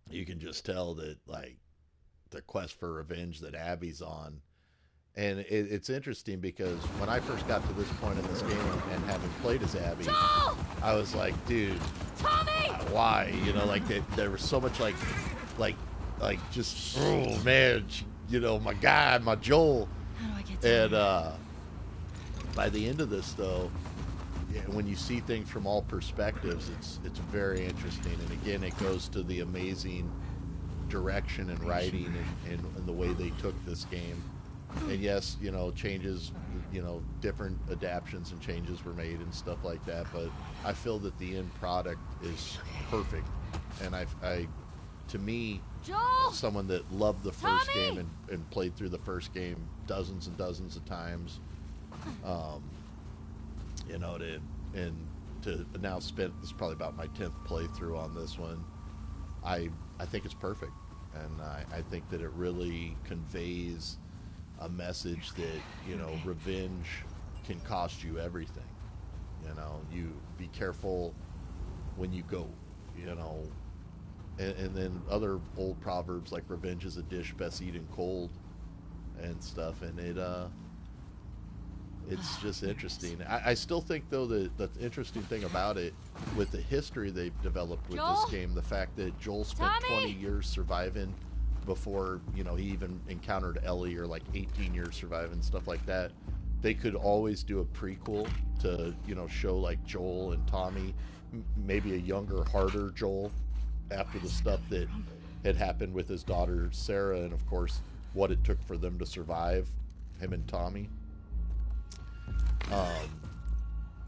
you can just tell that, like, the quest for revenge that Abby's on. And it's interesting because when I first got to this point in this game and having played as Abby, Joel! I was like, dude, Tommy! why? You know, like, there was so much, like, just, oh, man, you know, my guy, my Joel. How do I get to And by the end of this, though, yeah, when you see things from all perspectives, it's very interesting. And again, it goes to the amazing direction and writing and the way they took this game. And yes, you know, changes, you know, different adaptions and changes were made and stuff like that. But I feel that the end product is perfect. And I to me, Joel! someone that loved the first Tommy! game and played through the first game dozens and dozens of times, you know, to now spend, this is probably about my 10th playthrough on this one. I think it's perfect, and I think that it really conveys a message that, you know, revenge can cost you everything. You know, you be careful when you go, you know, and then other old proverbs like revenge is a dish best eaten cold and stuff, and it's just interesting. I still think, though, that the interesting thing about it, with the history they've developed with Joel? this game, the fact that Joel spent Tommy? 20 years surviving before, you know, he even encountered Ellie, or like 18 years surviving, stuff like that. They could always do a prequel to, you know, show like Joel and Tommy, maybe a younger, harder Joel, after the stuff that had happened with his daughter Sarah, and of course what it took for them to survive, him and Tommy.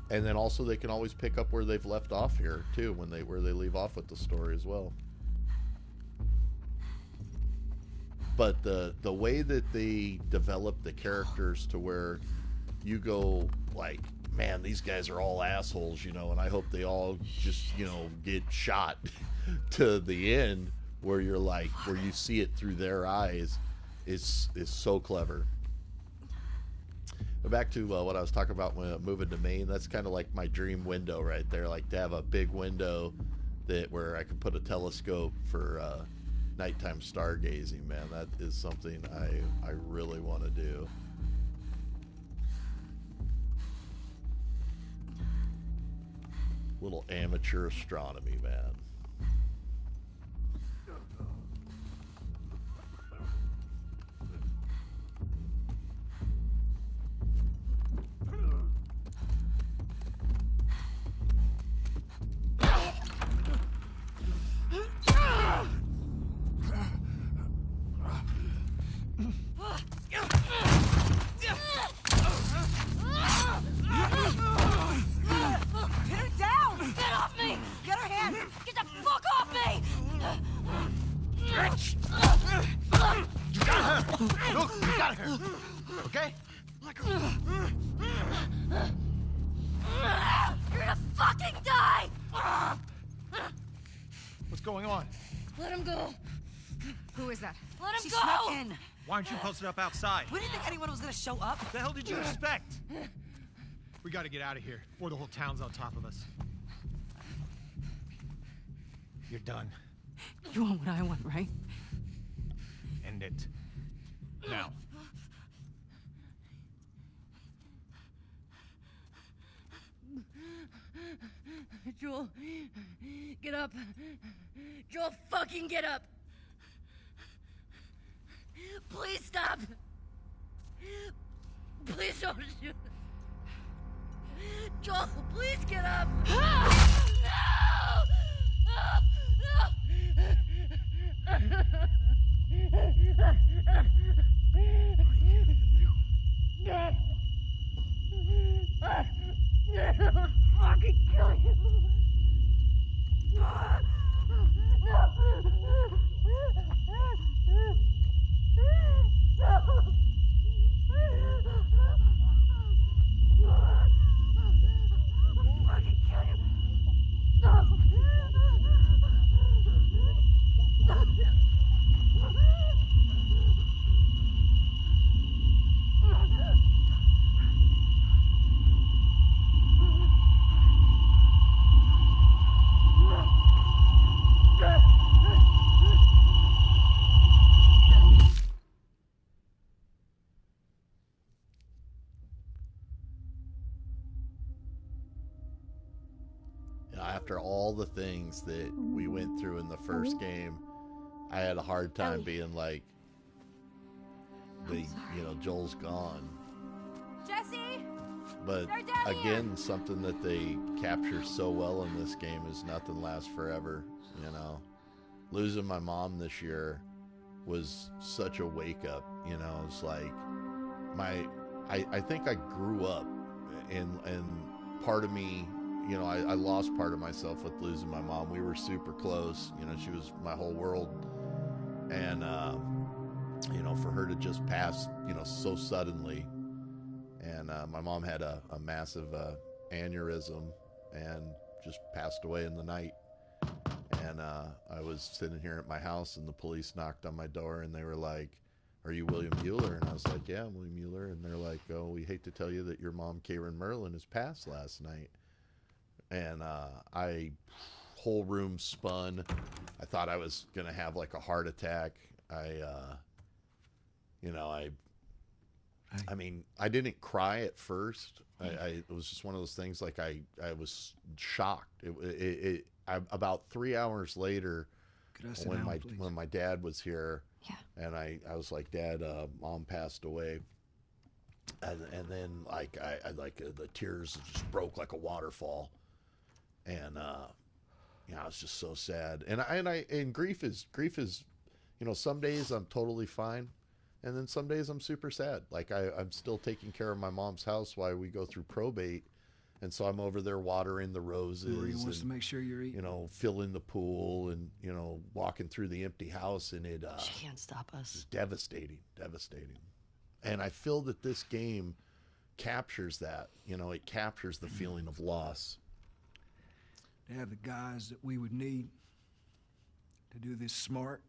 And then also they can always pick up where they've left off here too, where they leave off with the story as well. But the way that they develop the characters to where you go like, man, these guys are all assholes, you know, and I hope they all just, you know, get shot to the end, where you're like, where you see it through their eyes, is so clever. But back to what I was talking about when moving to Maine, that's kind of like my dream window right there, like to have a big window where I could put a telescope for nighttime stargazing. Man, that is something I really want to do. Little amateur astronomy, man. Look, we got her. Okay? You're gonna fucking die! What's going on? Let him go. Who is that? Let him She go. snuck in. Why aren't you posted up outside? We didn't think anyone was gonna show up. The hell did you expect? We gotta get out of here before the whole town's on top of us. You're done. You want what I want, right? End it. Now. Joel, get up. Joel, fucking get up. Please stop. Please don't shoot. Joel, please get up. No! I'll fucking kill you. After all the things that we went through in the first game, I had a hard time being like, Joel's gone. Jesse! But They're down again, here. something that they capture so well in this game is nothing lasts forever. Losing my mom this year was such a wake up. It's like I think I grew up, and part of me, I lost part of myself with losing my mom. We were super close. She was my whole world. And, for her to just pass, so suddenly. And my mom had a massive aneurysm and just passed away in the night. And I was sitting here at my house, and the police knocked on my door, and they were like, "Are you William Mueller?" And I was like, "Yeah, I'm William Mueller." And they're like, "Oh, we hate to tell you that your mom, Karen Merlin, has passed last night." And whole room spun. I thought I was gonna have like a heart attack. I didn't cry at first. It was just one of those things. Like I was shocked. About 3 hours later, when my dad was here, and I was like, "Dad, Mom passed away," and then like the tears just broke like a waterfall. And I was just so sad. And grief is, some days I'm totally fine, and then some days I'm super sad. Like I'm still taking care of my mom's house while we go through probate, and so I'm over there watering the roses. Lori wants to make sure you're eating. Filling the pool, and walking through the empty house, and it She can't stop us. it's devastating. And I feel that this game captures that. It captures the feeling of loss. To have the guys that we would need to do this smart,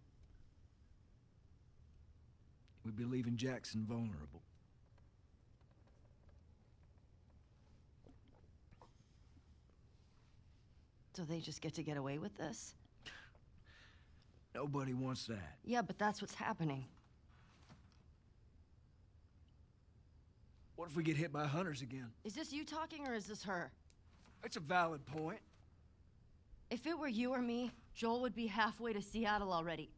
we'd be leaving Jackson vulnerable. So they just get to get away with this? Nobody wants that. Yeah, but that's what's happening. What if we get hit by hunters again? Is this you talking, or is this her? It's a valid point. If it were you or me, Joel would be halfway to Seattle already.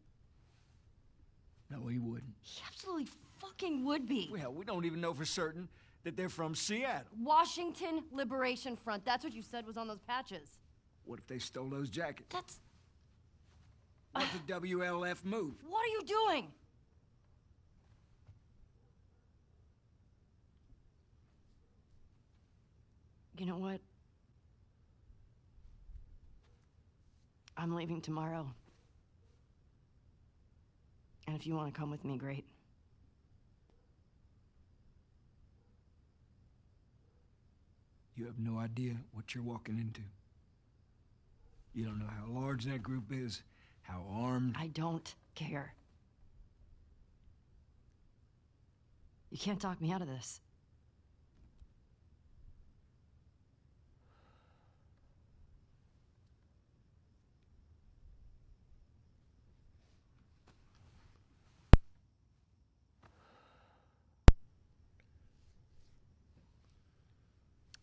No, he wouldn't. He absolutely fucking would be. Well, we don't even know for certain that they're from Seattle. Washington Liberation Front. That's what you said was on those patches. What if they stole those jackets? That's... What's the WLF move? What are you doing? You know what? I'm leaving tomorrow. And if you want to come with me, great. You have no idea what you're walking into. You don't know how large that group is, how armed. I don't care. You can't talk me out of this.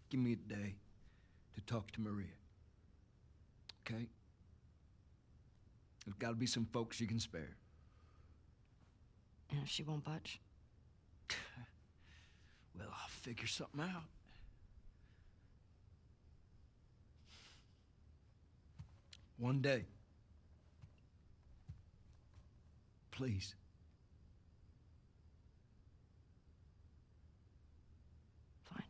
Give me a day to talk to Maria. Okay? There's gotta be some folks you can spare. And if she won't budge? Well, I'll figure something out. One day. Please. Fine.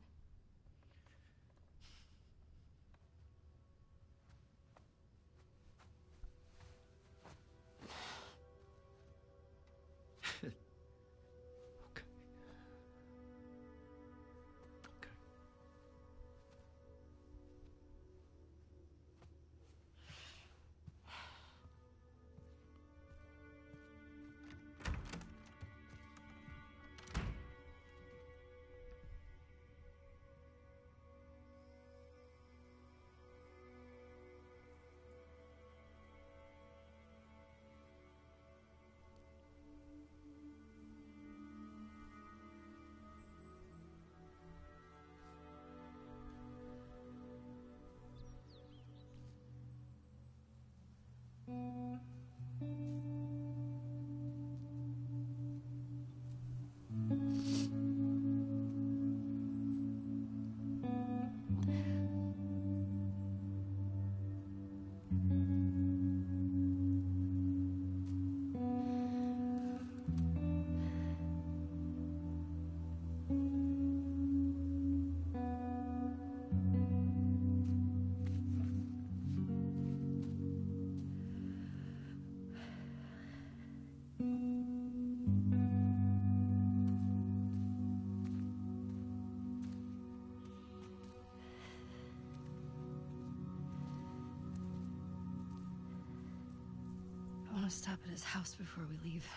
I want to stop at his house before we leave.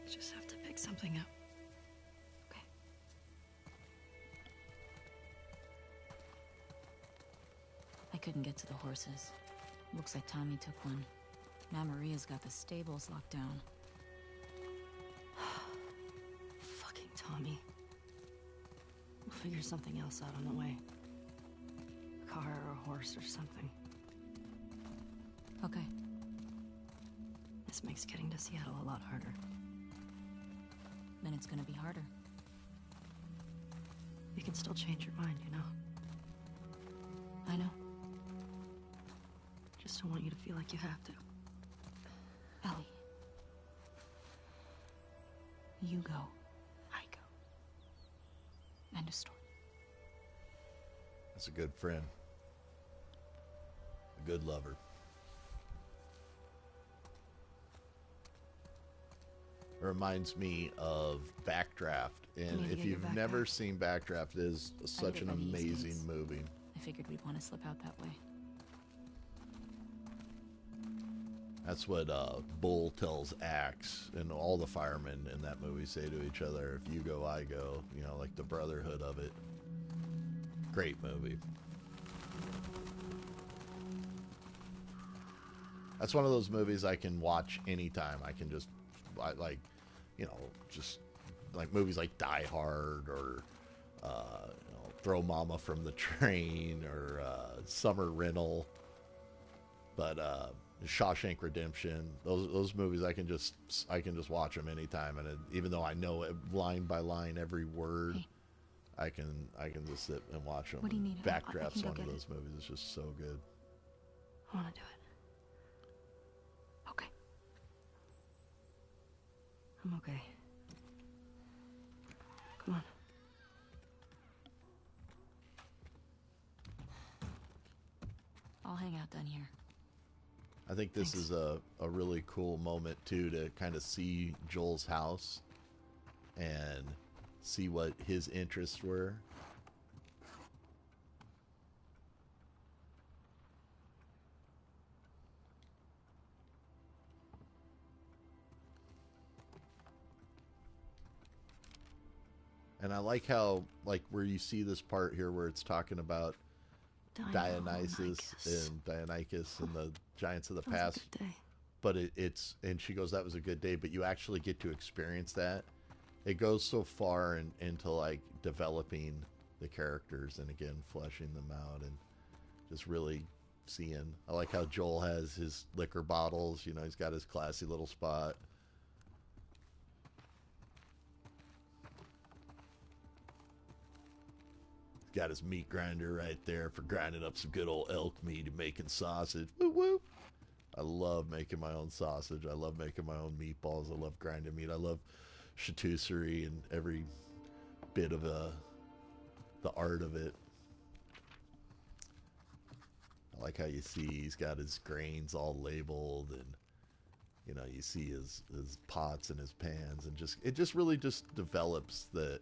I just have to pick something up. Okay. I couldn't get to the horses. Looks like Tommy took one. Now Maria's got the stables locked down. Fucking Tommy. We'll figure something else out on the way. A car or a horse or something. Okay. This makes getting to Seattle a lot harder. Then it's gonna be harder. You can still change your mind, you know? I know. Just don't want you to feel like you have to. Ellie. You go. I go. End of story. That's a good friend. A good lover. It reminds me of Backdraft, and need to if get your you've back never back. seen Backdraft, it is such an one of these amazing days. movie. I figured we'd want to slip out that way. That's what Bull tells Axe, and all the firemen in that movie say to each other, if you go, I go, you know, like the brotherhood of it. Great movie. That's one of those movies I can watch anytime. I can just, like, you know, just like movies like Die Hard or you know, Throw Mama from the Train or Summer Rental. But Shawshank Redemption, those movies I can just watch them anytime, and even though I know it line by line every word, I can just sit and watch them. What do you need? I Backdraft's can go one of get those movies. It's just so good. I want to do it. Okay. I'm okay. Come on. I'll hang out down here. I think this is a really cool moment too, to kind of see Joel's house and see what his interests were. And I like how, like, where you see this part here where it's talking about Dionysus and the giants of the past. But it's, and she goes, that was a good day, but you actually get to experience that. It goes so far into like developing the characters and again, fleshing them out and just really seeing. I like how Joel has his liquor bottles, you know, he's got his classy little spot. Got his meat grinder right there for grinding up some good old elk meat and making sausage. Woo woo. I love making my own sausage. I love making my own meatballs. I love grinding meat. I love charcuterie and every bit of the art of it. I like how you see he's got his grains all labeled, and you know, you see his pots and his pans, and just it just really just develops that,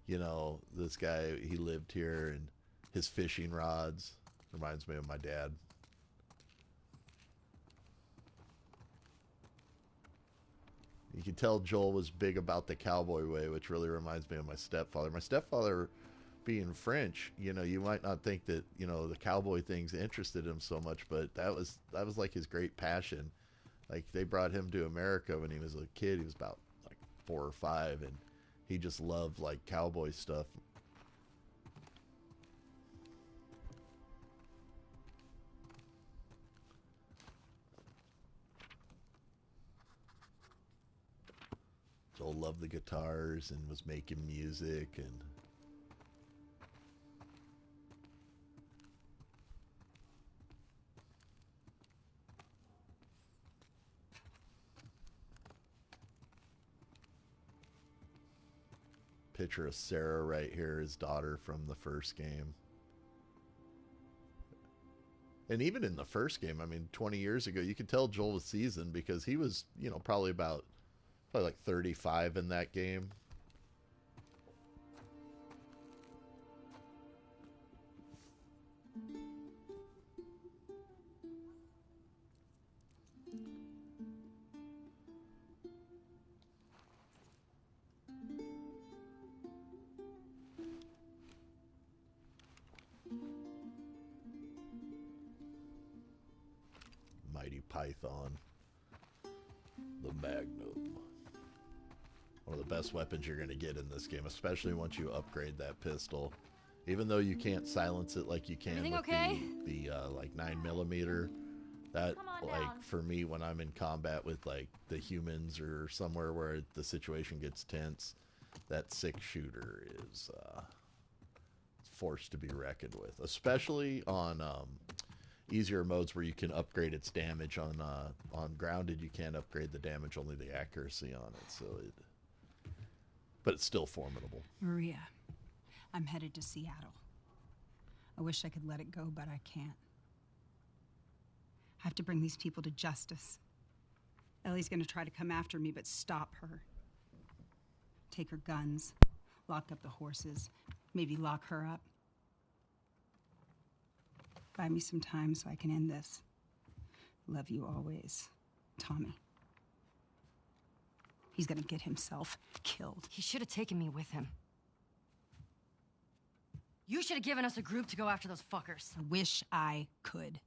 you know, this guy, he lived here, and his fishing rods reminds me of my dad. You can tell Joel was big about the cowboy way, which really reminds me of my stepfather. My stepfather, being French, you know, you might not think that, you know, the cowboy things interested him so much, but that was like his great passion. Like, they brought him to America when he was a kid. He was about like 4 or 5, and he just loved like cowboy stuff. Joel loved the guitars and was making music, and picture of Sarah right here, his daughter from the first game. And even in the first game, I mean, 20 years ago, you could tell Joel was seasoned because he was, you know, probably like 35 in that game. Mighty Python. The Magnum. One of the best weapons you're going to get in this game, especially once you upgrade that pistol. Even though you can't silence it like you can with the like 9mm. That, like, for me, when I'm in combat with like the humans or somewhere where the situation gets tense, that 6-shooter is forced to be reckoned with, especially on easier modes where you can upgrade its damage. On grounded, you can't upgrade the damage, only the accuracy on it. So but it's still formidable. Maria, I'm headed to Seattle. I wish I could let it go, but I can't. I have to bring these people to justice. Ellie's gonna try to come after me, but stop her. Take her guns, lock up the horses, maybe lock her up. Buy me some time so I can end this. Love you always, Tommy. He's gonna get himself killed. He should have taken me with him. You should have given us a group to go after those fuckers. I wish I could.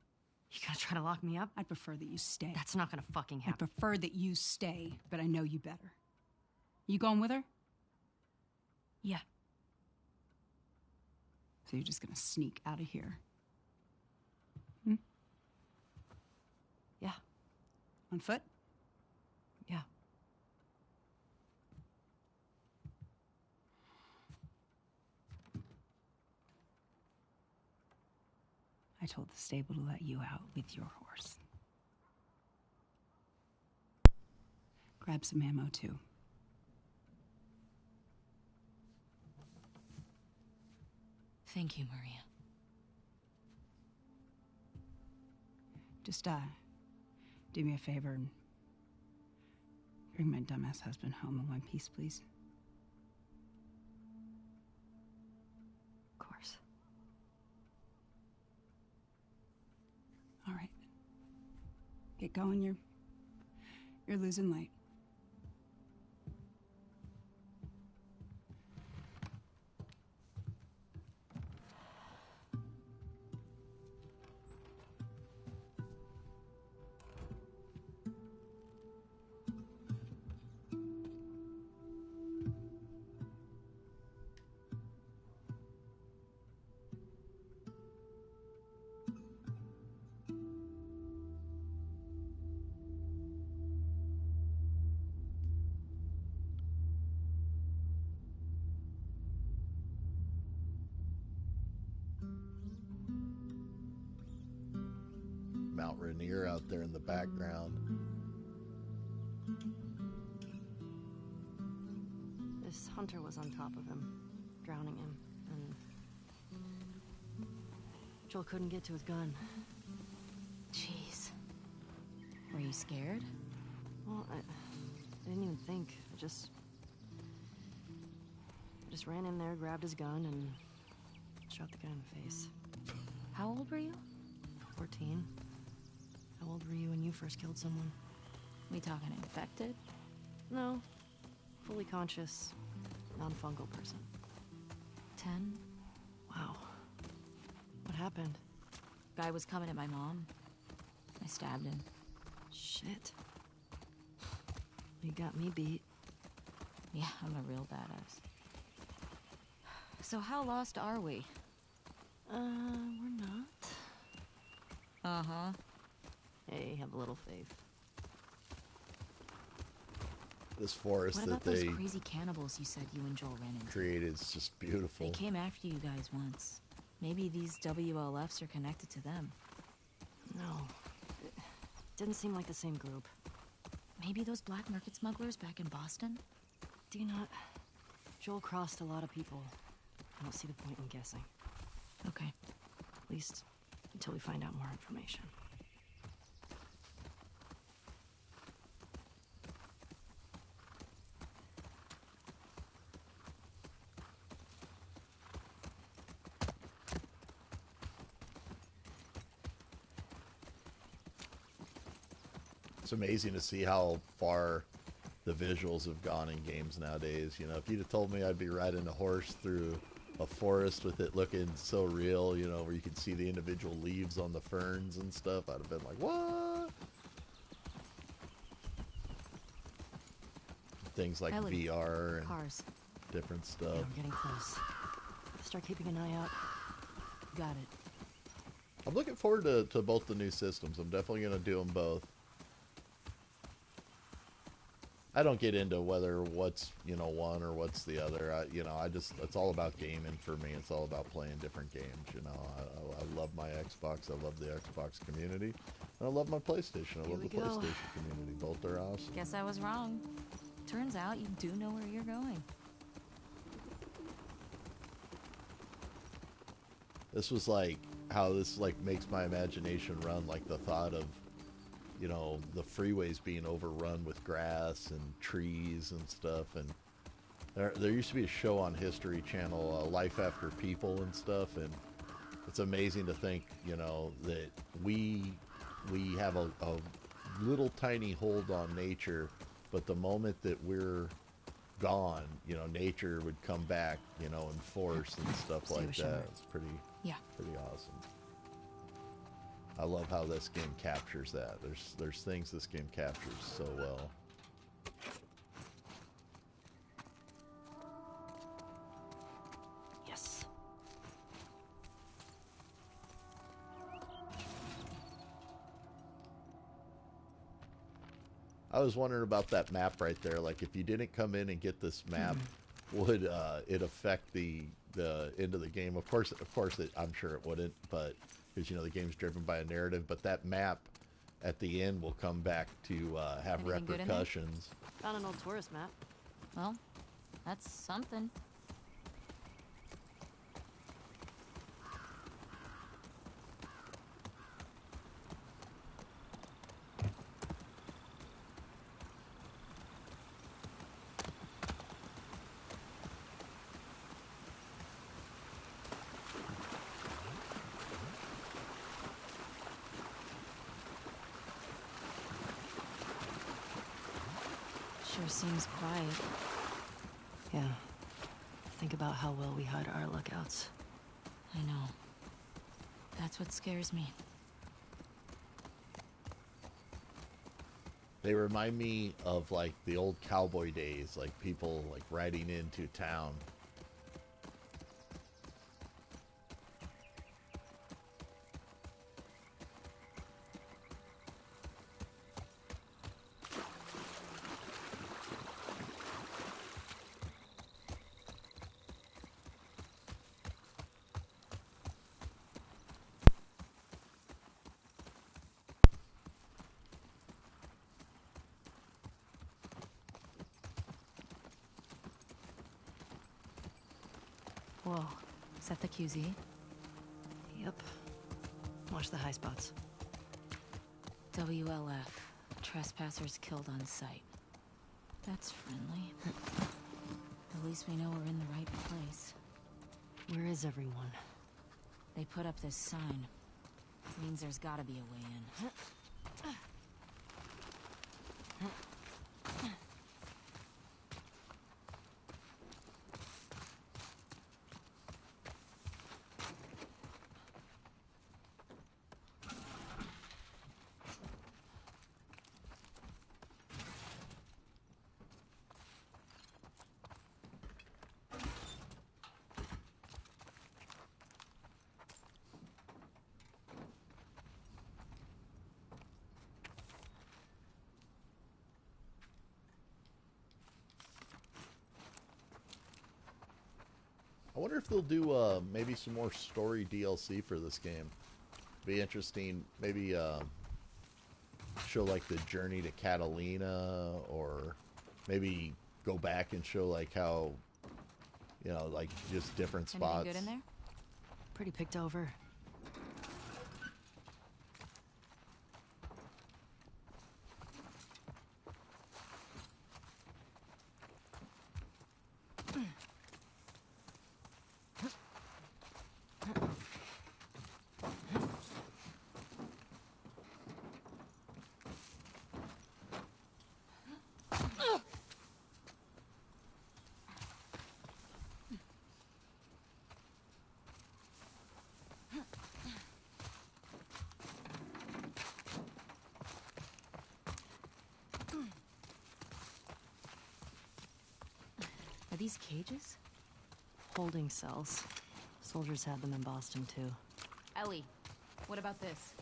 You gonna try to lock me up? I'd prefer that you stay. That's not gonna fucking happen. I'd prefer that you stay, but I know you better. You going with her? Yeah. So you're just gonna sneak out of here? Yeah. On foot? Yeah. I told the stable to let you out with your horse. Grab some ammo, too. Thank you, Maria. Just, do me a favor and bring my dumbass husband home in one piece, please. Of course. All right. Get going. You're losing light. Buccaneer out there in the background. This hunter was on top of him, drowning him, and Joel couldn't get to his gun. Jeez. Were you scared? Well, I didn't even think. I just ran in there, grabbed his gun, and shot the guy in the face. How old were you? 14. How old were you when you first killed someone? We talking infected? No. Fully conscious, non-fungal person. 10? Wow. What happened? Guy was coming at my mom. I stabbed him. Shit. You got me beat. Yeah, I'm a real badass. So how lost are we? We're not. Uh-huh. Hey, have a little faith. This forest What that about those they crazy cannibals you said you and Joel ran into? created is just beautiful. They came after you guys once. Maybe these WLFs are connected to them. No. It didn't seem like the same group. Maybe those black market smugglers back in Boston? Do you not? Joel crossed a lot of people. I don't see the point in guessing. Okay. At least until we find out more information. It's amazing to see how far the visuals have gone in games nowadays. You know, if you'd have told me I'd be riding a horse through a forest with it looking so real, you know, where you could see the individual leaves on the ferns and stuff, I'd have been like, what? Things like Ellie, VR and cars. different stuff. Yeah, I'm getting close. Start keeping an eye out. Got it. I'm looking forward to both the new systems. I'm definitely going to do them both. I don't get into whether what's, you know, one or what's the other. It's all about gaming for me. It's all about playing different games, you know. I love my Xbox. I love the Xbox community. And I love my PlayStation. I love the PlayStation community. Both are awesome. Guess I was wrong. Turns out you do know where you're going. This was like how this like makes my imagination run, like the thought of, you know, the freeways being overrun with grass and trees and stuff. And there used to be a show on History Channel, Life After People and stuff. And it's amazing to think, you know, that we have a little tiny hold on nature, but the moment that we're gone, you know, nature would come back, you know, in force and stuff like that. It's pretty awesome. I love how this game captures that. There's things this game captures so well. Yes. I was wondering about that map right there. Like, if you didn't come in and get this map, would it affect the end of the game? Of course, I'm sure it wouldn't, but because, you know, the game's driven by a narrative. But that map at the end will come back to have Anything good in there? repercussions. Found an old tourist map. Well, that's something. Sure seems quiet. Yeah. Think about how well we hide our lookouts. I know. That's what scares me. They remind me of like the old cowboy days, like people like riding into town. Whoa. Is that the QZ? Yep. Watch the high spots. WLF. Trespassers killed on sight. That's friendly. At least we know we're in the right place. Where is everyone? They put up this sign. Means there's gotta be a way in. I wonder if they'll do maybe some more story DLC for this game. Be interesting. Maybe show like the journey to Catalina, or maybe go back and show like how, you know, like just different spots. Anything good in there? Pretty picked over. Are these cages? Holding cells. Soldiers had them in Boston, too. Ellie, what about this?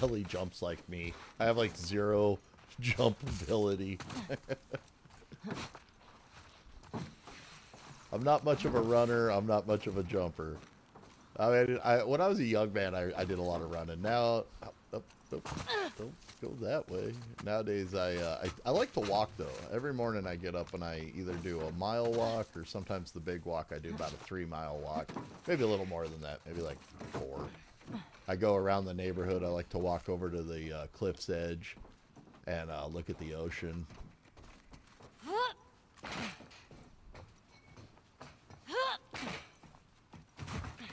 Ellie jumps like me. I have like 0 jump ability. I'm not much of a runner. I'm not much of a jumper. I mean, when I was a young man, I did a lot of running. Now, don't go that way. Nowadays, I like to walk though. Every morning I get up and I either do a mile walk, or sometimes the big walk. I do about a 3-mile walk, maybe a little more than that, maybe like 4. I go around the neighborhood. I like to walk over to the cliff's edge and look at the ocean.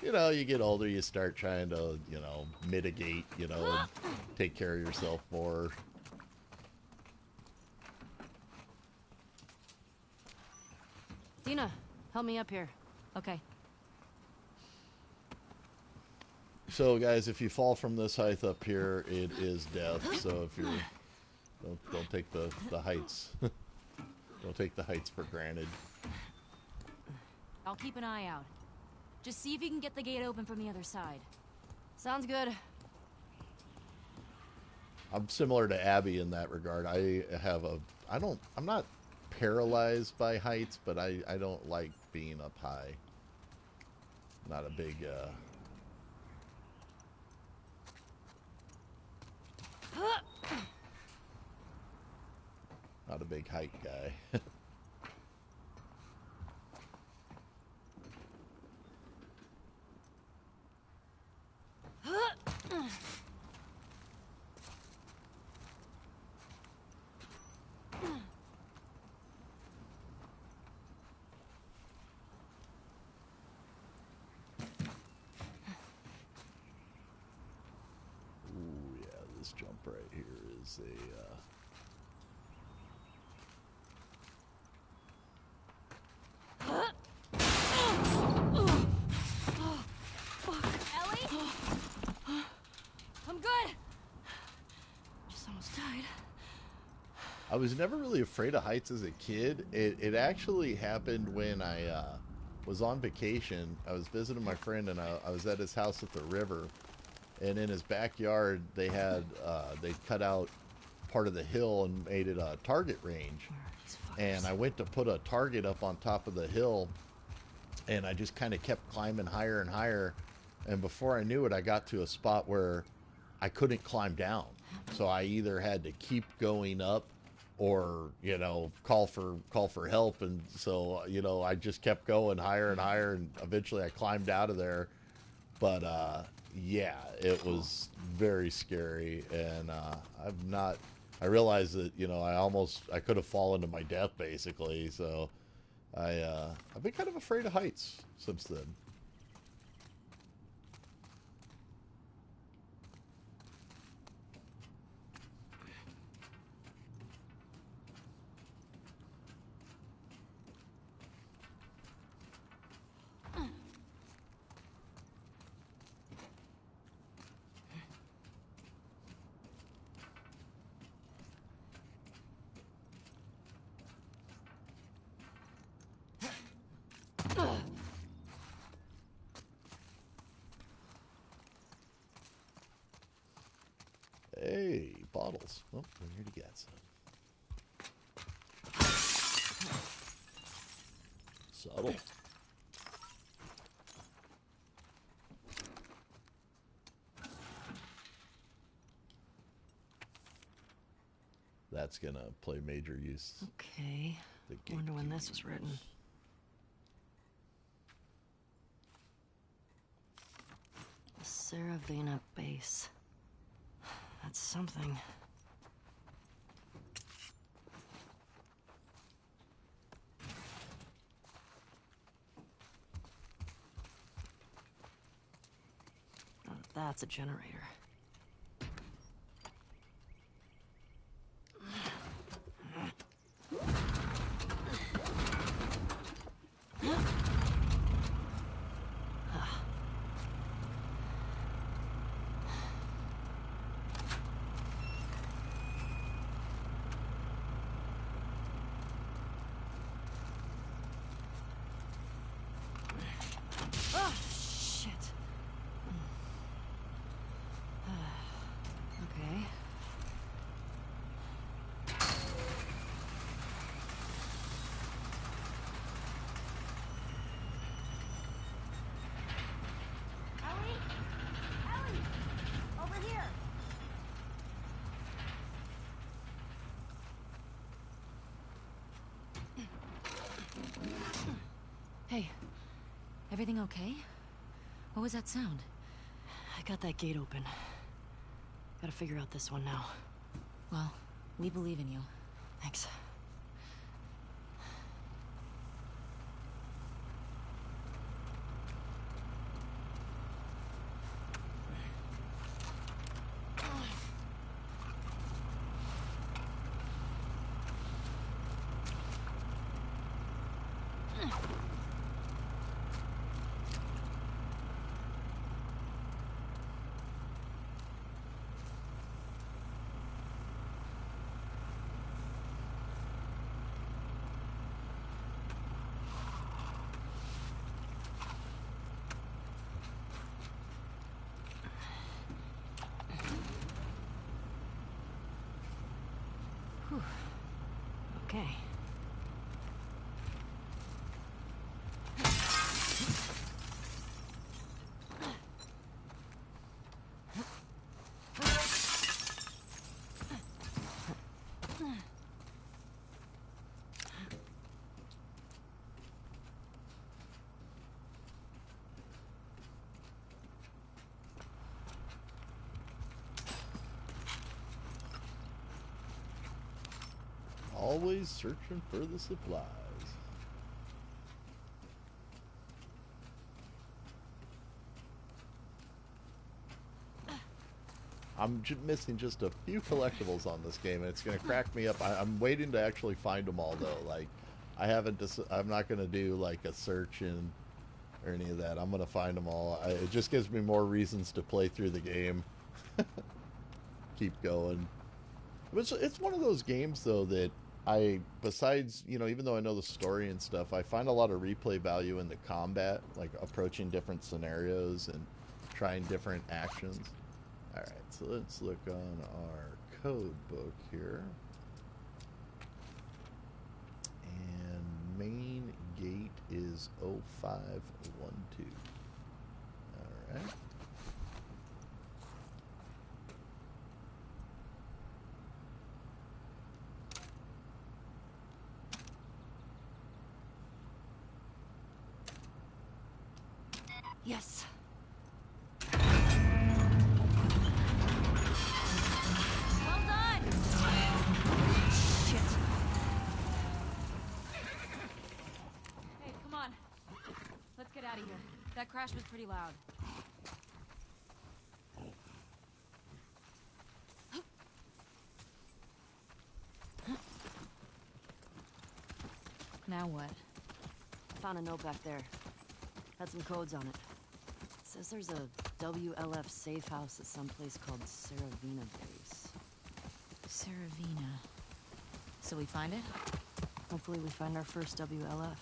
You know, you get older, you start trying to, you know, mitigate, you know, and take care of yourself more. Dina, help me up here. Okay. So, guys, if you fall from this height up here, it is death. So, if you're don't take the heights, don't take the heights for granted. I'll keep an eye out. Just see if you can get the gate open from the other side. Sounds good. I'm similar to Abby in that regard. I'm not paralyzed by heights, but I don't like being up high. Not a big, not a big height guy. Ooh, yeah, this jump right here is a, Ellie? I'm good. Just almost died. I was never really afraid of heights as a kid. It actually happened when I was on vacation. I was visiting my friend, and I was at his house at the river. And in his backyard, they had they cut out part of the hill and made it a target range. And I went to put a target up on top of the hill, and I just kind of kept climbing higher and higher. And before I knew it, I got to a spot where I couldn't climb down. So I either had to keep going up or, you know, call for help. And so, you know, I just kept going higher and higher, and eventually I climbed out of there. But yeah, it was very scary, and I realized that, you know, I could have fallen to my death basically. So I've been kind of afraid of heights since then. Hey, bottles. Oh, we're here to get some. Subtle. That's gonna play major use. Okay. Wonder when this was written. The Saravena base. That's something. Oh, that's a generator. Oh, shit. Okay. Ellie, over here. Hey, everything okay? What was that sound? I got that gate open. Gotta figure out this one now. Well, we believe in you. Thanks. Whew. Okay. Always searching for the supplies. I'm missing just a few collectibles on this game, and it's going to crack me up. I'm waiting to actually find them all, though. Like, I'm not going to do like a search in or any of that. I'm going to find them all. It just gives me more reasons to play through the game. Keep going. It's one of those games, though, that besides, you know, even though I know the story and stuff, I find a lot of replay value in the combat, like approaching different scenarios and trying different actions. All right, so let's look on our code book here. And main gate is 0512. All right. Yes. Well done! Shit. Hey, come on. Let's get out of here. That crash was pretty loud. Now what? Found a note back there. Had some codes on it. Says there's a WLF safe house at some place called Saravina Base. Saravina. So we find it? Hopefully we find our first WLF.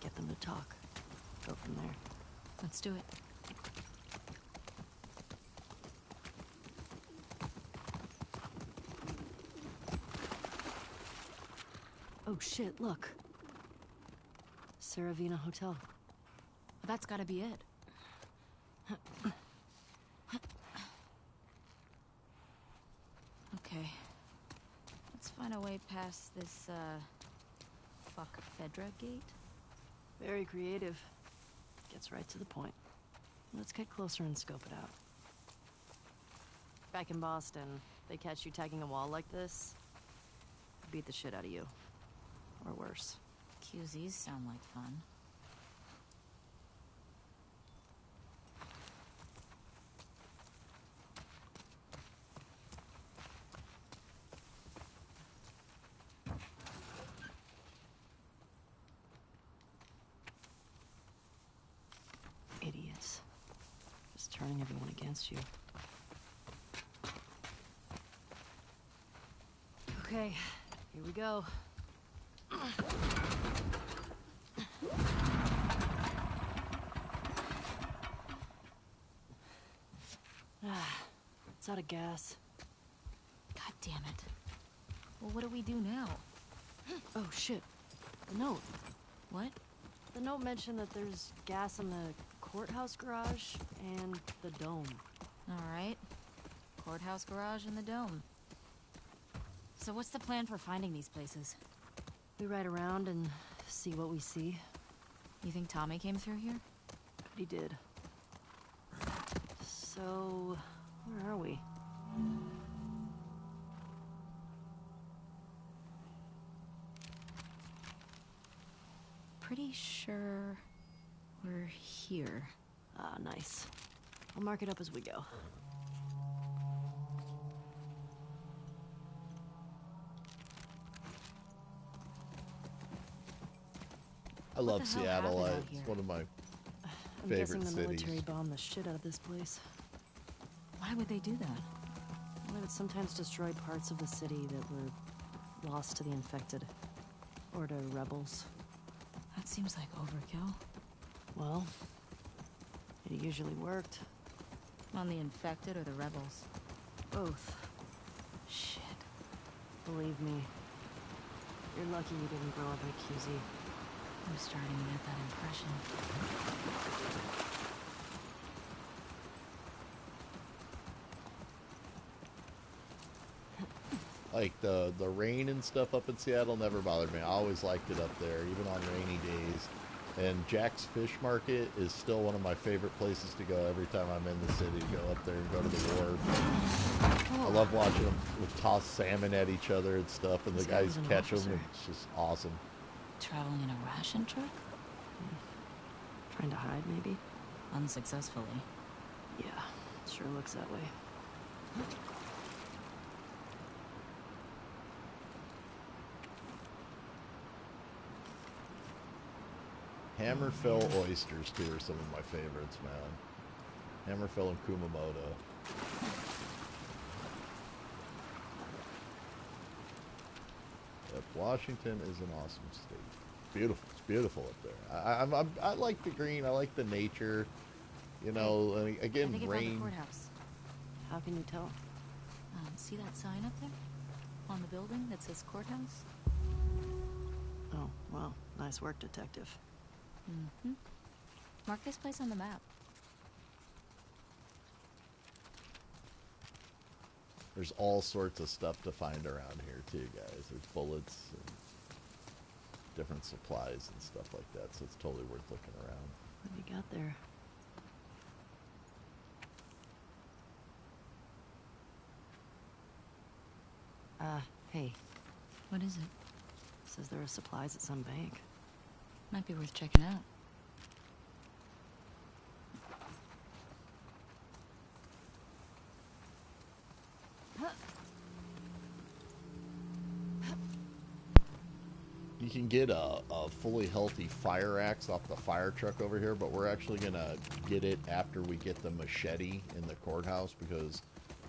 Get them to talk. Go from there. Let's do it. Oh shit, look. Saravina Hotel. That's gotta be it. Okay. Let's find a way past this, fuck Fedra gate? Very creative. Gets right to the point. Let's get closer and scope it out. Back in Boston, they catch you tagging a wall like this, beat the shit out of you. Or worse. QZs sound like fun. Idiots. Just turning everyone against you. Okay, here we go. It's out of gas. God damn it. Well, what do we do now? Oh, shit. The note. What? The note mentioned that there's gas in the courthouse garage and the dome. All right. Courthouse garage and the dome. So what's the plan for finding these places? We ride around and see what we see. You think Tommy came through here? But he did. So, where are we? Pretty sure we're here. Ah, nice. I'll mark it up as we go. I love the hell Seattle. happened out It's here? one of my I'm favorite guessing the cities. military bombed the shit out of this place. Why would they do that? Well, they would sometimes destroy parts of the city that were lost to the infected. Or to rebels. That seems like overkill. Well, it usually worked. On the infected or the rebels? Both. Shit. Believe me. You're lucky you didn't grow up at QZ. I'm starting to get that impression. Like the rain and stuff up in Seattle never bothered me. I always liked it up there, even on rainy days. And Jack's Fish Market is still one of my favorite places to go every time I'm in the city. Go up there and go to the wharf. I love watching them toss salmon at each other and stuff, and the This guy guys was an catch them. officer. It's just awesome. Traveling in a ration truck? Trying to hide, maybe? Unsuccessfully. Yeah, sure looks that way. Hammerfell oysters, too, are some of my favorites, man. Hammerfell and Kumamoto. Yep, Washington is an awesome state. Beautiful. It's beautiful up there. I like the green. I like the nature. You know, I again, think I found the rain. courthouse. How can you tell? See that sign up there? On the building that says courthouse? Oh, well, nice work, detective. Mm-hmm. Mark this place on the map. There's all sorts of stuff to find around here too, guys. There's bullets and different supplies and stuff like that, so it's totally worth looking around. What do you got there? Hey. What is it? Says there are supplies at some bank. Might be worth checking out. You can get a fully healthy fire axe off the fire truck over here, but we're actually going to get it after we get the machete in the courthouse, because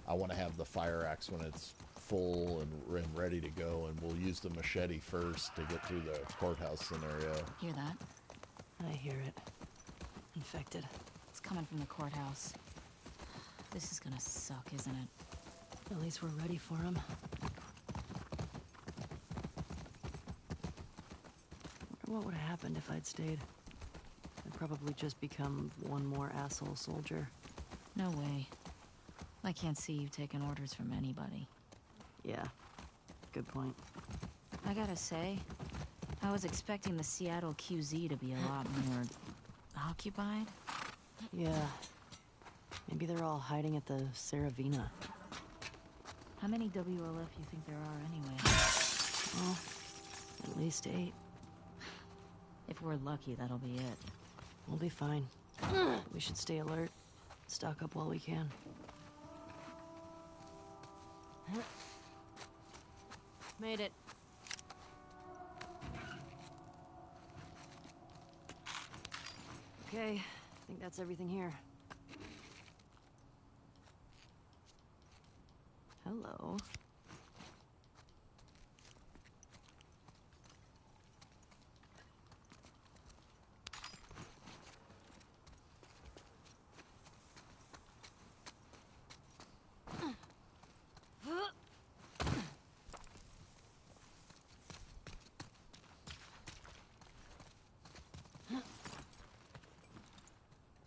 I want to have the fire axe when it's full and ready to go, and we'll use the machete first to get through the courthouse scenario. Hear that? I hear it. Infected. It's coming from the courthouse. This is gonna suck, isn't it? At least we're ready for him. What would have happened if I'd stayed? I'd probably just become one more asshole soldier. No way. I can't see you taking orders from anybody. Yeah, good point. I gotta say, I was expecting the Seattle QZ to be a lot more occupied. Yeah. Maybe they're all hiding at the Saravina. How many WLF you think there are anyway? Well, at least 8. If we're lucky, that'll be it. We'll be fine. We should stay alert. Stock up while we can. Made it. Okay, I think that's everything here. Hello.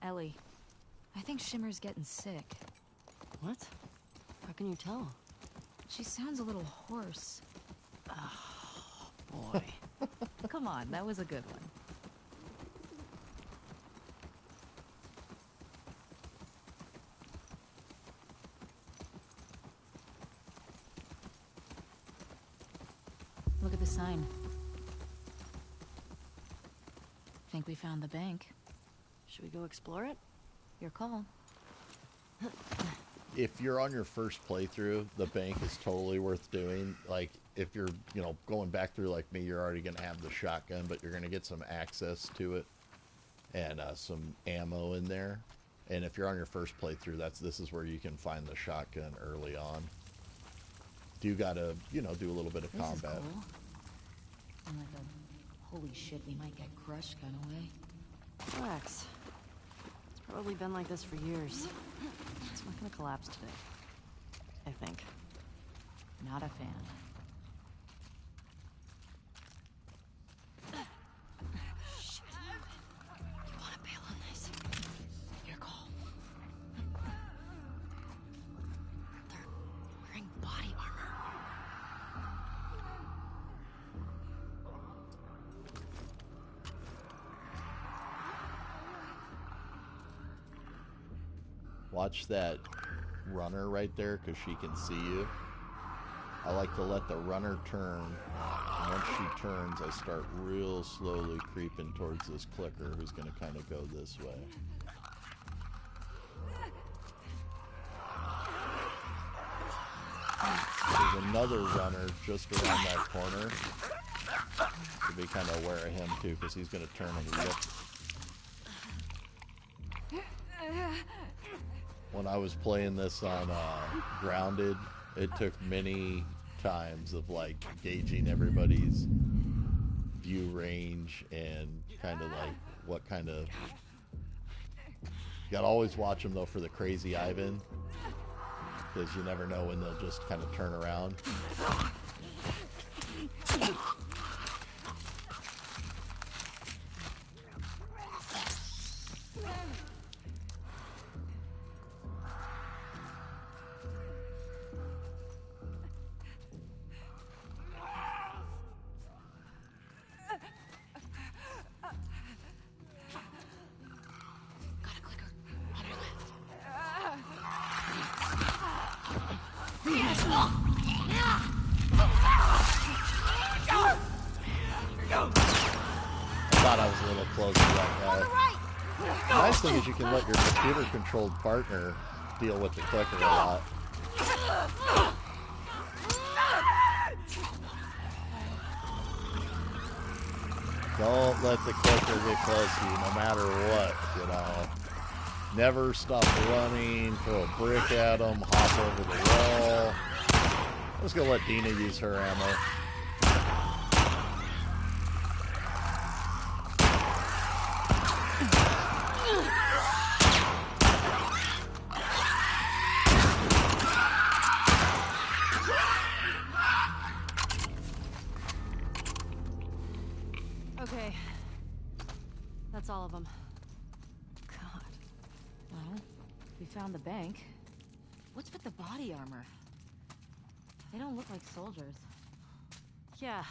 Ellie, I think Shimmer's getting sick. What? How can you tell? She sounds a little hoarse. Oh, boy. Come on, that was a good one. Look at the sign. Think we found the bank. Should we go explore it? Your call. If you're on your first playthrough, the bank is totally worth doing. Like, if you're, you know, going back through like me, you're already going to have the shotgun, but you're going to get some access to it and some ammo in there. And if you're on your first playthrough, this is where you can find the shotgun early on. Do got to, you know, do a little bit of combat. Is cool. I'm like a holy shit, we might get crushed kind of way. Relax. It's probably been like this for years. It's not gonna collapse today. I think. Not a fan. Shit. You wanna bail on this? Your call. They're wearing body armor. Watch that runner right there, because she can see you. I like to let the runner turn, and once she turns, I start real slowly creeping towards this clicker, who's going to kind of go this way. There's another runner just around that corner. So be kind of aware of him too, because he's going to turn and look. When I was playing this on Grounded, it took many times of like gauging everybody's view range and kind of like what kind of. You gotta always watch them though for the crazy Ivan, because you never know when they'll just kind of turn around. Thought I was a little close to that guy. The nice thing is you can let your computer-controlled partner deal with the clicker a lot. Don't let the clicker get close to you, no matter what, you know. Never stop running, throw a brick at them, hop over the wall. I'm just gonna let Dina use her ammo. Okay. That's all of them. God. Well, we found the bank. What's with the body armor? They don't look like soldiers. Yeah.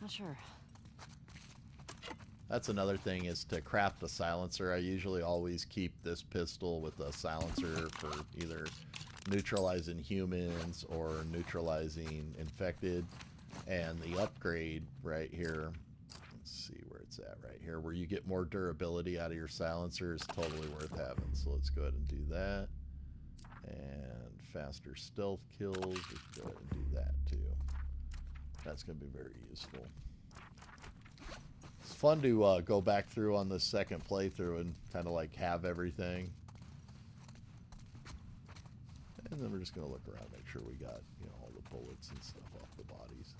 Not sure. That's another thing, is to craft a silencer. I usually always keep this pistol with a silencer for either neutralizing humans or neutralizing infected. And the upgrade right here, let's see where it's at right here, where you get more durability out of your silencer, is totally worth having. So let's go ahead and do that. And faster stealth kills, we can go ahead and do that too. That's going to be very useful. It's fun to go back through on the second playthrough and kind of like have everything. And then we're just going to look around, make sure we got, you know, all the bullets and stuff off the bodies.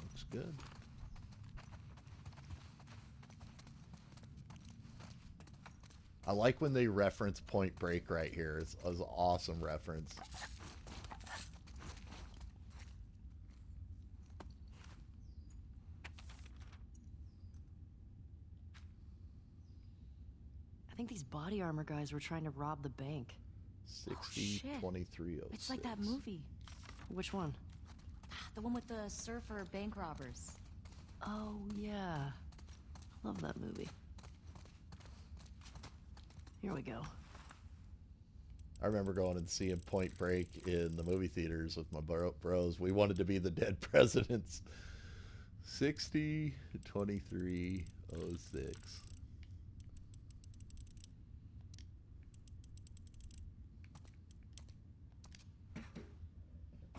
Looks good. I like when they reference Point Break right here. It's an awesome reference. I think these body armor guys were trying to rob the bank. 60-2306. It's like that movie. Which one? The one with the surfer bank robbers. Oh, yeah. Love that movie. Here we go. I remember going and seeing Point Break in the movie theaters with my bros. We wanted to be the dead presidents. 60-2306.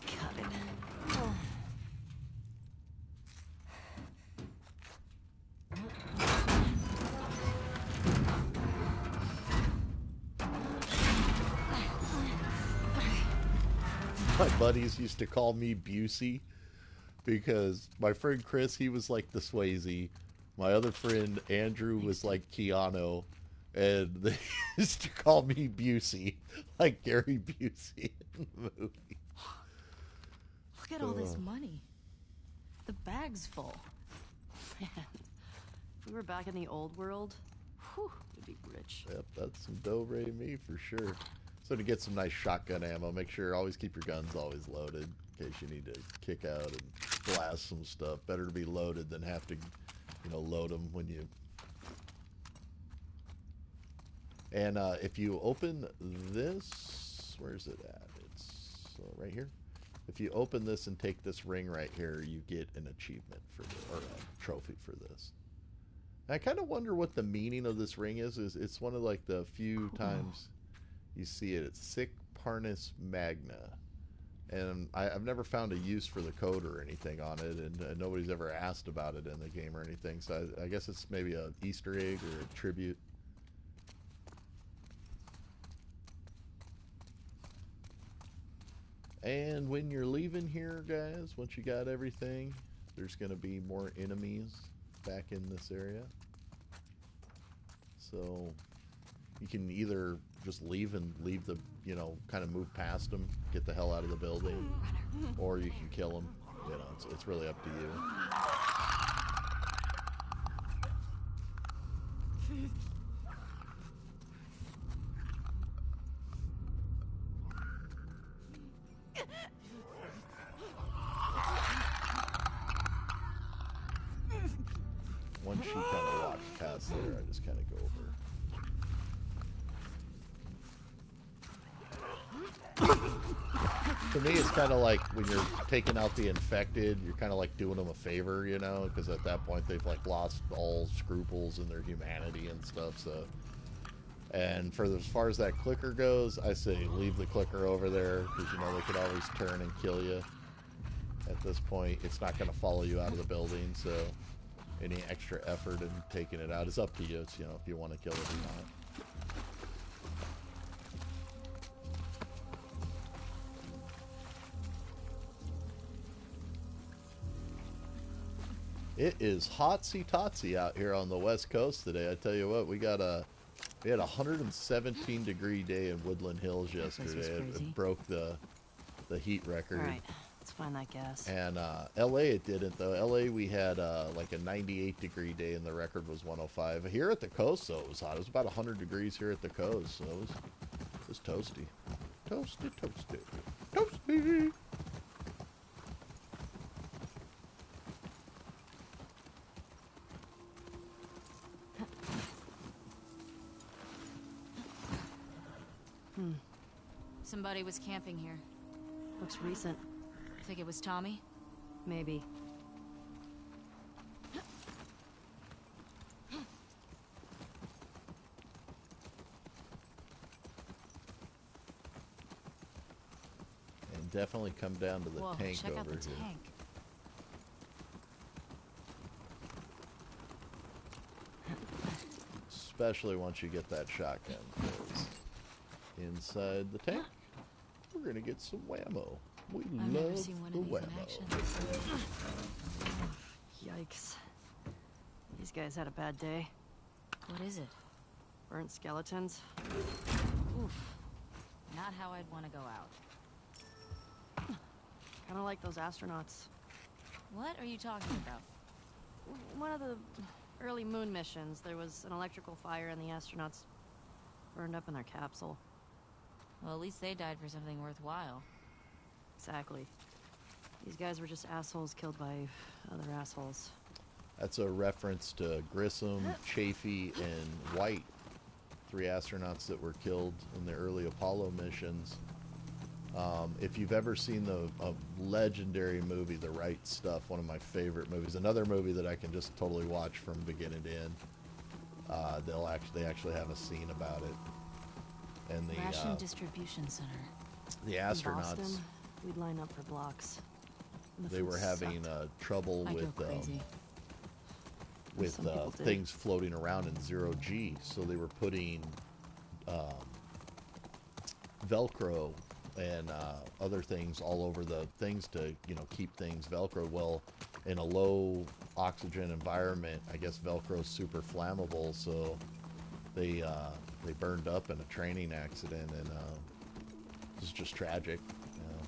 Got it. My buddies used to call me Busey because my friend Chris, he was like the Swayze. My other friend Andrew was like Keanu, and they used to call me Busey, like Gary Busey in the movie. Look at all this money. The bag's full. Man, if we were back in the old world, whew, we'd be rich. Yep, that's some do-re me for sure. So to get some nice shotgun ammo, make sure always keep your guns always loaded in case you need to kick out and blast some stuff. Better to be loaded than have to, you know, load them when you. And if you open this, where's it at? It's right here. If you open this and take this ring right here, you get an achievement for this, or a trophy for this. And I kind of wonder what the meaning of this ring is. It's one of like the few times you see it. It's Sic Parnis Magna, and I've never found a use for the code or anything on it, and nobody's ever asked about it in the game or anything. So I guess it's maybe a Easter egg or a tribute. And when you're leaving here, guys, once you got everything, there's going to be more enemies back in this area. So you can either just leave and leave the, you know, kind of move past them, get the hell out of the building, or you can kill them. You know, it's really up to you. Once she kind of walks past there, I just kind of go over. To me, it's kind of like when you're taking out the infected, you're kind of like doing them a favor, you know, because at that point they've like lost all scruples in their humanity and stuff. So, and for as far as that clicker goes, I say leave the clicker over there because you know they could always turn and kill you. At this point, it's not going to follow you out of the building, so any extra effort in taking it out is up to you. It's, you know, if you want to kill it or not. It is hotsy-totsy out here on the West Coast today. I tell you what, we had a 117-degree day in Woodland Hills yesterday. It broke the heat record. All right, let's find that gas. And L.A. it didn't, though. L.A. we had like a 98-degree day, and the record was 105. Here at the coast, though, it was hot. It was about 100 degrees here at the coast, so it was toasty. Toasty, toasty, toasty. Somebody was camping here. Looks recent. Think it was Tommy? Maybe. And definitely come down to the Whoa, tank check over out the here. tank. Especially once you get that shotgun. 'Cause inside the tank, we're gonna get some whammo. We I've never love seen one the of these in whammo. action. Yikes. These guys had a bad day. What is it? Burnt skeletons. Oof. Not how I'd want to go out. Kind of like those astronauts. What are you talking about? One of the early moon missions, there was an electrical fire and the astronauts burned up in their capsule. Well, at least they died for something worthwhile. Exactly. These guys were just assholes killed by other assholes. That's a reference to Grissom, Chafee, and White, 3 astronauts that were killed in the early Apollo missions. If you've ever seen a legendary movie, The Right Stuff, one of my favorite movies, another movie that I can just totally watch from beginning to end. They actually have a scene about it. And the Ration Distribution Center. the In astronauts, Boston, we'd line up for blocks. And the they food were having sucked. trouble I go with Some people did. things floating around in 0G, so they were putting Velcro and other things all over the things to, you know, keep things Velcro. Well, in a low oxygen environment, I guess Velcro's super flammable, so they burned up in a training accident, and it was just tragic. You know.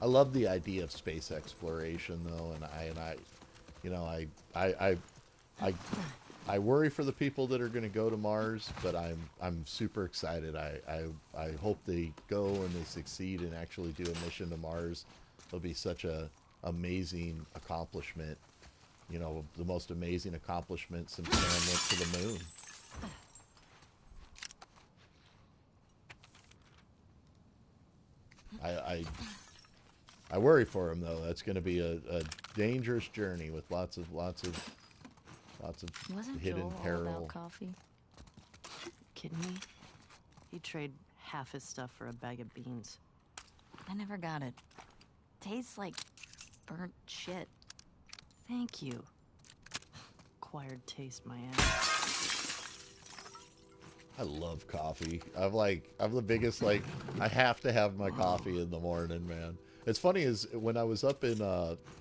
I love the idea of space exploration, though, and I worry for the people that are going to go to Mars, but I'm super excited. I hope they go and they succeed and actually do a mission to Mars. It'll be such a amazing accomplishment. You know, the most amazing accomplishment since man went to the moon. I worry for him, though. That's going to be a dangerous journey with lots of Wasn't hidden Joel all peril. about coffee? Kidding me? He'd trade half his stuff for a bag of beans. I never got it. Tastes like burnt shit. Thank you. Acquired taste, my ass. I love coffee. I'm the biggest, I have to have my coffee in the morning, man. It's funny is when I was up in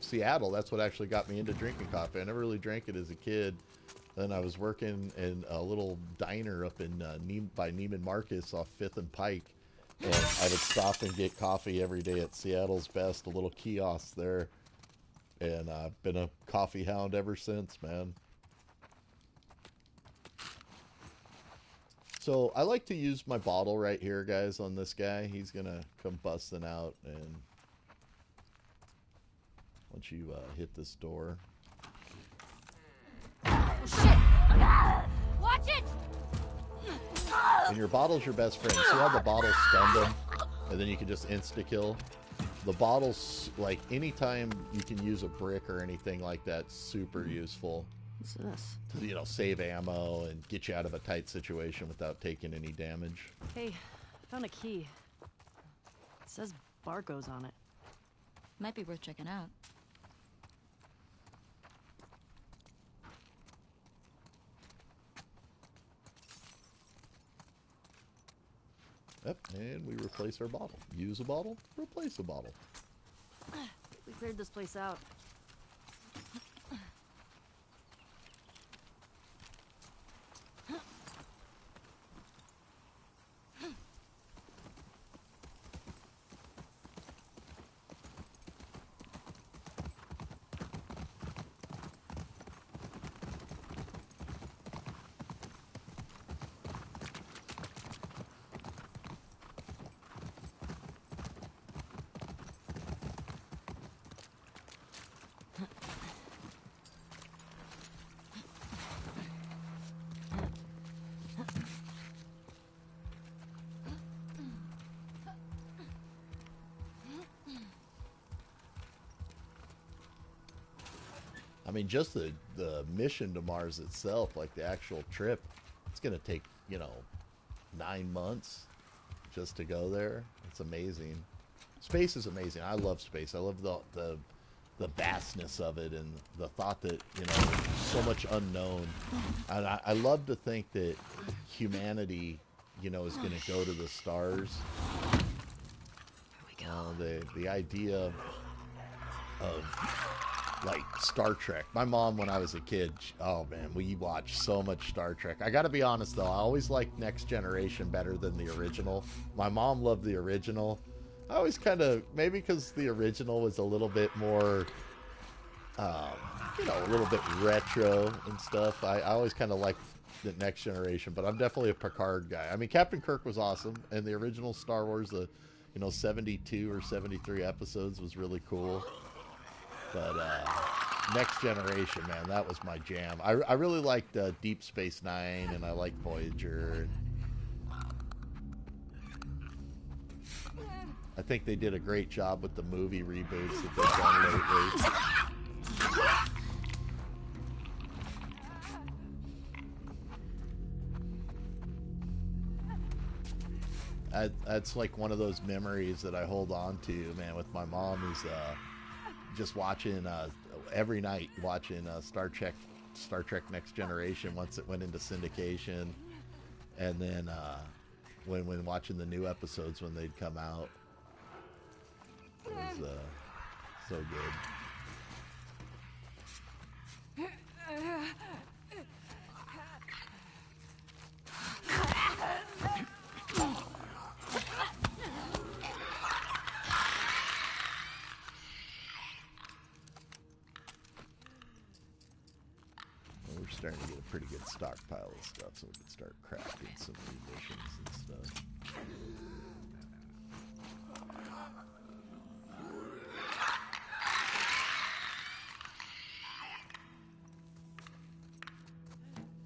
Seattle, that's what actually got me into drinking coffee. I never really drank it as a kid. Then I was working in a little diner up in by Neiman Marcus off 5th and Pike. And I would stop and get coffee every day at Seattle's Best, a little kiosk there. And I've been a coffee hound ever since, man. So I like to use my bottle right here, guys, on this guy. He's going to come busting out. And once you hit this door. Shit! Watch it! And your bottle's your best friend. See how the bottle stunned him? And then you can just insta-kill? The bottle's, like, anytime you can use a brick or anything like that, super useful. What's this? To, you know, save ammo and get you out of a tight situation without taking any damage. Hey, I found a key. It says Barco's on it. Might be worth checking out. Yep, and we replace our bottle. Use a bottle, replace a bottle. We cleared this place out. I mean, just the mission to Mars itself, like the actual trip, it's going to take, you know, 9 months just to go there. It's amazing. Space is amazing. I love space. I love the vastness of it and the thought that, you know, so much unknown. And I love to think that humanity, you know, is going to go to the stars. Here we go. The idea of like Star Trek. My mom, when I was a kid, oh man, we watched so much Star Trek. I gotta be honest though, I always liked Next Generation better than the original. My mom loved the original. I always kind of, maybe because the original was a little bit more, you know, a little bit retro and stuff. I always kind of liked the Next Generation, but I'm definitely a Picard guy. I mean, Captain Kirk was awesome, and the original Star Wars, the, you know, 72 or 73 episodes was really cool. But Next Generation, man, that was my jam. I really liked Deep Space Nine, and I liked Voyager. I think they did a great job with the movie reboots that they've done lately. That's like one of those memories that I hold on to, man, with my mom is just watching every night, watching Star Trek Next Generation once it went into syndication, and then when watching the new episodes when they'd come out. It was so good. We're starting to get a pretty good stockpile of stuff, so we can start crafting some munitions and stuff.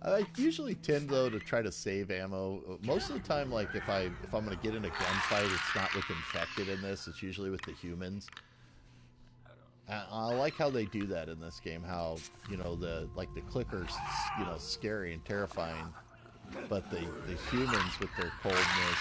I usually tend though to try to save ammo. Most of the time, like if I'm gonna get in a gunfight, it's not with infected in this. It's usually with the humans. I like how they do that in this game. How, you know, the clicker's, you know, scary and terrifying, but the humans with their coldness.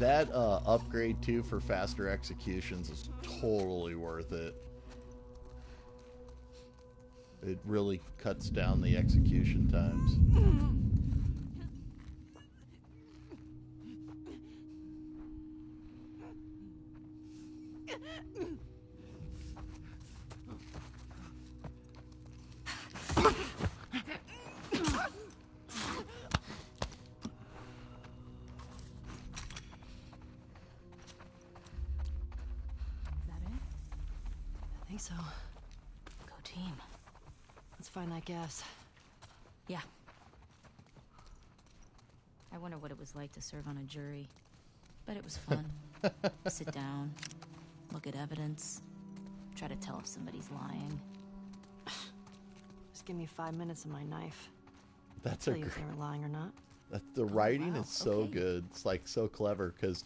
That upgrade too for faster executions is totally worth it. It really cuts down the execution times. I think so. Go team. Let's find that gas. Yeah. I wonder what it was like to serve on a jury. Bet it was fun. Sit down, look at evidence, try to tell if somebody's lying. Just give me 5 minutes of my knife. That's Tell a you if they were lying or not. The writing wow, is so okay. good. It's like so clever because,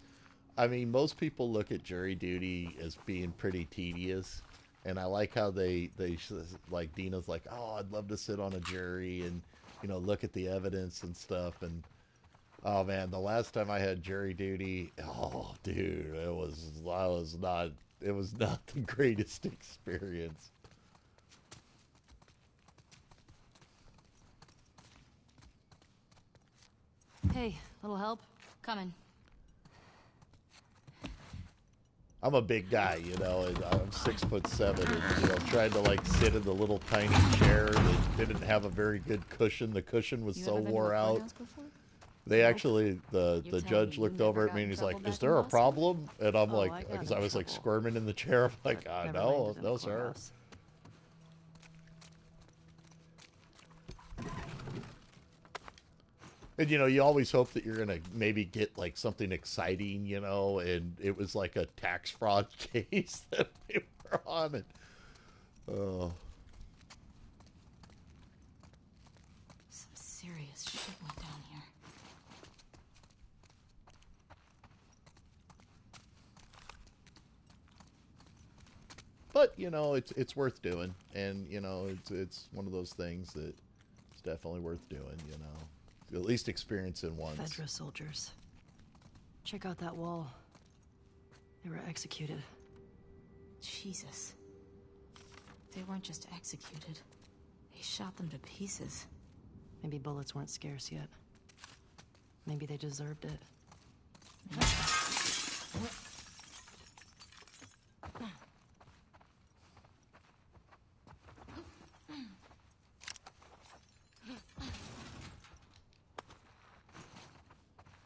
I mean, most people look at jury duty as being pretty tedious, and I like how they like Dina's like, oh, I'd love to sit on a jury and look at the evidence and stuff. And oh man, the last time I had jury duty, oh dude, it was not the greatest experience. Hey, little help? Coming. I'm a big guy, and I'm 6'7", and trying to like sit in the little tiny chair that didn't have a very good cushion. The cushion was so wore out. They actually, the judge looked over at me and he's like, "Is there a problem?" And I'm like, because I was like squirming in the chair. I'm like, no, sir. And you always hope that you're gonna maybe get like something exciting, and it was like a tax fraud case that they were on, and Some serious shit went down here. but it's worth doing, and it's one of those things that it's definitely worth doing, at least experience it once. Fedra soldiers. Check out that wall. They were executed. Jesus. They weren't just executed. They shot them to pieces. Maybe bullets weren't scarce yet. Maybe they deserved it.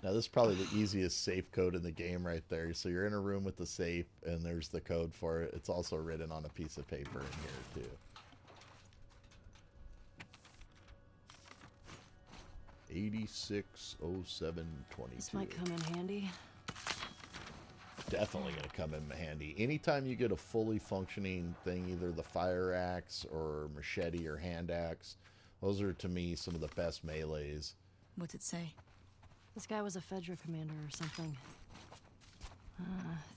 Now, this is probably the easiest safe code in the game right there. So you're in a room with the safe, and there's the code for it. It's also written on a piece of paper in here, too. 860722. This might come in handy. Definitely going to come in handy. Anytime you get a fully functioning thing, either the fire axe or machete or hand axe, those are, to me, some of the best melees. What's it say? This guy was a Fedra commander or something.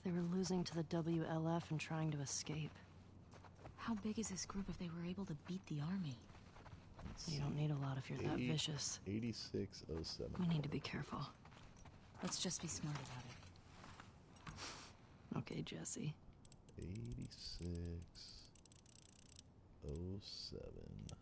They were losing to the WLF and trying to escape. How big is this group if they were able to beat the army? You don't need a lot if you're that vicious. 8607. We need to be careful. Let's just be smart about it. Okay, Jesse. 860722.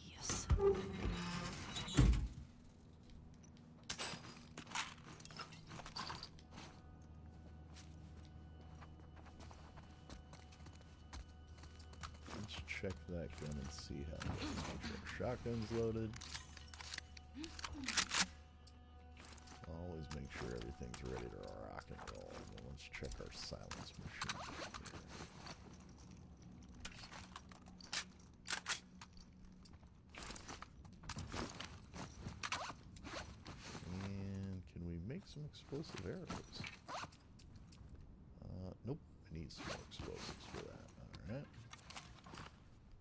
Yes. Let's check that gun and see how it goes. Make sure shotgun's loaded. Always make sure everything's ready to rock and roll. Well, let's check our silence machine here. And can we make some explosive arrows? Nope. I need some more explosives for that. Alright.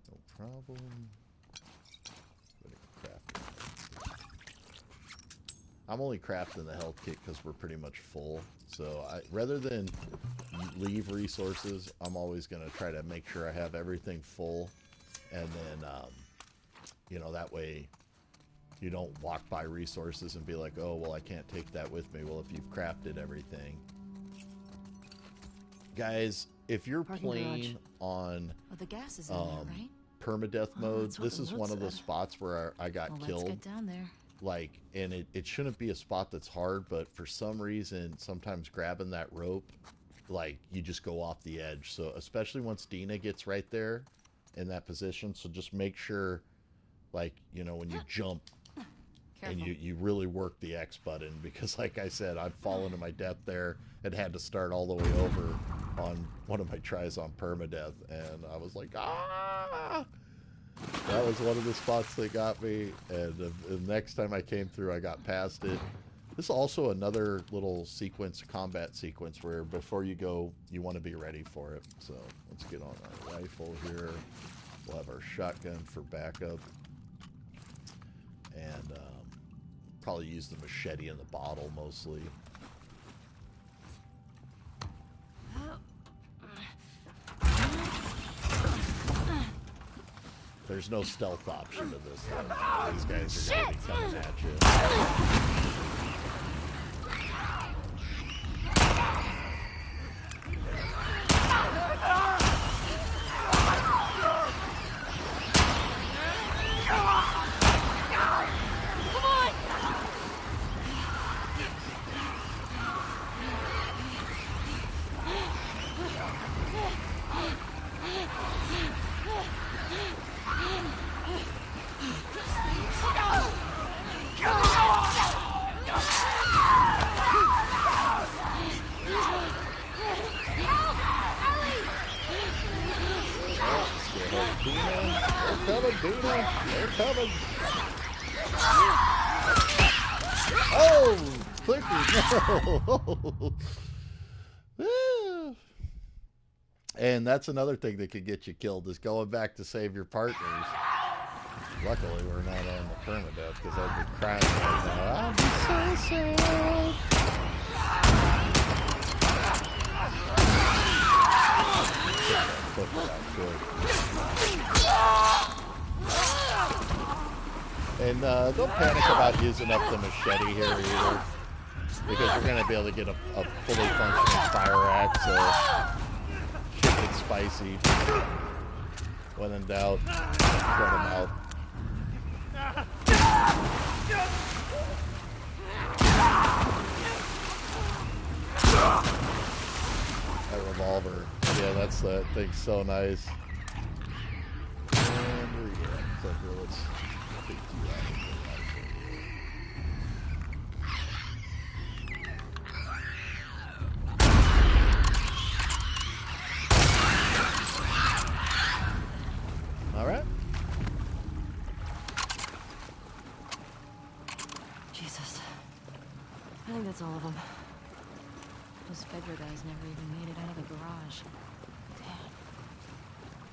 No problem. I'm only crafting the health kit because we're pretty much full. So rather than leave resources, I'm always going to try to make sure I have everything full. And then, you know, that way you don't walk by resources and be like, oh, well, I can't take that with me. Well, if you've crafted everything. Guys, if you're playing on the gas is in there, right? permadeath mode, this is one of the said. spots where I got killed. Let's get down there. Like, and it shouldn't be a spot that's hard, but for some reason, sometimes grabbing that rope, like, you just go off the edge. So, especially once Dina gets right there in that position, so just make sure, like, you know, when you jump, and you really work the X button, because like I said, I've fallen to my death there and had to start all the way over on one of my tries on permadeath, and I was like, ah! That was one of the spots that got me, and the next time I came through, I got past it. This is also another little sequence, combat sequence, where before you go, you want to be ready for it. So let's get on our rifle here. We'll have our shotgun for backup. And probably use the machete in the bottle mostly. There's no stealth option to this thing. These guys are going to be coming at you. Oh, clicker, no. And that's another thing that could get you killed, is going back to save your partners. Luckily, we're not on the permadeath, because I'd be crying right now. I'd be so sad. And don't panic about using up the machete here either, because you're going to be able to get a fully functioning fire axe, so shit gets spicy. When in doubt, throw them out. That revolver, yeah, that thing's so nice. And yeah, clicker, let's take you out of here. All right. Jesus. I think that's all of them. Those Fedra guys never even made it out of the garage. Damn.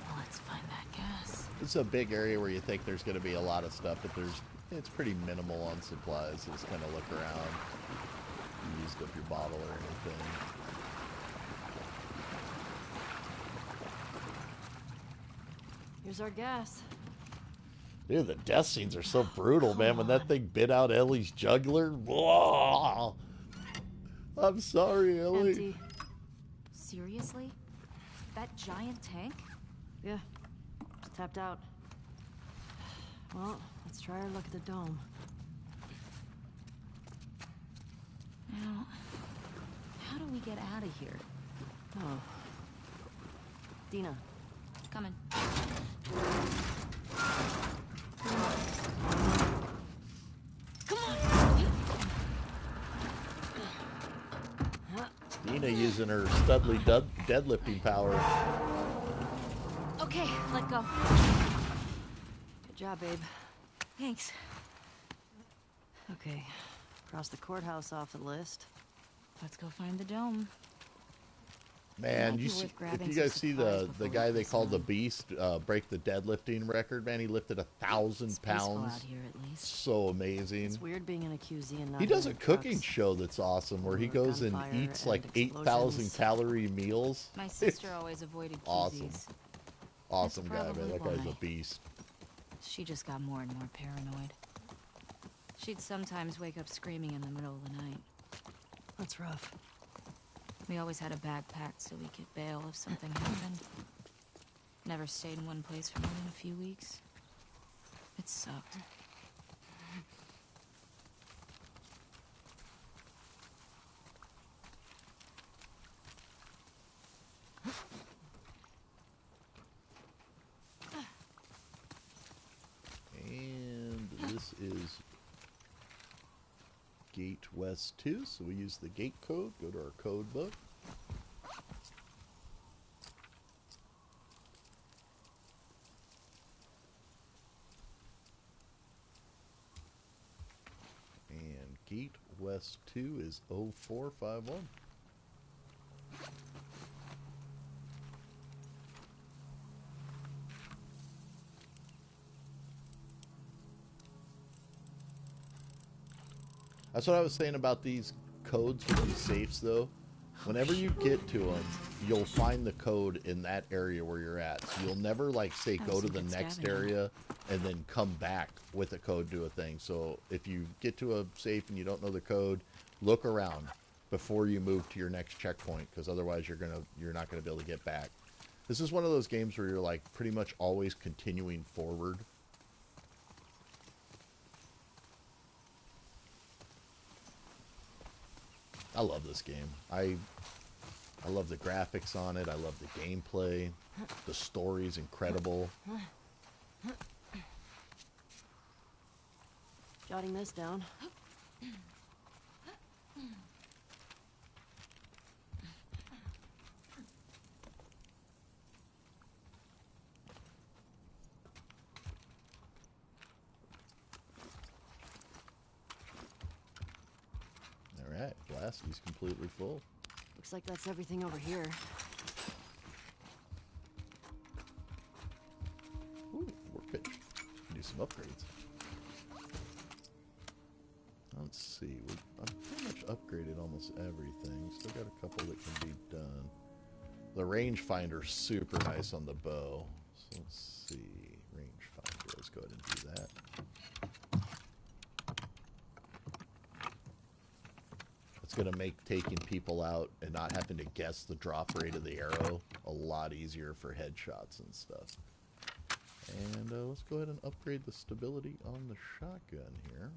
Well, let's find that gas. It's a big area where you think there's going to be a lot of stuff, but it's pretty minimal on supplies. So just kind of look around. You used up your bottle or anything. Here's our gas. Dude, the death scenes are so brutal, man. When that thing bit out Ellie's jugular. Whoa! I'm sorry, Ellie. Empty. Seriously? That giant tank? Yeah. It's tapped out. Well, let's try our luck at the dome. Now, how do we get out of here? Oh. Dina. Coming. Come on! Dina using her Studley deadlifting power. Okay, let go. Good job, babe. Thanks. Okay, cross the courthouse off the list. Let's go find the dome. Man, Might be you worth see, if grabbing you some guys see supplies the before we guy they press called the on. Beast break the deadlifting record, man, he lifted 1,000 It's peaceful pounds. out here, at least. So amazing. It's weird being in a QZ and not He does a hearing cooking trucks. show that's awesome where he or goes and gunfire eats and like 8,000 explosions. calorie meals. My sister always avoided QZs. Awesome. Awesome guy, man. probably That guy's a why. beast. She just got more and more paranoid. She'd sometimes wake up screaming in the middle of the night. That's rough. We always had a bag packed so we could bail if something happened. Never stayed in one place for more than a few weeks. It sucked. And this is Gate West 2, so we use the gate code, go to our code book. And Gate West 2 is 0451. That's what I was saying about these codes for these safes, though. Whenever you get to them, you'll find the code in that area where you're at. So you'll never, like, say, go to the next area and then come back with a code to a thing. So if you get to a safe and you don't know the code, look around before you move to your next checkpoint, because otherwise you're not gonna be able to get back. This is one of those games where you're, like, pretty much always continuing forward. I love this game. I love the graphics on it. I love the gameplay. The story's incredible. Jotting this down. Alright, Blasty's completely full. Looks like that's everything over here. Ooh, workbench. Do some upgrades. Let's see. I've pretty much upgraded almost everything. Still got a couple that can be done. The rangefinder's super nice on the bow. So let's see. Rangefinder. Let's go ahead and do that. It's going to make taking people out and not having to guess the drop rate of the arrow a lot easier for headshots and stuff. And let's go ahead and upgrade the stability on the shotgun here.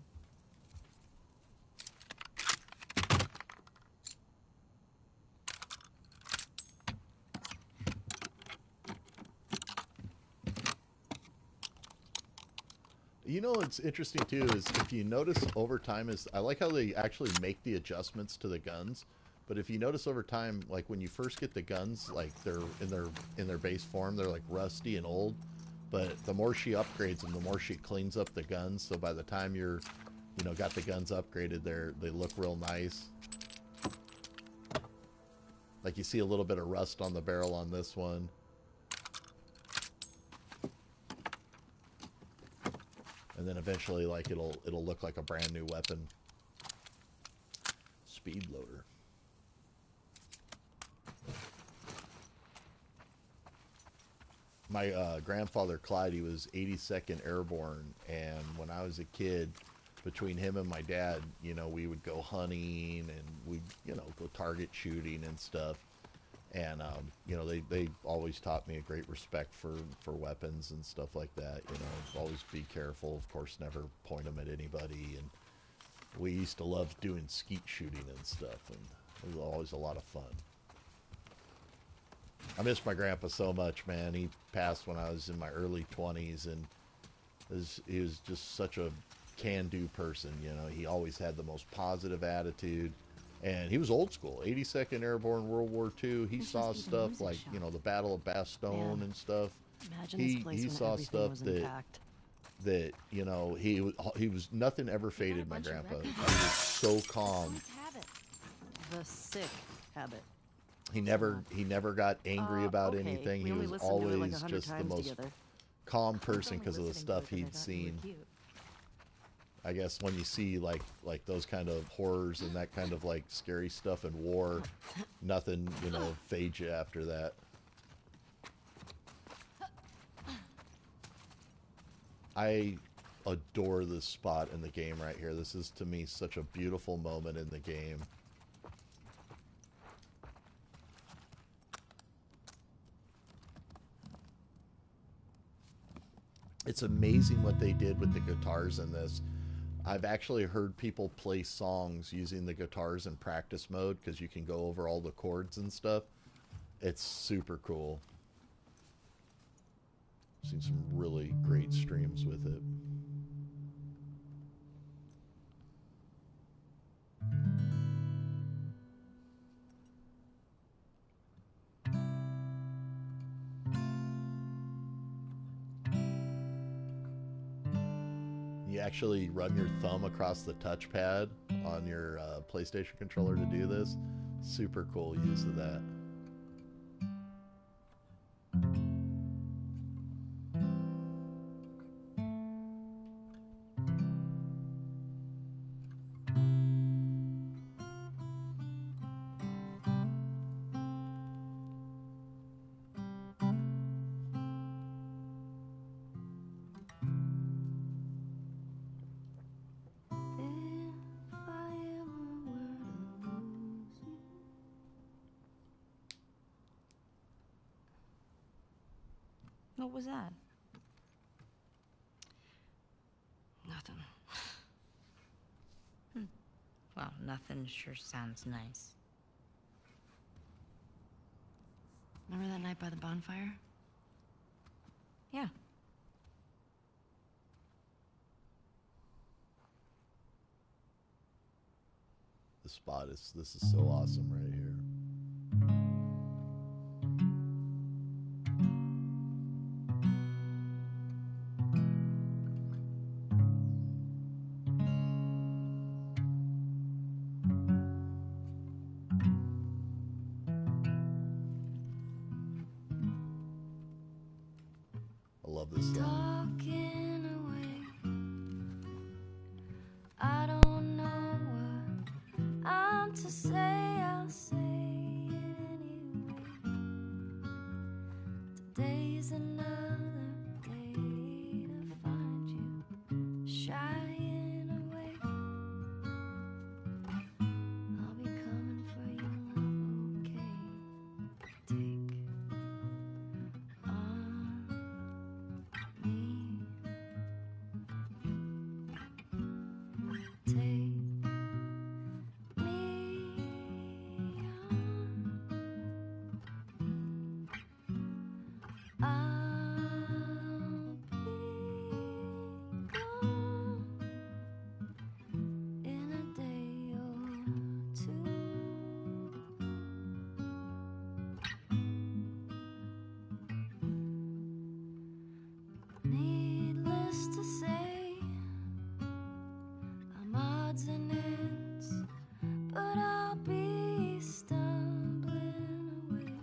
You know what's interesting too is if you notice over time is I like how they actually make the adjustments to the guns, but if you notice over time, like when you first get the guns, like they're in their base form, they're like rusty and old, but the more she upgrades them, the more she cleans up the guns. So by the time you're, got the guns upgraded, they look real nice. Like you see a little bit of rust on the barrel on this one. And then eventually, like, it'll look like a brand new weapon. Speed loader. My grandfather, Clyde, he was 82nd Airborne, and when I was a kid, between him and my dad, we would go hunting, and we'd, go target shooting and stuff. And, they always taught me a great respect for weapons and stuff like that. Always be careful. Of course, never point them at anybody. And we used to love doing skeet shooting and stuff. And it was always a lot of fun. I miss my grandpa so much, man. He passed when I was in my early 20s. And he was just such a can-do person. He always had the most positive attitude. And he was old school, 82nd Airborne, World War II. He saw stuff like, the Battle of Bastogne and stuff. Imagine this place he when saw everything stuff was that intact. he was nothing ever faded. My grandpa, he was so calm. The sick habit. He never got angry about okay. anything. We He only was listened to it, like, always 100 just the times most together. calm person only because of the listening to stuff it 'cause I he'd thought you were seen. cute. I guess when you see like those kind of horrors and that kind of like scary stuff in war, nothing, you know, fades you after that. I adore this spot in the game right here. This is, to me, such a beautiful moment in the game. It's amazing what they did with the guitars in this. I've actually heard people play songs using the guitars in practice mode because you can go over all the chords and stuff. It's super cool. I've seen some really great streams with it. You actually run your thumb across the touchpad on your PlayStation controller to do this. Super cool use of that. What was that? Nothing. Well, nothing sure sounds nice. Remember that night by the bonfire? Yeah. The spot is, this is so awesome right here. I love this song. Talking away. I don't know what I'm to say. I'll say it anyway. Today's another day to find you shying away. I'll be coming for you, love, okay? Take on me. Take me on. I'll be gone in a day or two. Needless to say, I'm odds and ends, but I'll be stumbling away,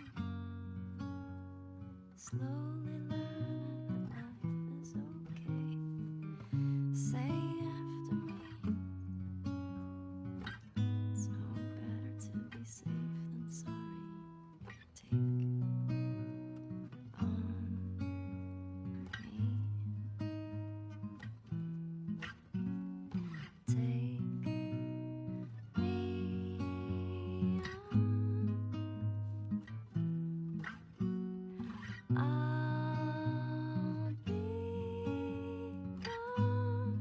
slowly learning that life is okay. Say after me, it's no better to be safe than sorry. Take on me. Take me on. I'll be gone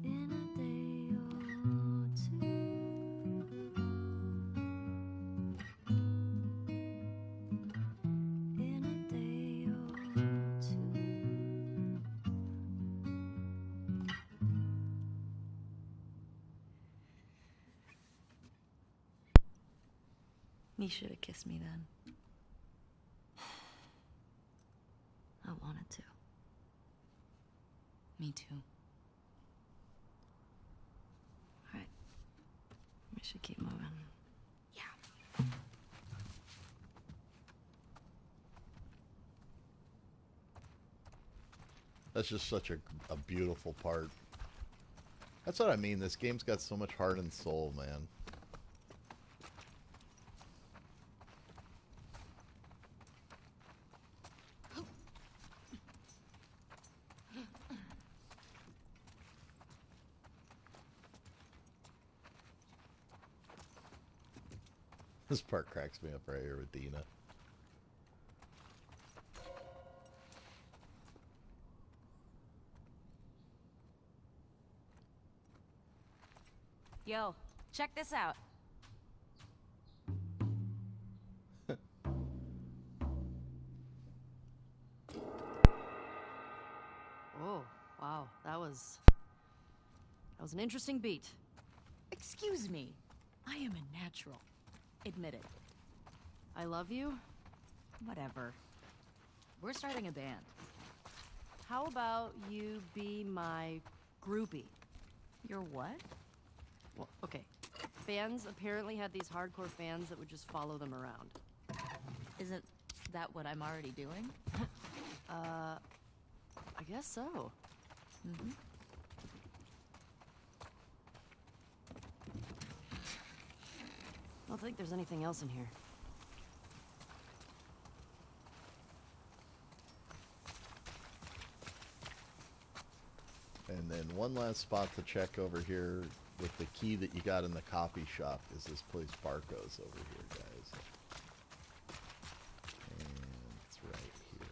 in a day or two. In a day or two. You should have kissed me then. I wanted to. Me too. Alright. We should keep moving. Yeah. That's just such a beautiful part. That's what I mean. This game's got so much heart and soul, man. This part cracks me up right here with Dina. Yo, check this out. Oh, wow. That was an interesting beat. Excuse me. I am a natural. Admit it. I love you. Whatever. We're starting a band. How about you be my groupie? Your what? Well, okay. Fans apparently had these hardcore fans that would just follow them around. Isn't that what I'm already doing? I guess so. Mm-hmm. I don't think there's anything else in here. And then one last spot to check over here with the key that you got in the coffee shop is this place Barco's over here, guys. And it's right here.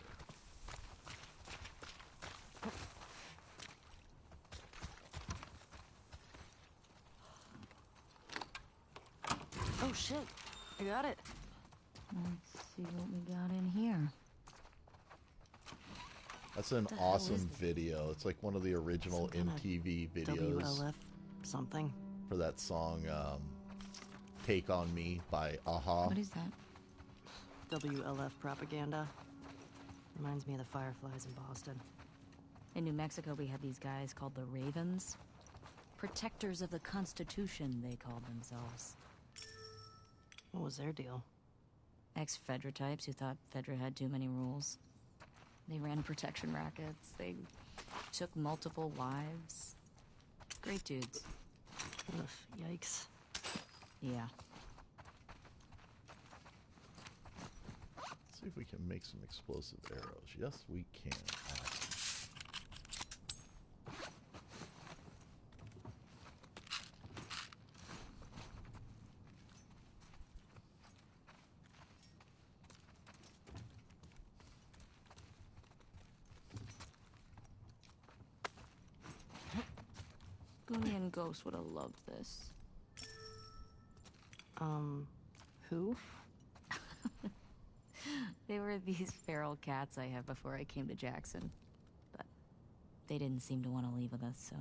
Oh shit, I got it. Let's see what we got in here. That's an awesome video. It's like one of the original MTV videos. WLF something. For that song, Take On Me by Aha. What is that? WLF propaganda. Reminds me of the Fireflies in Boston. In New Mexico, we had these guys called the Ravens. Protectors of the Constitution, they called themselves. What was their deal? Ex-Fedra types who thought Fedra had too many rules. They ran protection rackets. They took multiple wives. Great dudes. Ugh, yikes. Yeah. Let's see if we can make some explosive arrows. Yes, we can. Awesome. Goonie and Ghost would have loved this. Who? They were these feral cats I had before I came to Jackson. But they didn't seem to want to leave with us, so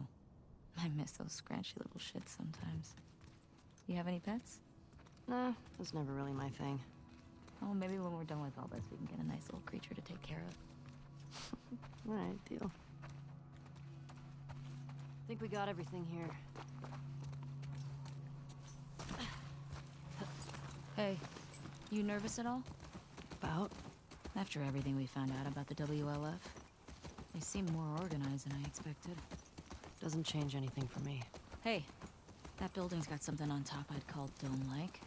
I miss those scratchy little shits sometimes. You have any pets? Nah, was never really my thing. Oh, maybe when we're done with all this, we can get a nice little creature to take care of. Alright, deal. Think we got everything here. Hey, you nervous at all? About? After everything we found out about the WLF, they seem more organized than I expected. Doesn't change anything for me. Hey, that building's got something on top I'd call dome-like.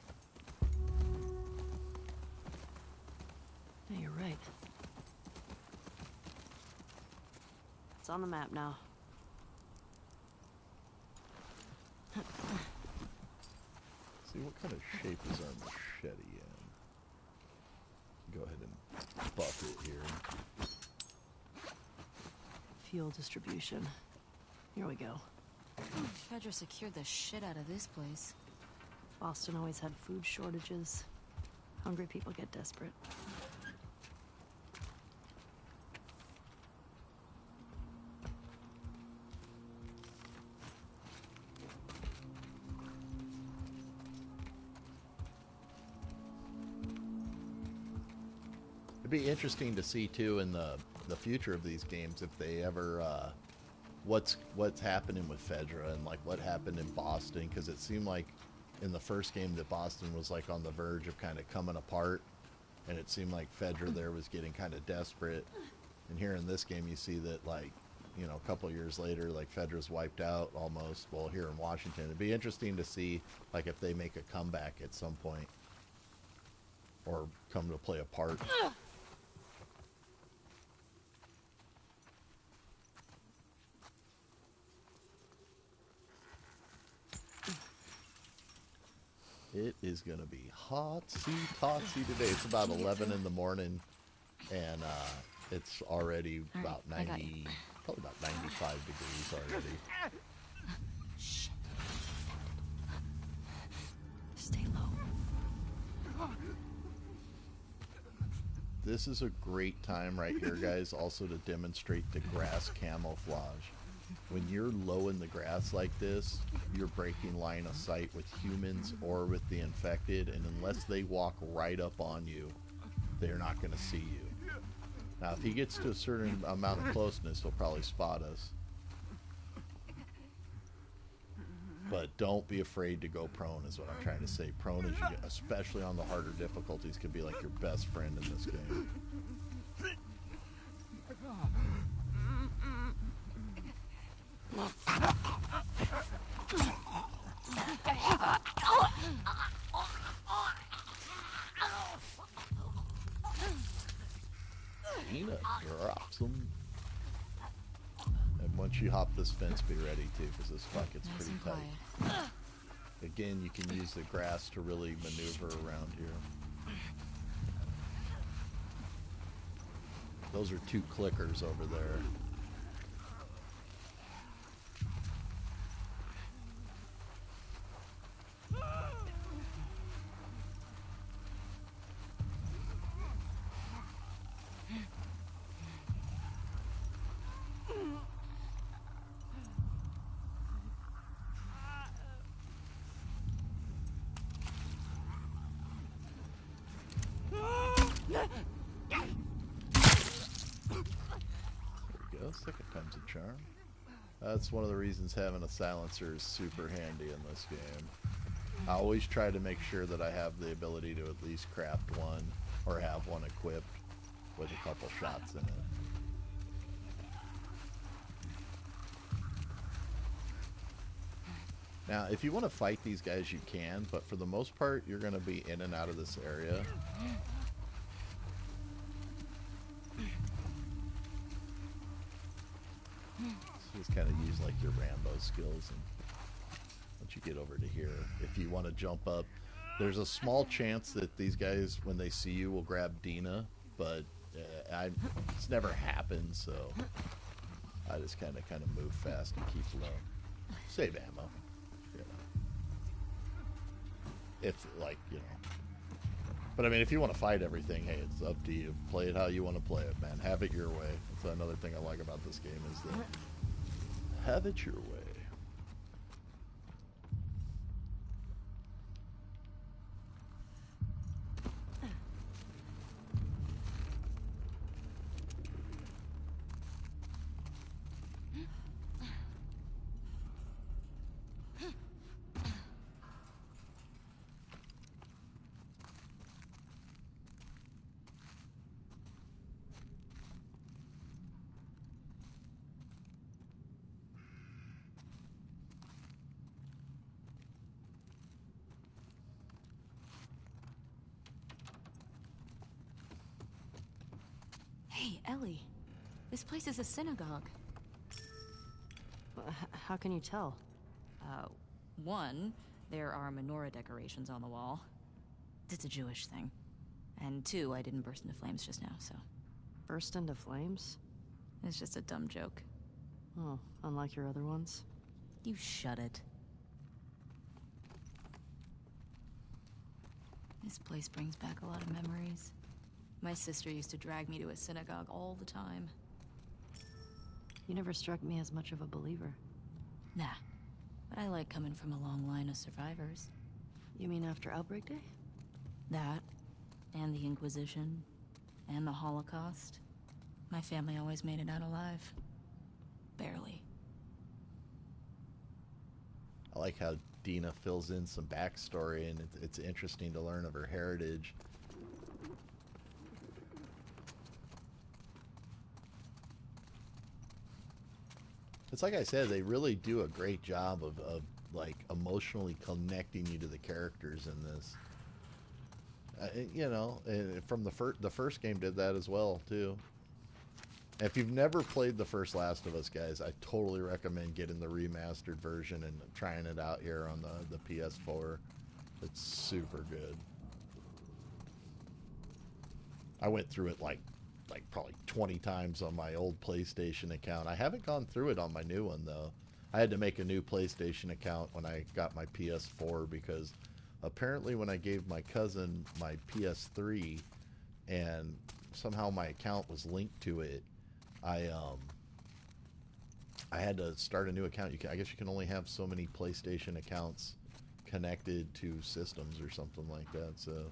Yeah, you're right. It's on the map now. See, what kind of shape is our machete in? Go ahead and buff it here. Fuel distribution. Here we go. Fedra secured the shit out of this place. Boston always had food shortages. Hungry people get desperate. It'd be interesting to see too in the future of these games if they ever what's happening with Fedra and like what happened in Boston, because it seemed like in the first game that Boston was like on the verge of kind of coming apart, and it seemed like Fedra there was getting kind of desperate. And here in this game, you see that, like, you know, a couple of years later, like, Fedra's wiped out almost. Well, here in Washington, it'd be interesting to see, like, if they make a comeback at some point, or come to play a part. It is going to be hotsy-totsy today. It's about 11 in the morning, and it's already about 90, probably about 95 degrees already. Shh. Stay low. This is a great time right here, guys, also to demonstrate the grass camouflage. When you're low in the grass like this, you're breaking line of sight with humans or with the infected, and unless they walk right up on you, they're not going to see you. Now, if he gets to a certain amount of closeness, he'll probably spot us. But don't be afraid to go prone, is what I'm trying to say. Prone, is especially on the harder difficulties, can be like your best friend in this game. Nina drops them. And once you hop this fence, be ready too, because this fuck gets pretty tight. Again, you can use the grass to really maneuver around here. Those are 2 clickers over there. Second time's a charm. That's one of the reasons having a silencer is super handy in this game. I always try to make sure that I have the ability to at least craft one or have one equipped with a couple shots in it. Now, if you want to fight these guys, you can, but for the most part, you're going to be in and out of this area. Just kind of use like your Rambo skills, and once you get over to here, if you want to jump up, there's a small chance that these guys, when they see you, will grab Dina, but it's never happened, so I just kind of move fast and keep low. Save ammo, you know. If, like, you know. But I mean, if you want to fight everything, hey, it's up to you. Play it how you want to play it, man. Have it your way. That's another thing I like about this game, is that have it your way. Hey, Ellie. This place is a synagogue. How can you tell? One, there are menorah decorations on the wall. It's a Jewish thing. And 2, I didn't burst into flames just now, so... Burst into flames? It's just a dumb joke. Oh, unlike your other ones? You shut it. This place brings back a lot of memories. My sister used to drag me to a synagogue all the time. You never struck me as much of a believer. Nah, but I like coming from a long line of survivors. You mean after Outbreak Day? That, and the Inquisition, and the Holocaust. My family always made it out alive. Barely. I like how Dina fills in some backstory, and it's interesting to learn of her heritage. It's like I said, they really do a great job of like emotionally connecting you to the characters in this. You know, from the first game did that as well too. If you've never played the first Last of Us, guys, I totally recommend getting the remastered version and trying it out here on the PS4. It's super good. I went through it like probably 20 times on my old PlayStation account. I haven't gone through it on my new one though. I had to make a new PlayStation account when I got my PS4 because apparently when I gave my cousin my PS3 and somehow my account was linked to it, I had to start a new account. I guess you can only have so many PlayStation accounts connected to systems or something like that. So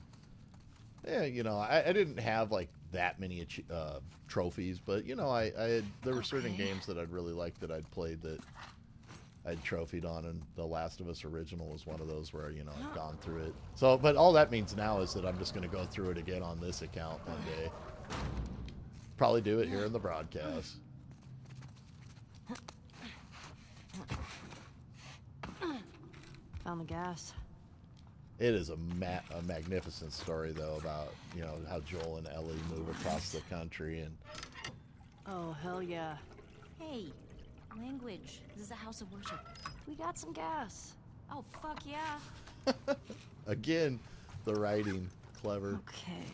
yeah, you know, I didn't have like that many trophies, but you know, there were certain games that I'd really liked that I'd played that I'd trophied on, and The Last of Us Original was one of those where, you know, I've gone through it. So, but all that means now is that I'm just going to go through it again on this account one day. Probably do it here in the broadcast. Found the gas. It is a magnificent story, though, about, you know, how Joel and Ellie move across the country. And Oh, hell yeah. Hey, language. This is a house of worship. We got some gas. Oh, fuck yeah. again, the writing, clever. Okay.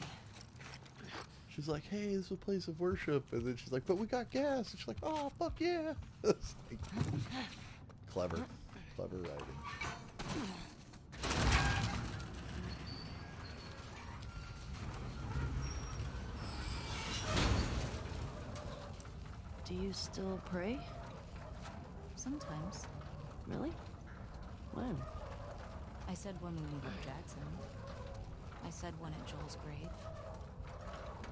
She's like, hey, this is a place of worship. And then she's like, but we got gas. And she's like, oh, fuck yeah. It's like, clever writing. Do you still pray? Sometimes. Really? When? I said when we moved to Jackson. I said one at Joel's grave.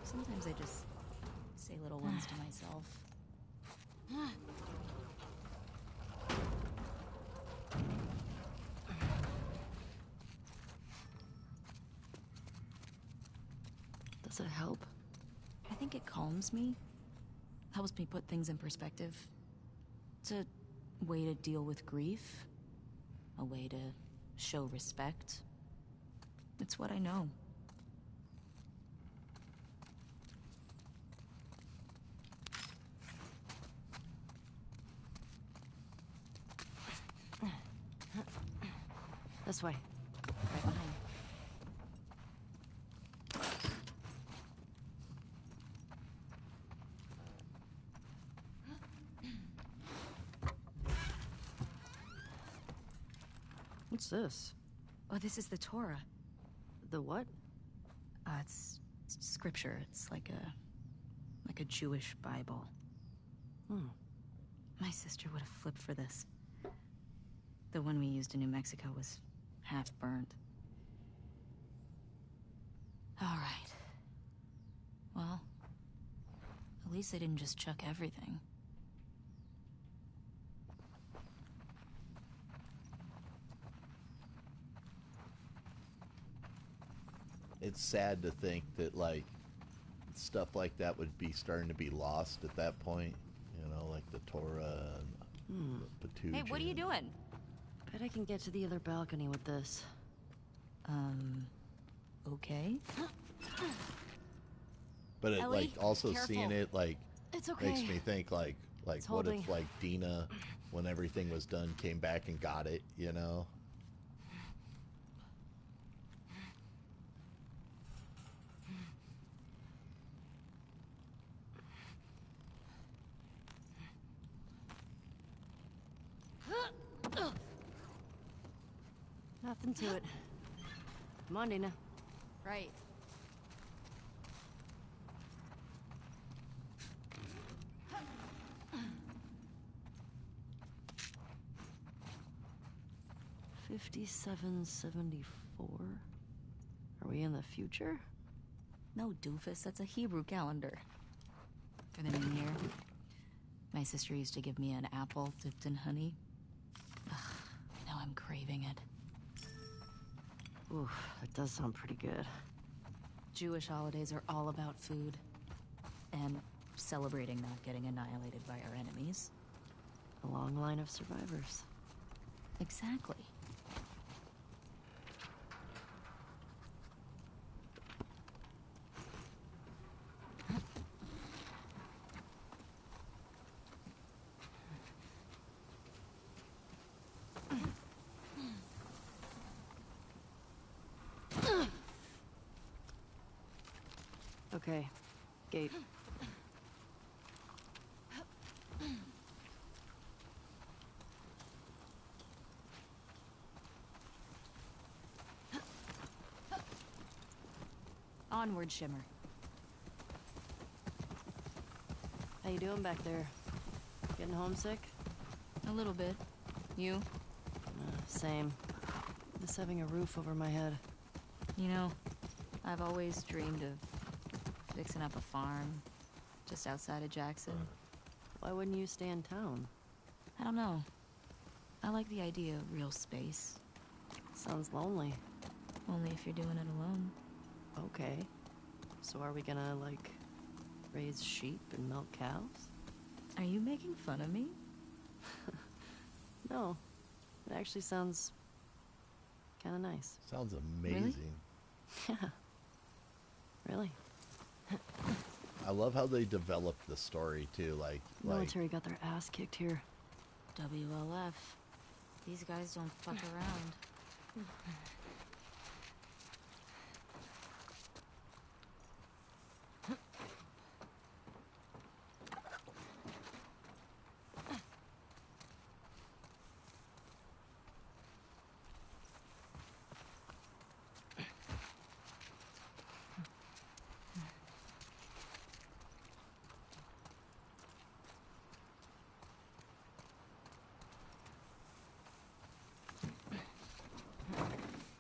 Sometimes I just say little ones to myself. Does it help? I think it calms me. Helps me put things in perspective. It's a way to deal with grief. A way to show respect. It's what I know. This way. Right behind. What's this? Oh, this is the Torah. The what? It's scripture. It's like a Jewish Bible. My sister would have flipped for this. The one we used in New Mexico was half burned. All right. Well, at least they didn't just chuck everything. It's sad to think that, like, stuff like that would be starting to be lost at that point. You know, like the Torah and the Petugia. Hey, what are you doing? Bet I can get to the other balcony with this. Okay. But it, Ellie, like, also careful. seeing it, like, It's okay. makes me think, like It's what holding. if, like, Dina, when everything was done, came back and got it, you know? Nothing to it. Come on, Dina. Right. $57.74. Are we in the future? No, doofus. That's a Hebrew calendar. For the new year. My sister used to give me an apple dipped in honey. Ugh, now I'm I'm craving it. Ooh, that does sound pretty good. Jewish holidays are all about food. And celebrating not getting annihilated by our enemies. A long line of survivors. Exactly. Okay, gate. Onward, Shimmer. How you doing back there? Getting homesick? A little bit. You? Same. Just having a roof over my head. You know, I've always dreamed of fixing up a farm just outside of Jackson. Why wouldn't you stay in town? I don't know. I like the idea of real space. Sounds lonely. Only if you're doing it alone. Okay. So are we gonna, like, raise sheep and milk cows? Are you making fun of me? No. It actually sounds kind of nice. Sounds amazing. Really? Yeah. Really? I love how they developed the story too. Like Military got their ass kicked here. WLF. These guys don't fuck around.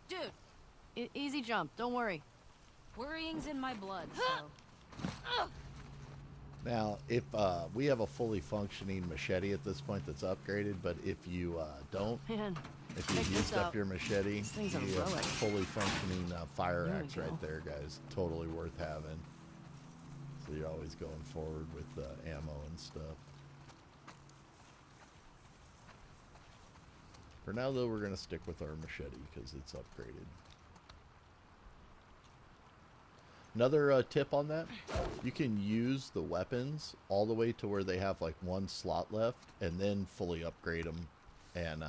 Dude! Easy jump, don't worry. Worrying's in my blood, so... Now, if we have a fully functioning machete at this point that's upgraded, but if you don't, Man, if you used up your machete, This thing's you a have a relic. fully functioning fire There we axe go. right there, guys. Totally worth having. So you're always going forward with ammo and stuff. For now, though, we're going to stick with our machete because it's upgraded. Another tip on that, you can use the weapons all the way to where they have like one slot left and then fully upgrade them, and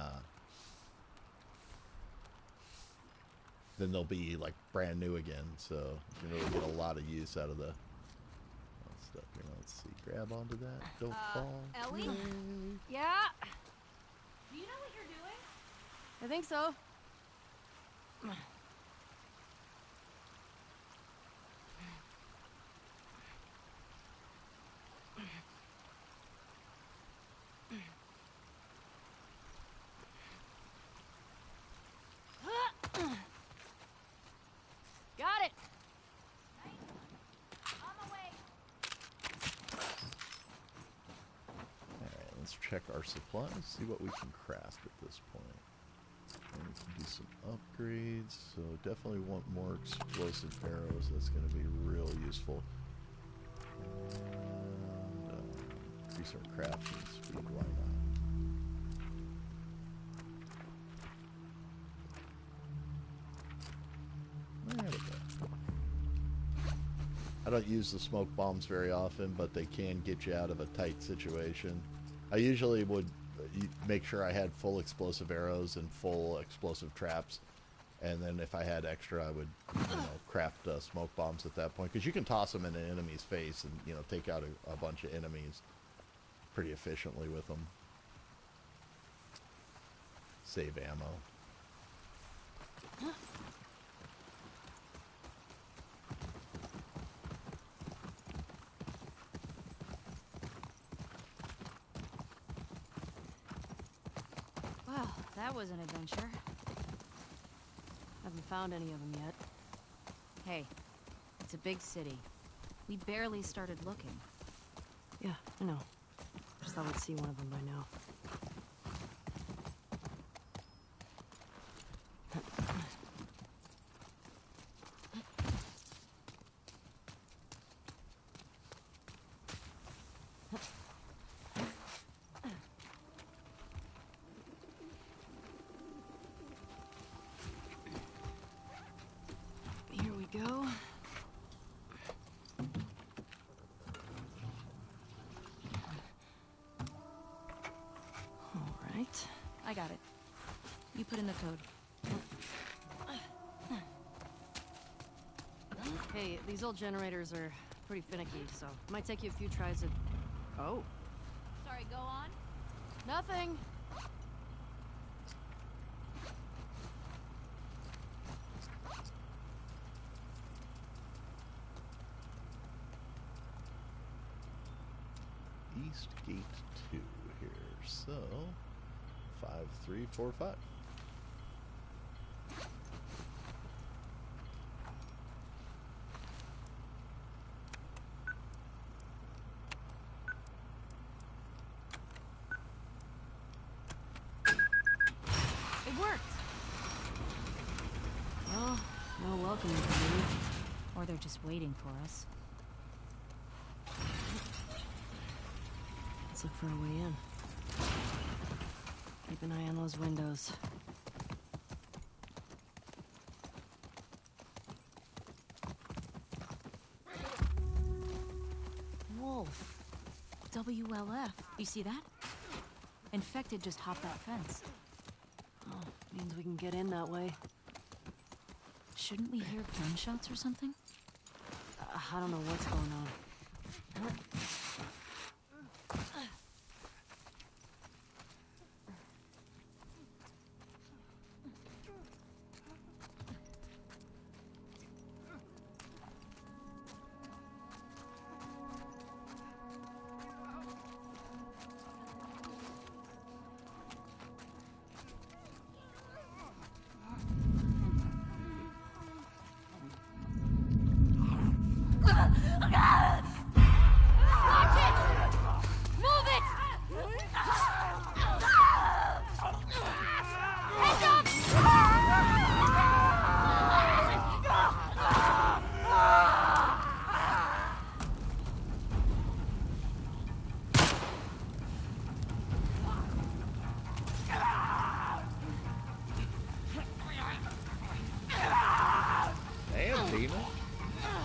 then they'll be like brand new again, so you can really get a lot of use out of the stuff. You know, let's see, grab onto that, don't fall. Ellie? Yay. Yeah? Do you know what you're doing? I think so. Got it! On the way! Alright, let's check our supplies, see what we can craft at this point. And we can do some upgrades, so definitely want more explosive arrows, that's going to be real useful. And increase our crafting speed, why not? There we go. I don't use the smoke bombs very often, but they can get you out of a tight situation. I usually would make sure I had full explosive arrows and full explosive traps, and then if I had extra, I would, you know, craft smoke bombs at that point, because you can toss them in an enemy's face and, you know, take out a bunch of enemies pretty efficiently with them. Save ammo. Well, that was an adventure. Haven't found any of them yet. Hey, it's a big city. We barely started looking. Yeah, I know. Just thought we'd see one of them by now. I got it. You put in the code. Hey, these old generators are pretty finicky, so it might take you a few tries to... Oh. Sorry, go on. Nothing. East Gate 2 here. So, 5345. It worked. Well, no welcome to me. Or they're just waiting for us. Let's look for a way in. Keep an eye on those windows. Wolf. WLF. You see that? Infected just hopped that fence. Oh, means we can get in that way. Shouldn't we hear gunshots or something? I don't know what's going on. Damn, Dina.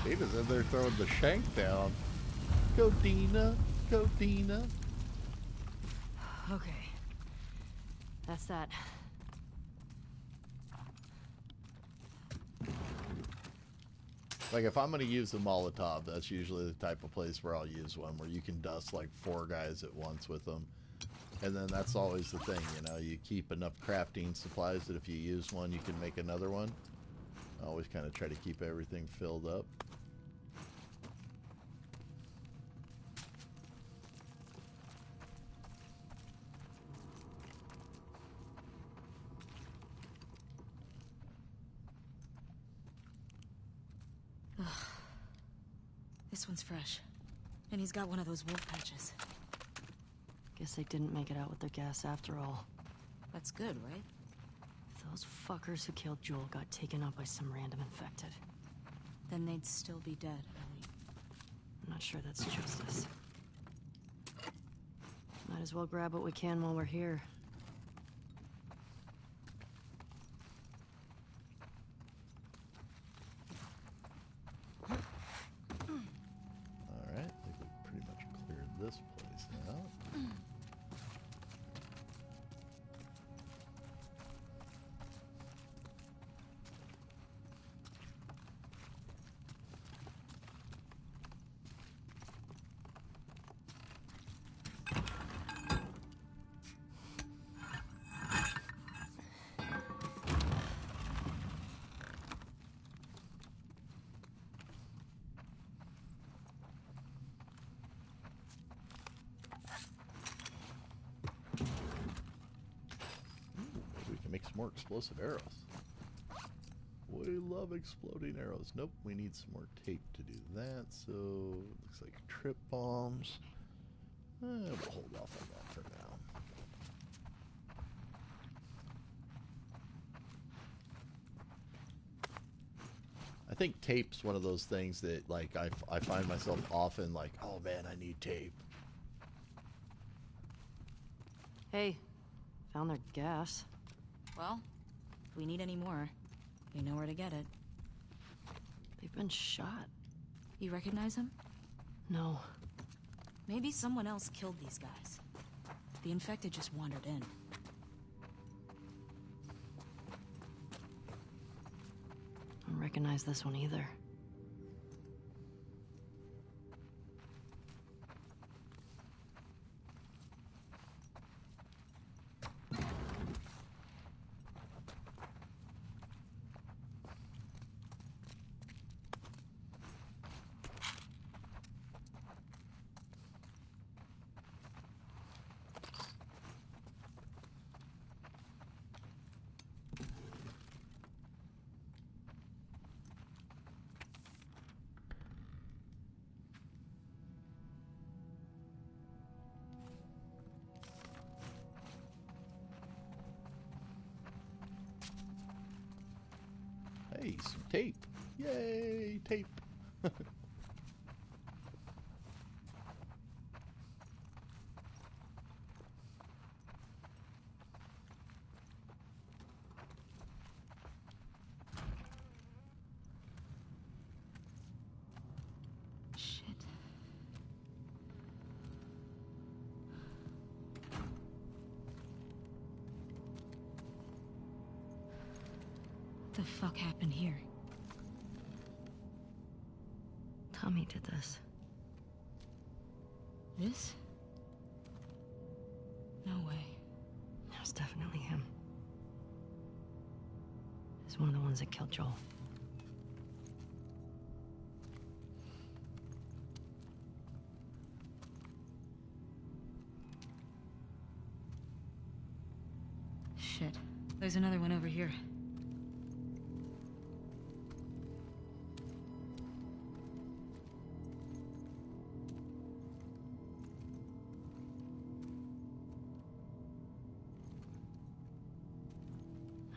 Dina's in there throwing the shank down. Go, Dina. Go, Dina. Okay. That's that. Like, if I'm going to use a Molotov, that's usually the type of place where I'll use one, where you can dust like 4 guys at once with them. And then that's always the thing, you know, you keep enough crafting supplies that if you use one, you can make another one. I always kind of try to keep everything filled up. Ugh. This one's fresh. And he's got one of those wolf patches. Guess they didn't make it out with their gas after all. That's good, right? If those fuckers who killed Joel got taken up by some random infected, Then they'd still be dead, Ellie. I'm not sure that's justice. Might as well grab what we can while we're here. Alright, I think we pretty much cleared this place out. We can make some more explosive arrows. We love exploding arrows. Nope, we need some more tape to do that. So, looks like trip bombs. We'll hold off on that for now. I think tape's one of those things that, like, I find myself often like, oh man, I need tape. Hey, found their gas. Well, if we need any more, we know where to get it. They've been shot. You recognize him? No. Maybe someone else killed these guys. The infected just wandered in. recognize this one either. Hey, some tape. Yay, tape. Shit. What the fuck happened here? Tommy did this. This? No way. That was definitely him. He's one of the ones that killed Joel. Shit. There's another one over here.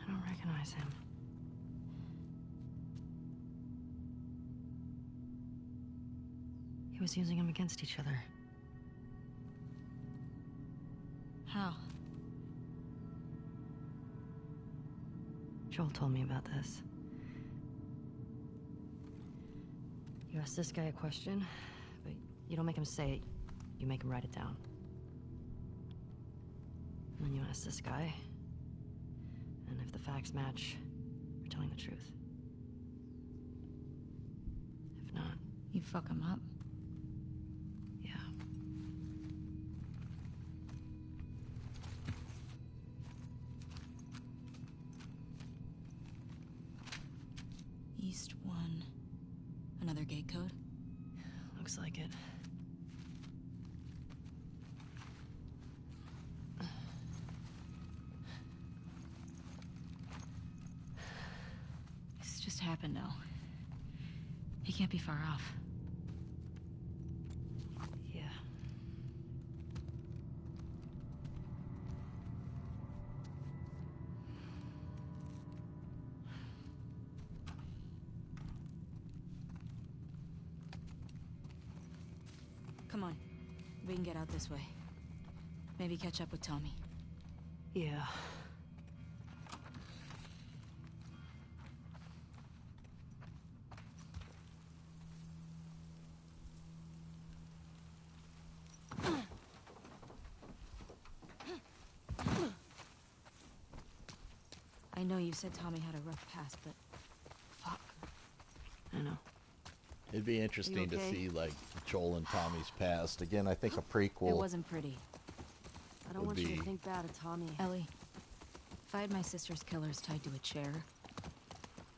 I don't recognize him. He was using them against each other. How? Joel told me about this. You ask this guy a question, but you don't make him say it. You make him write it down. And then you ask this guy, and if the facts match, you're telling the truth. If not... You fuck him up? Yeah. East 1. Another gate code? Looks like it. This just happened now. He can't be far off. Yeah. Come on. We can get out this way. Maybe catch up with Tommy. Yeah. I know you said Tommy had a rough past, but... fuck. I know. It'd be interesting to okay? see, like, Joel and Tommy's past. Again, I think a prequel. It wasn't pretty. I don't Would want you be- to think bad of Tommy. Ellie, if I had my sister's killers tied to a chair,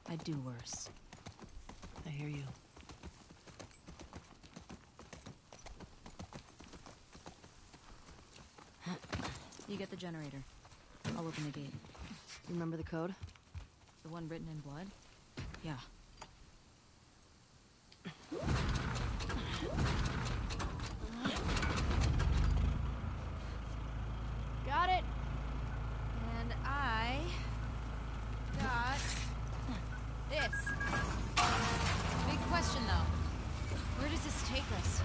I'd do worse. I hear you. You get the generator. I'll open the gate. You remember the code? The one written in blood? Yeah. Got it. And I got this. Big question though. Where does this take us?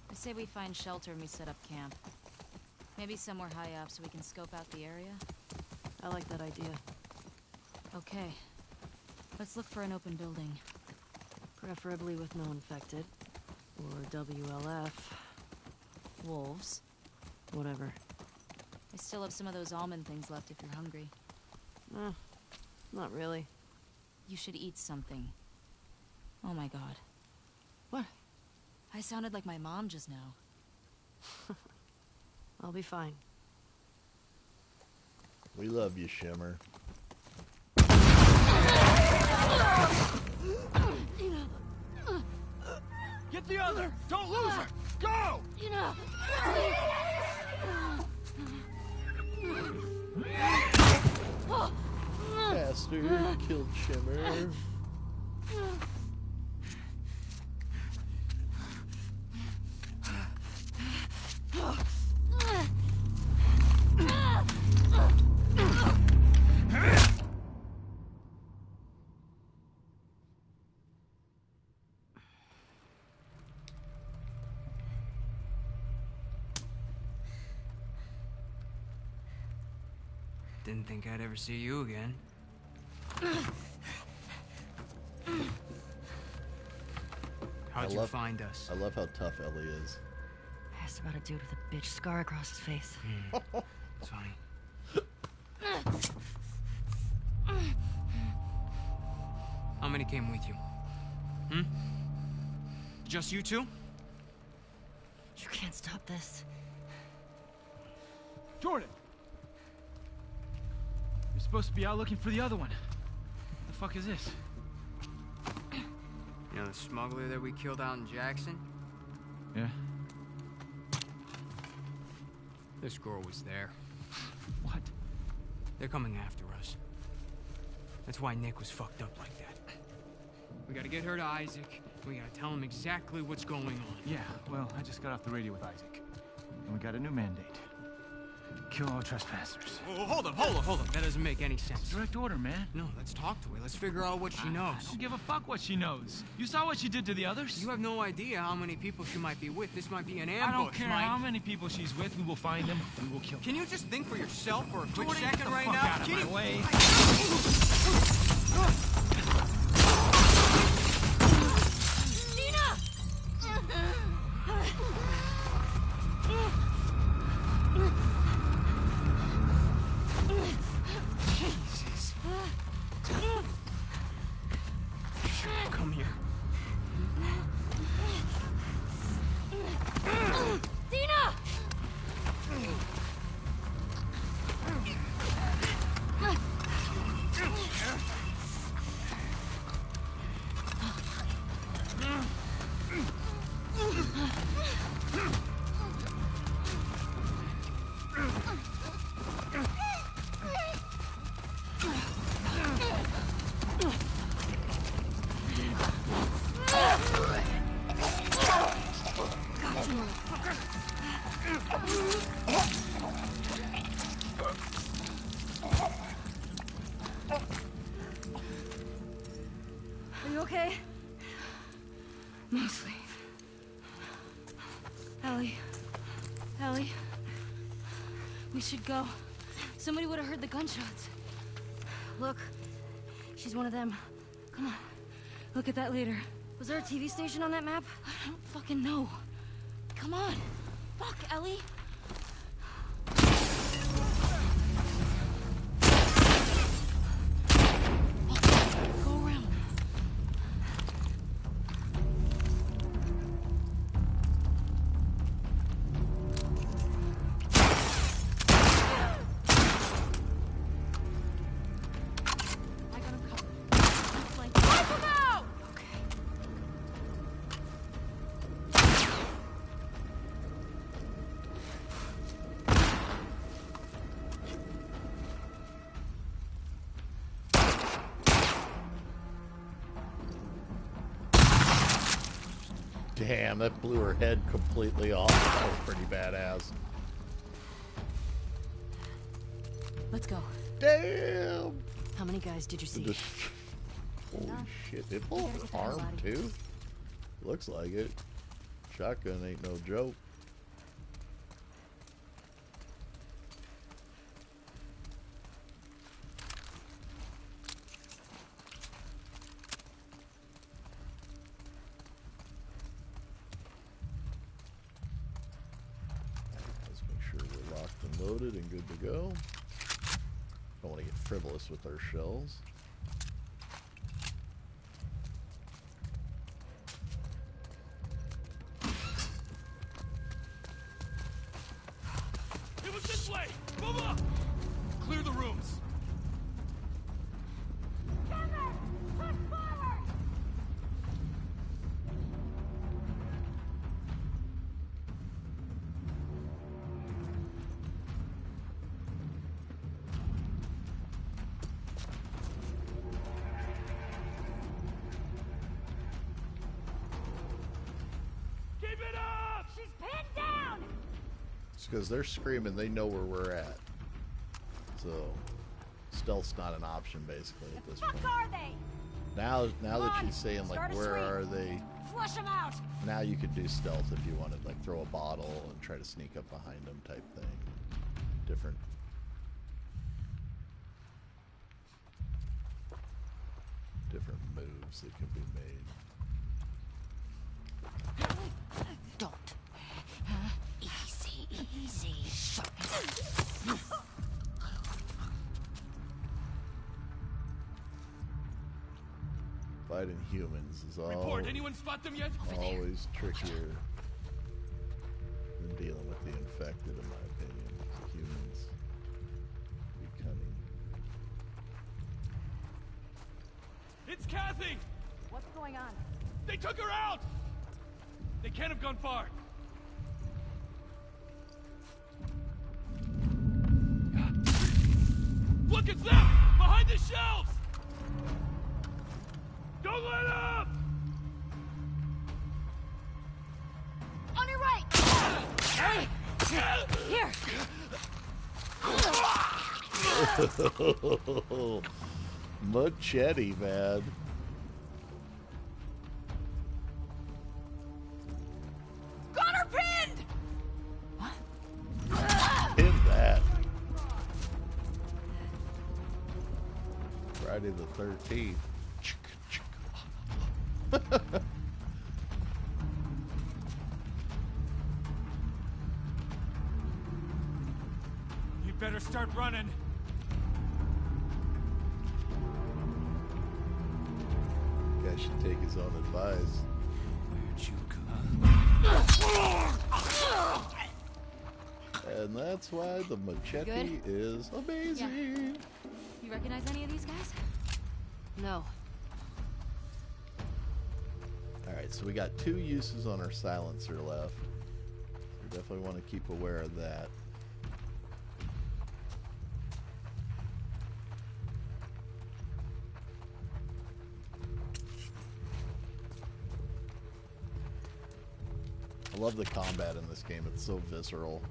I say we find shelter and we set up camp. Maybe somewhere high up so we can scope out the area. I like that idea. Okay. Let's look for an open building. Preferably with no infected. Or WLF. Wolves. Whatever. I still have some of those almond things left if you're hungry. Not really. You should eat something. Oh my god. What? I sounded like my mom just now. I'll be fine. We love you, Shimmer. Get the other! Don't lose her! Go! Bastard killed Shimmer. Didn't think I'd ever see you again. How'd you find us? I love how tough Ellie is. Asked about a dude with a bitch scar across his face. It's funny. How many came with you? Just you two? You can't stop this. Jordan! You're supposed to be out looking for the other one. What the fuck is this? You know the smuggler that we killed out in Jackson? Yeah? This girl was there. What? They're coming after us. That's why Nick was fucked up like that. We gotta get her to Isaac. We gotta tell him exactly what's going on. Yeah, well, I just got off the radio with Isaac. And we got a new mandate. Kill all trespassers. Oh, hold up. That doesn't make any sense. Direct order, man. No, let's talk to her. Let's figure out what she knows. I don't give a fuck what she knows. You saw what she did to the others? You have no idea how many people she might be with. This might be an ambush, I don't care Mike. how many people she's with. We will find them. We will kill them. Can you just think for yourself for a quick Jordan, second get the right fuck now? out of my way. Come here. Dina! Are you okay? Mostly. Ellie. We should go. Somebody would have heard the gunshots. Look, she's one of them. Come on. Look at that later. Was there a TV station on that map? I don't fucking know. Come on. Fuck, Ellie. Go around. I got him covered. Like, Wipe him out! Damn, that blew her head completely off. That was pretty badass. Let's go. Damn! How many guys did you see? Just, holy shit, it blew her arm too? Looks like it. Shotgun ain't no joke. Let's make sure we're locked and loaded. loaded and good to go. Don't want to get frivolous with our shells. It was this way! Move up! Clear the rooms. Because they're screaming, they know where we're at. So, stealth's not an option, basically, at this point. Are they? Now that she's saying, like, where are they? Flush them out. Now you could do stealth if you wanted, like, throw a bottle and try to sneak up behind them type thing. Different moves that can be made. Don't. Easy. Shut up. Fighting humans is Report. Anyone spot them yet? always trickier than dealing with the infected, in my opinion. Humans be cunning. It's Kathy! What's going on? They took her out! They can't have gone far. Look, it's them! Behind the shelves! Don't let up! On your right! Here! Machete, man. Got her pinned! Pin that. Friday the 13th. You better start running. Guy should take his own advice. Where'd you And that's why the machete is amazing. You recognize any of these guys? No. Alright, so we got 2 uses on our silencer left. We definitely want to keep aware of that. I love the combat in this game, it's so visceral.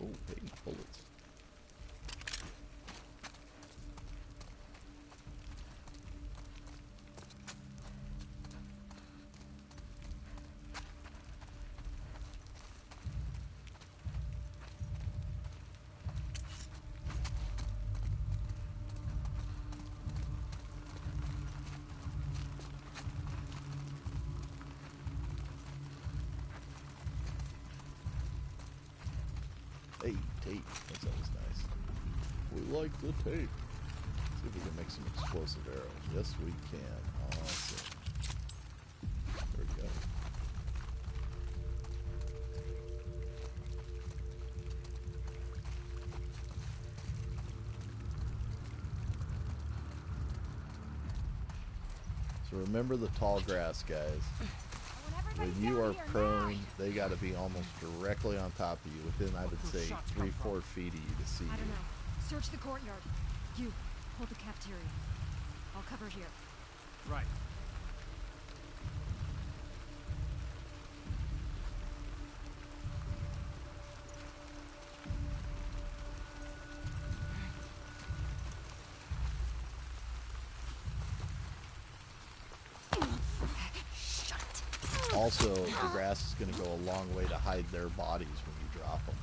Oh, hey, bullets. Hey, tape. That's always nice. We like the tape. See if we can make some explosive arrows. Yes, we can. Awesome. There we go. So remember the tall grass, guys. When you are prone, they got to be almost directly on top of you, within, I would say, 3-4 feet of you to see I don't you. know. Search the courtyard. You, hold the cafeteria. I'll cover here. Right. Also, the grass is going to go a long way to hide their bodies when you drop them.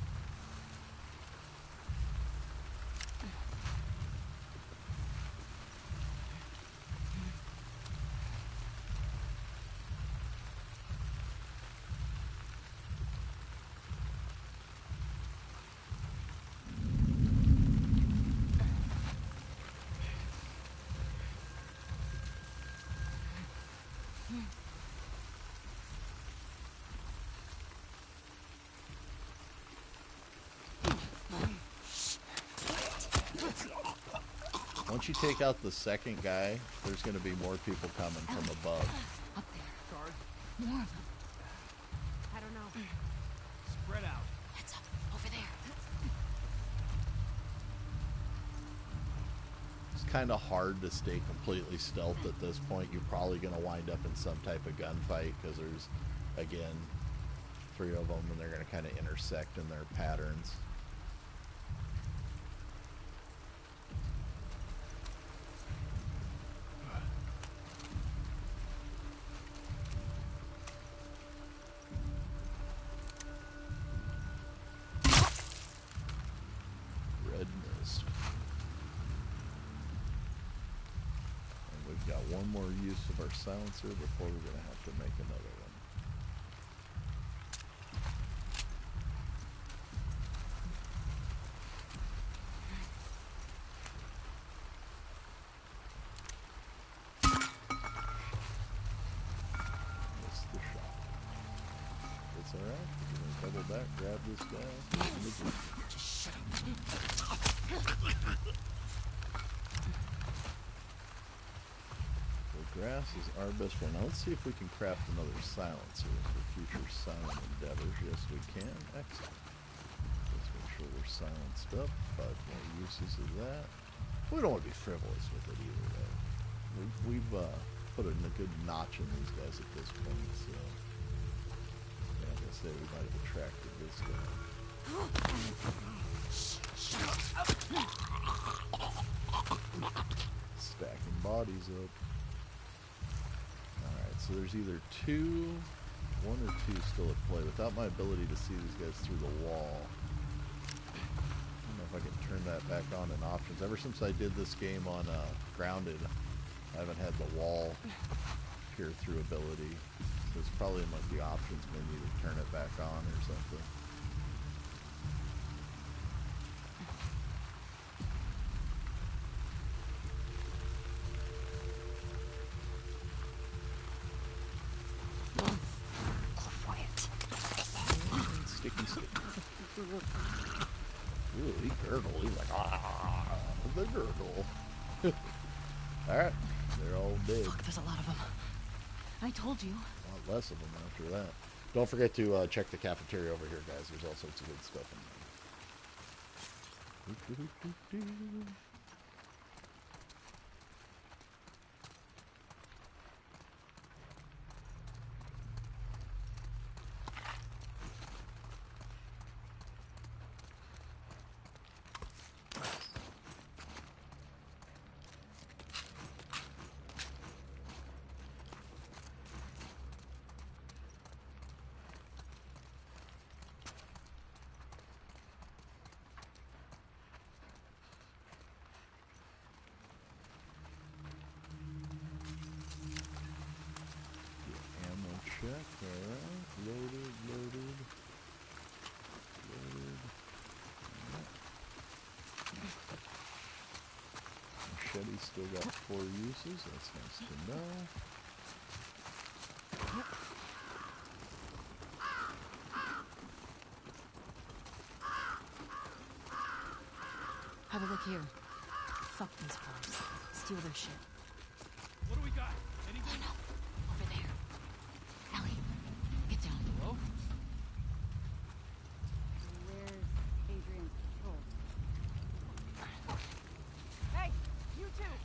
Once you take out the second guy, there's going to be more people coming from above. Up there. Guard. More of them. I don't know. Spread out. Heads up. Over there. It's kind of hard to stay completely stealth at this point. You're probably going to wind up in some type of gunfight because there's, again, 3 of them, and they're going to kind of intersect in their patterns. Red mist. And we've got one more use of our silencer before we're going to have to make another one. Missed the shot. It's alright. We're going to double back, grab this guy. Just shut up. The grass is our best friend. Now let's see if we can craft another silencer for future silent endeavors. Yes, we can. Excellent. Let's make sure we're silenced up. 5 more uses of that. We don't want to be frivolous with it either, though. We've put in a good notch in these guys at this point, so yeah, I guess we might have attracted this guy. Stacking bodies up. Alright, so there's either 1 or 2 still at play. Without my ability to see these guys through the wall, I don't know if I can turn that back on in options. Ever since I did this game on Grounded, I haven't had the wall peer through ability. So it's probably in like the options menu to turn it back on or something. Sticky. Ooh, he gurgled. He's like, ah, the gurgle. Alright, they're all dead. Look, there's a lot of them. I told you. A lot less of them after that. Don't forget to check the cafeteria over here, guys. There's all sorts of good stuff in there. Check, alright. Loaded. Machete's still got 4 uses. That's nice to know. Have a look here. Fuck these boys. Steal their shit. What do we got? Anything? No. Over there. Ellie, get down. Hello? Where's Adrian's patrol? Hey, you two!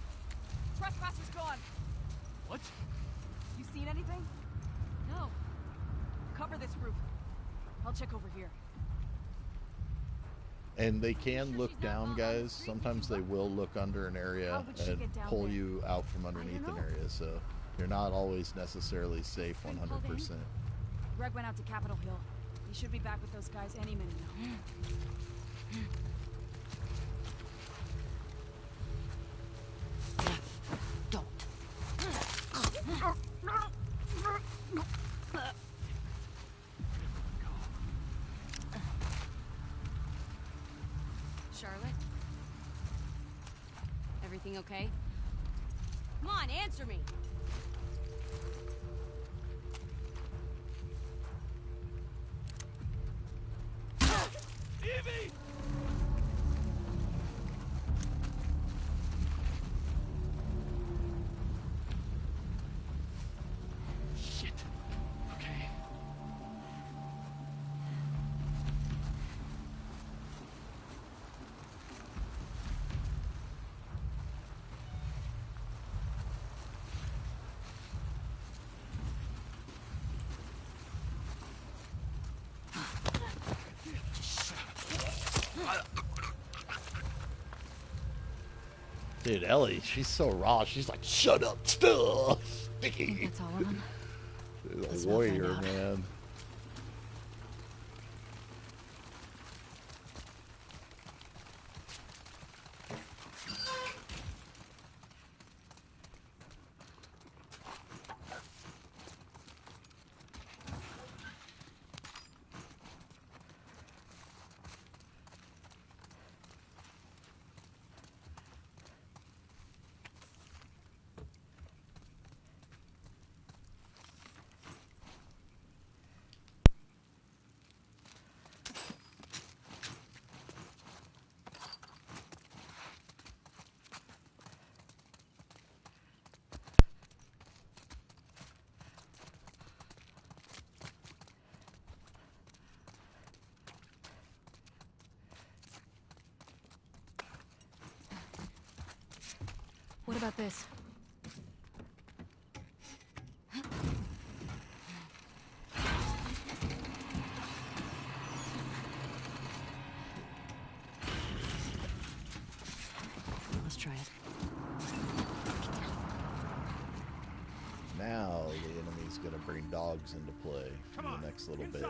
Trespassers gone! What? You seen anything? No. Cover this roof. I'll check over here. And they can look down, guys. Sometimes they will look under an area and pull you out from underneath an area, so you're not always necessarily safe 100%. Greg went out to Capitol Hill. He should be back with those guys any minute now. Don't. Charlotte? Everything okay? Come on, answer me! Evie! Dude, Ellie, she's so raw. She's like, shut up, still. Sticky. That's all of them. She's a warrior, man. What about this? Let's try it. Now the enemy's going to bring dogs into play in the next little bit.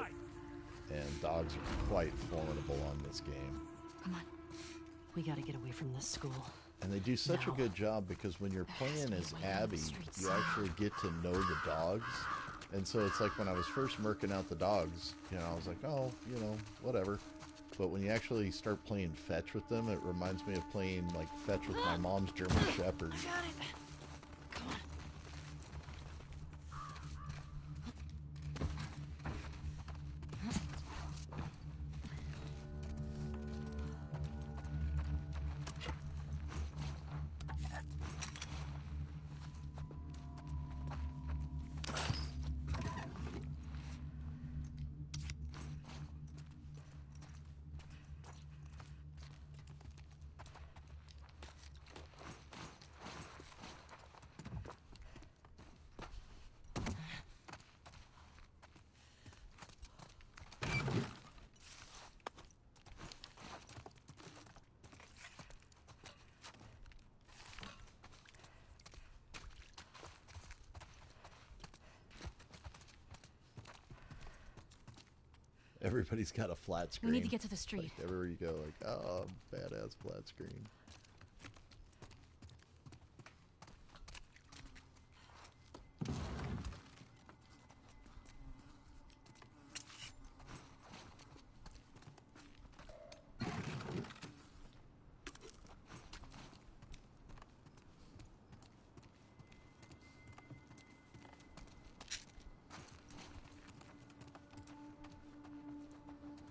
And dogs are quite formidable on this game. Come on. We gotta get away from this school. And they do such a good job because when you're playing as Abby, you actually get to know the dogs. And so it's like when I was first murking out the dogs, you know, I was like, oh, you know, whatever. But when you actually start playing fetch with them, it reminds me of playing like fetch with my mom's German Shepherd. Got it. Come on. Everybody's got a flat screen. We need to get to the street. Like everywhere you go, like, oh, badass flat screen.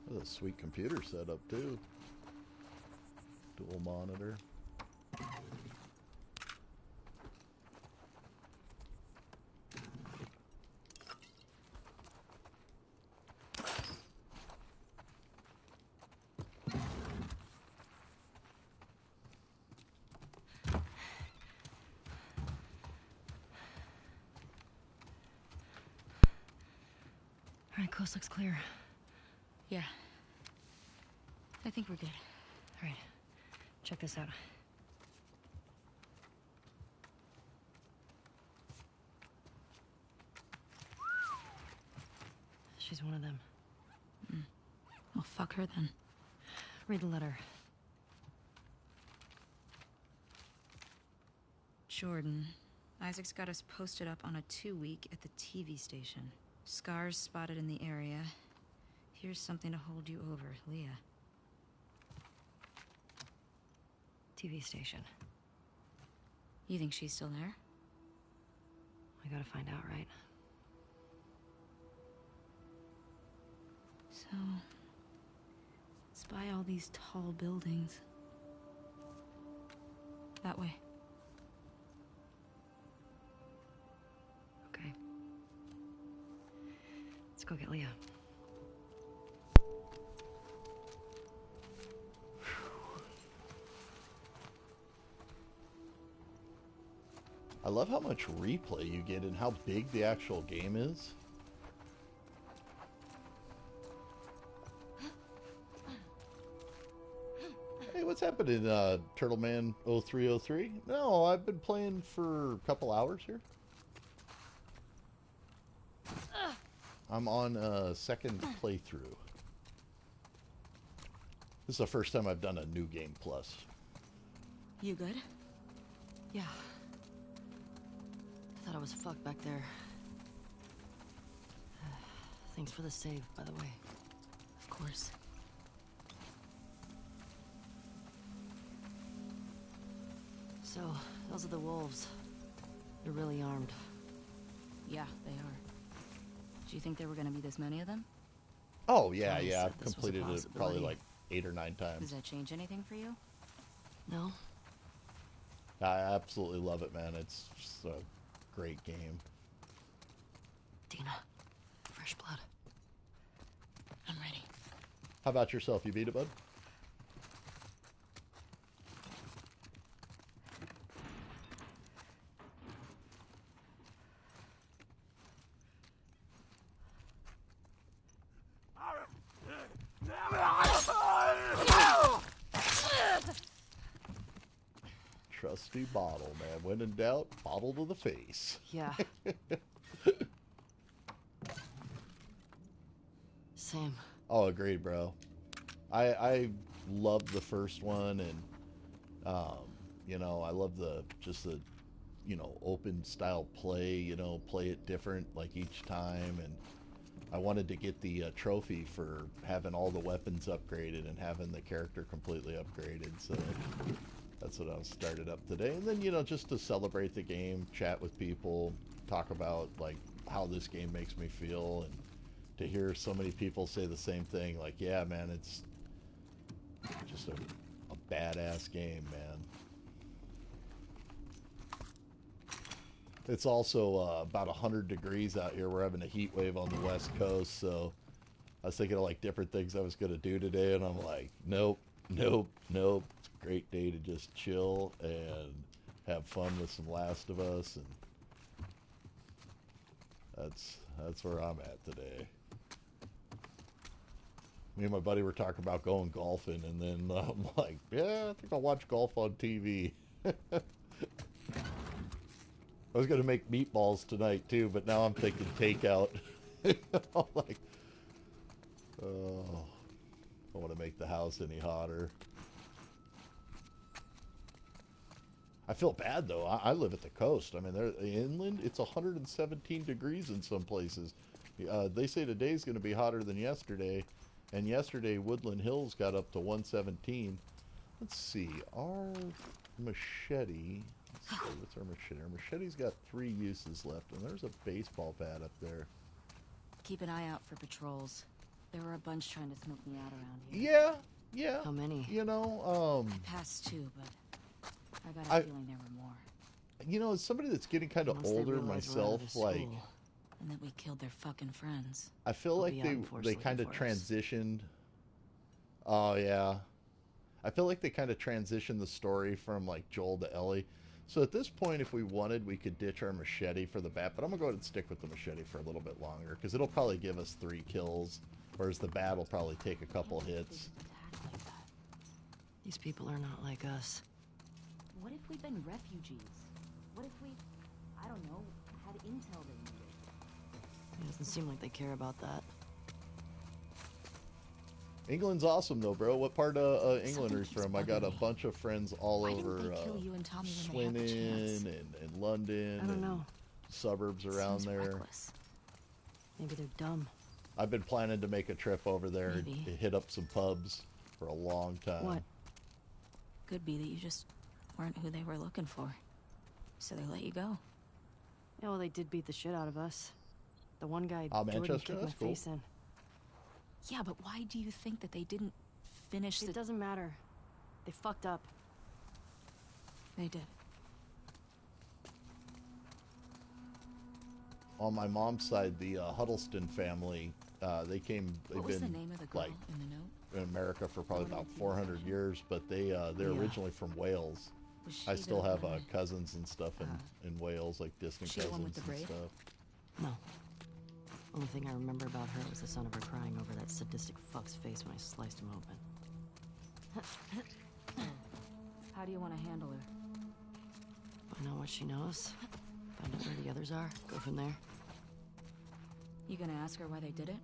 That's a sweet computer setup too. Dual monitor. All right, coast looks clear. Yeah. I think we're good. All right. Check this out. She's one of them. Well, fuck her then. Read the letter. Jordan. Isaac's got us posted up on a 2-week at the TV station. Scars spotted in the area. Here's something to hold you over, Leah. TV station. You think she's still there? I gotta find out, right? So, spy all these tall buildings. That way. Okay. Let's go get Leah. I love how much replay you get and how big the actual game is. what's happening, Turtleman 0303? No, I've been playing for a couple hours here. I'm on a second playthrough. This is the first time I've done a New Game Plus. You good? Yeah. I thought I was fucked back there. Thanks for the save, by the way. Of course. So, those are the wolves. They're really armed. Yeah, they are. Do you think there were gonna be this many of them? Oh, yeah, Johnny yeah. said I've this was a completed it probably possibility. like 8 or 9 Does times. that change anything for you? No? I absolutely love it, man. It's just a great game. Dina, fresh blood. I'm ready. How about yourself? You beat it, bud? Trusty bottle, man. When in doubt, bottle to the face. Yeah. Same. Oh, agreed, bro. I loved the first one, and you know, I love the open style play. Play it different like each time, and I wanted to get the trophy for having all the weapons upgraded and having the character completely upgraded. So that's what I started up today, and then just to celebrate the game, chat with people, talk about like how this game makes me feel, and to hear so many people say the same thing, like, yeah, man, it's just a badass game, man. It's also about 100 degrees out here. We're having a heat wave on the West Coast, so I was thinking of like different things I was going to do today, and I'm like, nope. It's a great day to just chill and have fun with some Last of Us, and that's where I'm at today. Me and my buddy were talking about going golfing, and then I'm like, yeah, I think I'll watch golf on TV. I was going to make meatballs tonight, too, but now I'm thinking takeout. I'm like, oh, I don't want to make the house any hotter. I feel bad, though. I live at the coast. I mean, inland, it's 117 degrees in some places. They say today's going to be hotter than yesterday. And yesterday, Woodland Hills got up to 117. Let's see. Our machete. Let's see, what's our machete? Our machete's got 3 uses left, and there's a baseball bat up there. Keep an eye out for patrols. There were a bunch trying to smoke me out around here. Yeah. How many? I passed 2, but I got a feeling there were more. As somebody that's getting kind of Once they older realize we're out of myself, the like, school. And that we killed their fucking friends. I feel They'll like be out in force they looking kind of for us. transitioned. Oh yeah, I feel like they kind of transitioned the story from like Joel to Ellie. So at this point, if we wanted, we could ditch our machete for the bat. But I'm gonna go ahead and stick with the machete for a little bit longer because it'll probably give us 3 kills, whereas the bat will probably take a couple hits. These people are not like us. What if we've been refugees? What if we, I don't know, had intel they needed? It doesn't seem like they care about that. England's awesome though, bro. What part of England are you keeps from? I got a bugging me. bunch of friends all Why didn't over they kill you and Tommy when they had the chance? Swindon and London I don't and know. suburbs around Seems there. reckless. Maybe they're dumb. I've been planning to make a trip over there and Maybe. hit up some pubs for a long time. What? Could be that you just weren't who they were looking for. So they let you go. Yeah, well, they did beat the shit out of us. The one guy, Oh, Jordan, Manchester? kicked my That's cool. face in. Yeah, but why do you think that they didn't finish It doesn't matter. They fucked up. They did. On my mom's side, the Huddleston family, they've What was been the name of the girl like in the note? in America for probably about 400 years, but they're originally from Wales. Was I she still the have one- cousins and stuff in Wales, like distant She the one cousins with the and braid? stuff. No. Only thing I remember about her was the sound of her crying over that sadistic fuck's face when I sliced him open. How do you want to handle her? Find out what she knows. Find out where the others are. Go from there. You gonna ask her why they did it?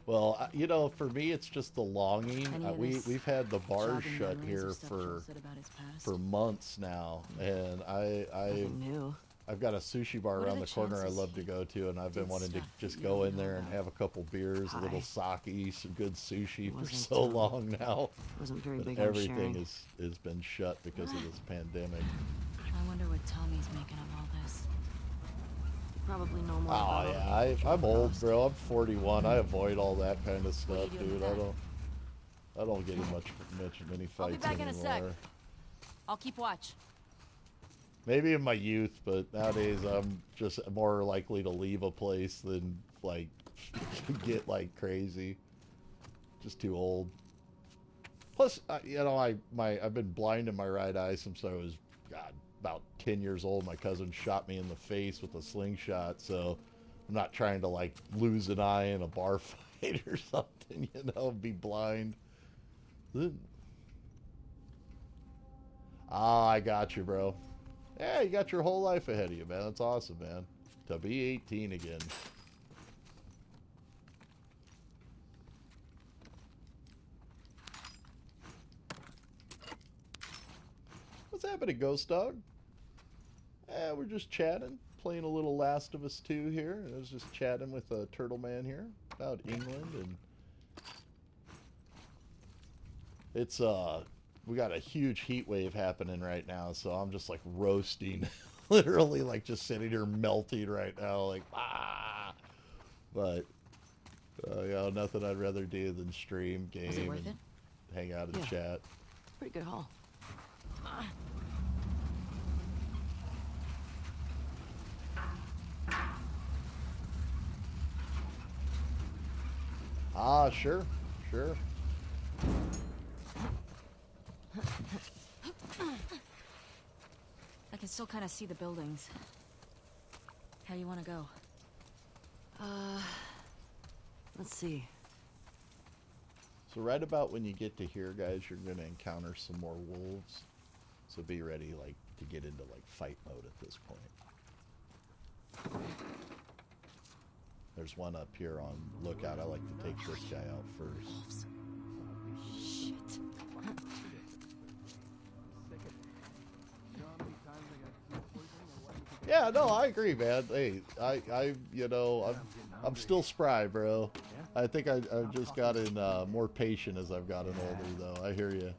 Well, you know, for me, it's just the longing. We've had the bar jogging shut memories here of stuff Joel said about his past? for months now, and I've got a sushi bar What are around the the corner I chances love to go to, and I've been did wanting to stuff just that go you in know there and about? have a couple beers, a little Hi. sake, some good sushi for Wasn't, so long now. Wasn't very But big on everything sharing. has been shut because of this pandemic. I wonder what Tommy's making of all this. Probably no more. Oh about yeah, I'm old, bro. I'm 41. I avoid all that kind of What are stuff, you doing dude. with I don't get in many fights I'll be back in a sec. anymore. I'll keep watch. Maybe in my youth, but nowadays I'm just more likely to leave a place than like get like crazy. Just too old. Plus, you know, I've been blind in my right eye since I was about 10 years old. My cousin shot me in the face with a slingshot, so I'm not trying to like lose an eye in a bar fight or something, you know, be blind. Ah, I got you, bro. Yeah, you got your whole life ahead of you, man. That's awesome, man. To be 18 again. What's happening, Ghost Dog? We're just chatting, playing a little Last of Us 2 here. I was just chatting with Turtle Man here about England, and it's we got a huge heat wave happening right now, so I'm just like roasting, literally like just sitting here melting right now, like But you know, nothing I'd rather do than stream, game, Was it worth and it? hang out and Yeah. chat. Pretty good haul. Ah, sure. I can still kind of see the buildings. How you want to go? Let's see. So right about when you get to here, guys, you're going to encounter some more wolves. So be ready, like, to get into, like, fight mode at this point. There's one up here on lookout. I like to take this guy out first. Shit. Yeah, no, I agree, man. Hey, you know, I'm still spry, bro. I think I've just gotten more patient as I've gotten older, though. I hear you.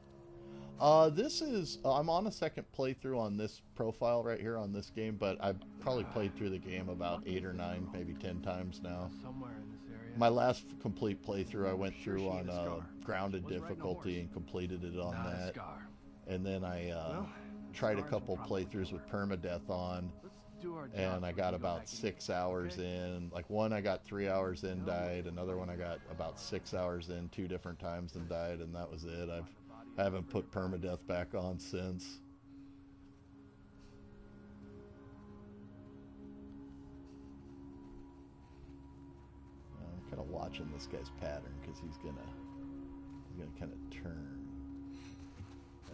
This is, I'm on a second playthrough on this profile right here on this game, but I've probably played through the game about 8 or 9, maybe 10 times now. Somewhere in this area. My last complete playthrough I went through on grounded difficulty and completed it on that. And then I tried a couple playthroughs with permadeath on, and I got about 6 hours in. Like one I got 3 hours in, died. Another one I got about 6 hours in 2 different times and died, and that was it. I haven't put permadeath back on since. I'm kind of watching this guy's pattern because he's gonna kind of turn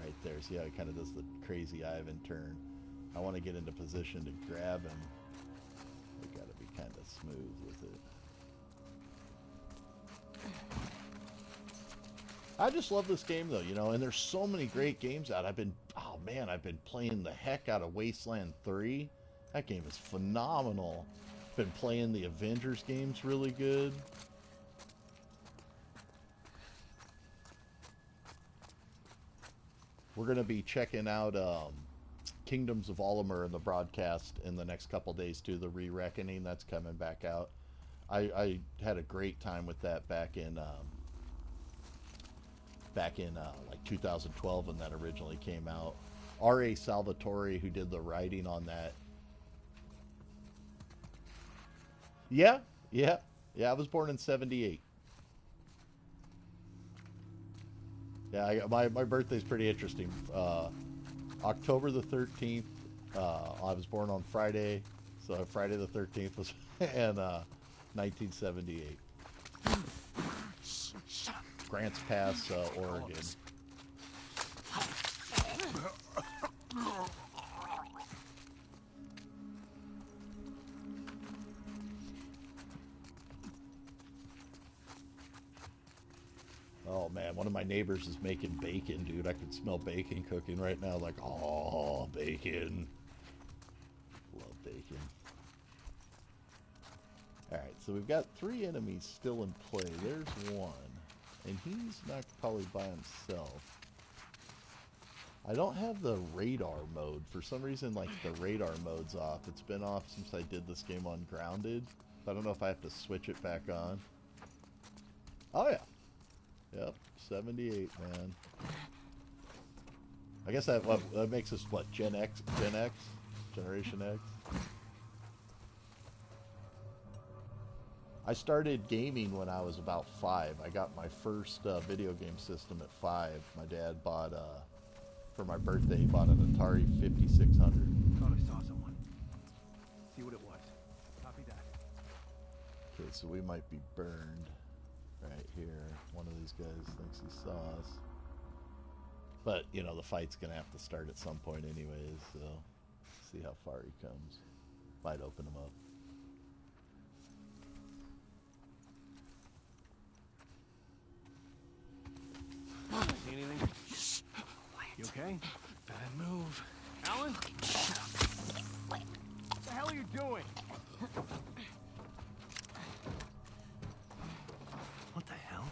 right there. See how he kind of does the crazy Ivan turn. I want to get into position to grab him. We got to be kind of smooth with it. I just love this game, though, you know, and there's so many great games out. I've been playing the heck out of Wasteland 3. That game is phenomenal. Been playing the Avengers games really good. We're going to be checking out Kingdoms of Olimar in the broadcast in the next couple days, too. The Re-Reckoning, that's coming back out. I had a great time with that back in like 2012 when that originally came out. R.A. Salvatore, who did the writing on that. Yeah, I was born in 78. Yeah, my birthday's pretty interesting. October the 13th, I was born on Friday, so Friday the 13th was in 1978. Shit. Grants Pass, Oregon. Oh man, one of my neighbors is making bacon, dude. I could smell bacon cooking right now. Like, oh, bacon. Love bacon. Alright, so we've got 3 enemies still in play. There's one. And he's not probably by himself. I don't have the radar mode. For some reason, like, the radar mode's off. It's been off since I did this game on Grounded. I don't know if I have to switch it back on. Oh, yeah. Yep, 78, man. I guess that makes us, what, Gen X? Generation X? I started gaming when I was about 5. I got my first video game system at 5. My dad bought, for my birthday, he bought an Atari 5600. Thought I saw someone. See what it was. Copy that. Okay, so we might be burned right here. One of these guys thinks he saw us. But, you know, the fight's going to have to start at some point anyways, so see how far he comes. Might open him up. See anything? You okay? Bad move. Alan? What the hell are you doing? What the hell?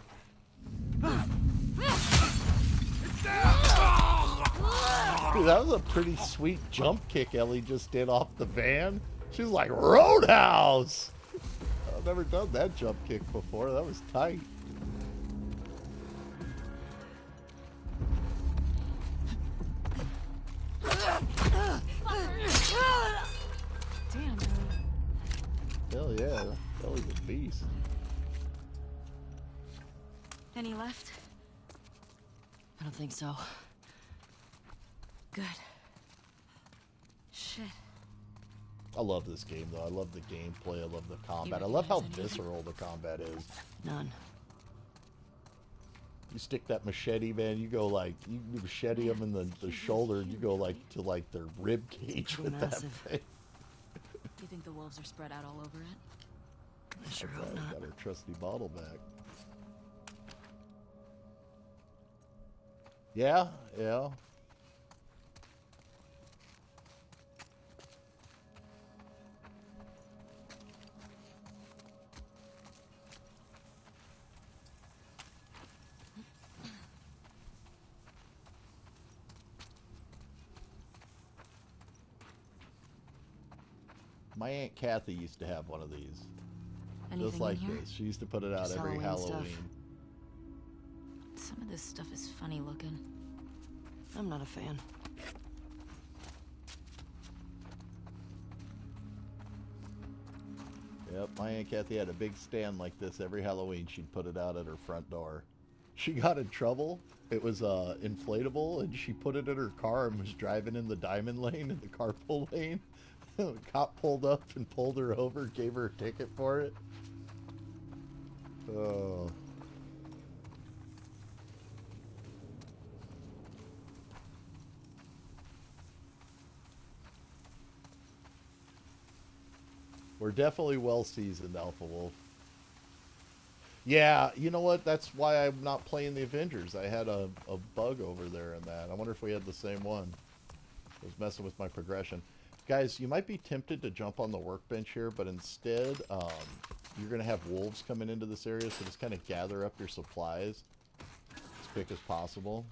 Dude, that was a pretty sweet jump kick Ellie just did off the van. She was like, Roadhouse! I've never done that jump kick before. That was tight. Damn. Hell yeah. Ellie's a beast. Any left? I don't think so. Good. Shit. I love this game, though. I love the gameplay. I love the combat. I love how visceral the combat is. None. You stick that machete, man, you go like, you machete them in the shoulder, and you go like to like their rib cage with Massive. that thing. Do you think the wolves are spread out all over it? I sure hope Got not. our trusty bottle back. Yeah, yeah. My Aunt Kathy used to have one of these. Anything Just like in here? this. She used to put it out Just every Halloween Halloween. stuff. Some of this stuff is funny looking. I'm not a fan. Yep, my Aunt Kathy had a big stand like this every Halloween. She'd put it out at her front door. She got in trouble. It was inflatable, and she put it in her car and was driving in the diamond lane in the carpool lane. The cop pulled up and pulled her over, gave her a ticket for it. Oh. We're definitely well seasoned, Alpha Wolf. Yeah, you know what? That's why I'm not playing the Avengers. I had a bug over there in that. I wonder if we had the same one. I was messing with my progression. Guys, you might be tempted to jump on the workbench here, but instead, you're going to have wolves coming into this area, so just kind of gather up your supplies as quick as possible.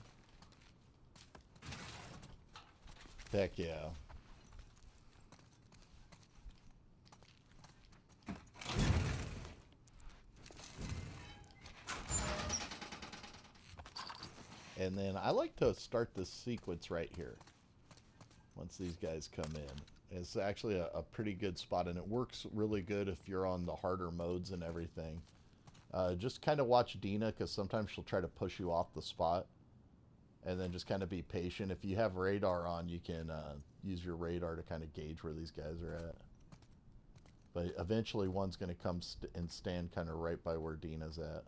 Heck yeah. And then I like to start this sequence right here. Once these guys come in. It's actually a pretty good spot, and it works really good if you're on the harder modes and everything. Just kind of watch Dina, because sometimes she'll try to push you off the spot. And then just kind of be patient. If you have radar on, you can use your radar to kind of gauge where these guys are at. But eventually one's going to come and stand kind of right by where Dina's at.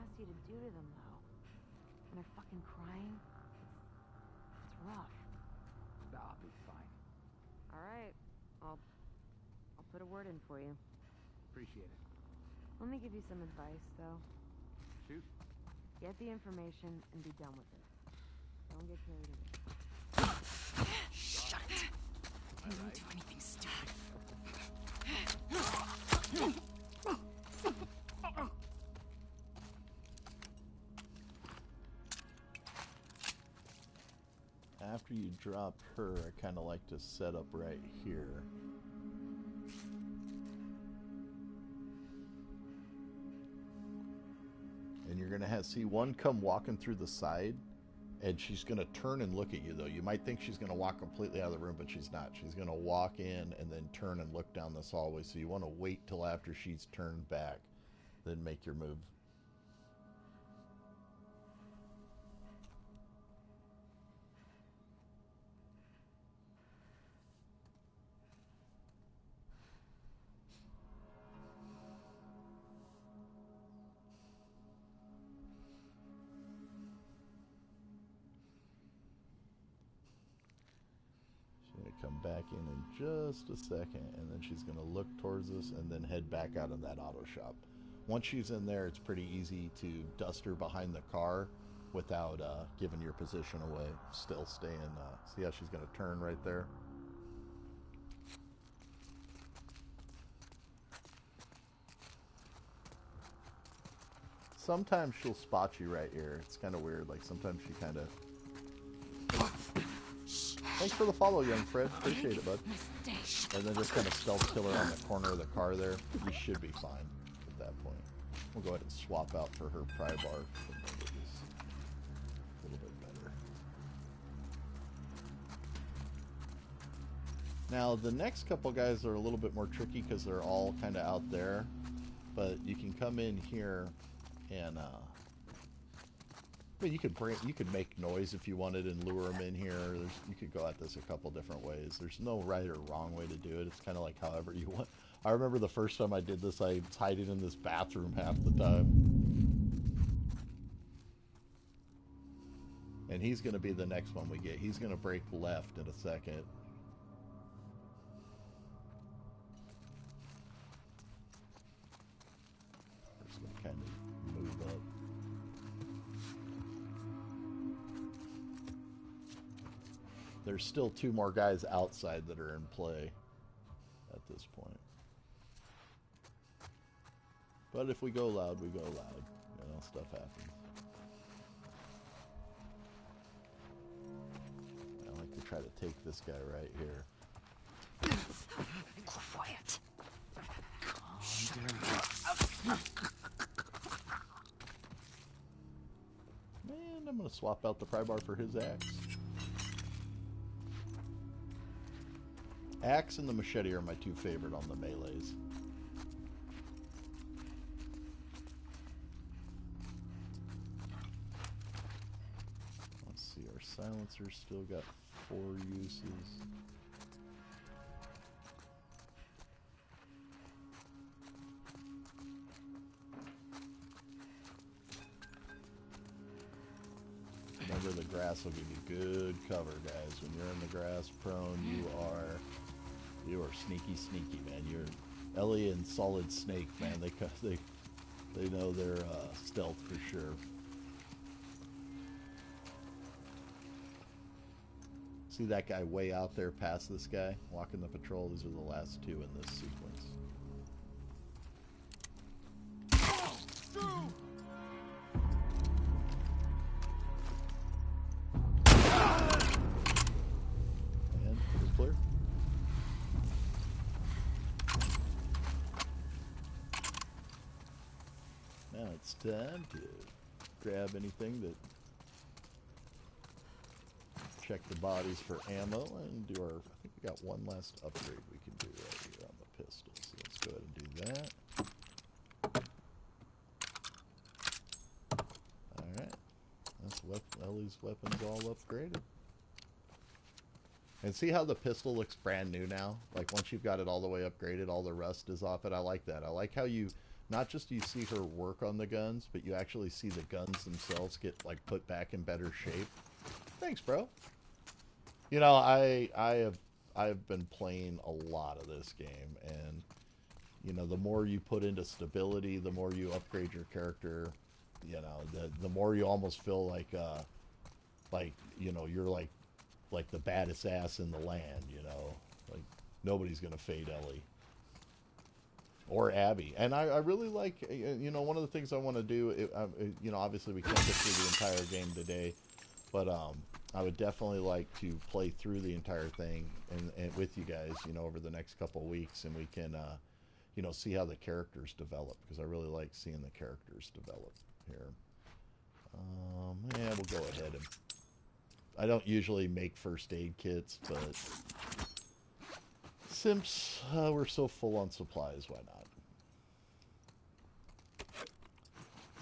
asked you to do to them, though? And they're fucking crying? It's rough. Nah, I'll be fine. All right. I'll put a word in for you. Appreciate it. Let me give you some advice, though. Shoot. Get the information and be done with it. Don't get carried away. Shut it! I didn't do anything stupid. After you drop her, I kind of like to set up right here. And you're going to see one come walking through the side, and she's going to turn and look at you, though. You might think she's going to walk completely out of the room, but she's not. She's going to walk in and then turn and look down this hallway. So you want to wait till after she's turned back, then make your move. Come back in just a second, and then she's going to look towards us and then head back out of that auto shop. Once she's in there, it's pretty easy to dust her behind the car without giving your position away. Still staying. See how she's going to turn right there? Sometimes she'll spot you right here. It's kind of weird. Like sometimes she kind of... Thanks for the follow, young Fred. Appreciate it, bud. And then just kind of stealth kill her on the corner of the car there. You should be fine at that point. We'll go ahead and swap out for her pry bar. A little bit better. Now, the next couple guys are a little bit more tricky because they're all kind of out there. But you can come in here and... I mean, you could make noise if you wanted and lure them in here. You could go at this a couple different ways. There's no right or wrong way to do it. It's kind of like however you want. I remember the first time I did this, I was hiding in this bathroom half the time. And he's going to be the next one we get. He's going to break left in a second. Just going to kind of move up. There's still two more guys outside that are in play at this point. But if we go loud, we go loud. You know, stuff happens. I like to try to take this guy right here. Quiet. Man, I'm going to swap out the pry bar for his axe. Axe and the machete are my two favorite on the melees. Let's see, our silencer's still got 4 uses. Remember, the grass will give you good cover, guys. When you're in the grass prone, you are sneaky, sneaky, man. You're Ellie and Solid Snake, man. They know their stealth for sure. See that guy way out there past this guy walking the patrol? These are the last 2 in this sequence. And pretty clear. Now it's time to grab anything that check the bodies for ammo and do our, I think we got one last upgrade we can do right here on the pistol. So let's go ahead and do that. Alright. That's Ellie's weapons all upgraded. And see how the pistol looks brand new now? Like once you've got it all the way upgraded, all the rust is off it. I like that. I like how you not just do you see her work on the guns, but you actually see the guns themselves get like put back in better shape. Thanks, bro. You know, I've been playing a lot of this game, and you know, the more you put into stability, the more you upgrade your character. You know, the more you almost feel like you know, you're like the baddest ass in the land. You know, like nobody's gonna fade Ellie or Abby. And I really like, you know, one of the things I want to do. You know, obviously we can't get through the entire game today, but I would definitely like to play through the entire thing and with you guys, you know, over the next couple of weeks, and we can, you know, see how the characters develop, because I really like seeing the characters develop here. Yeah, we'll go ahead and... I don't usually make first aid kits, but since we're so full on supplies, why not?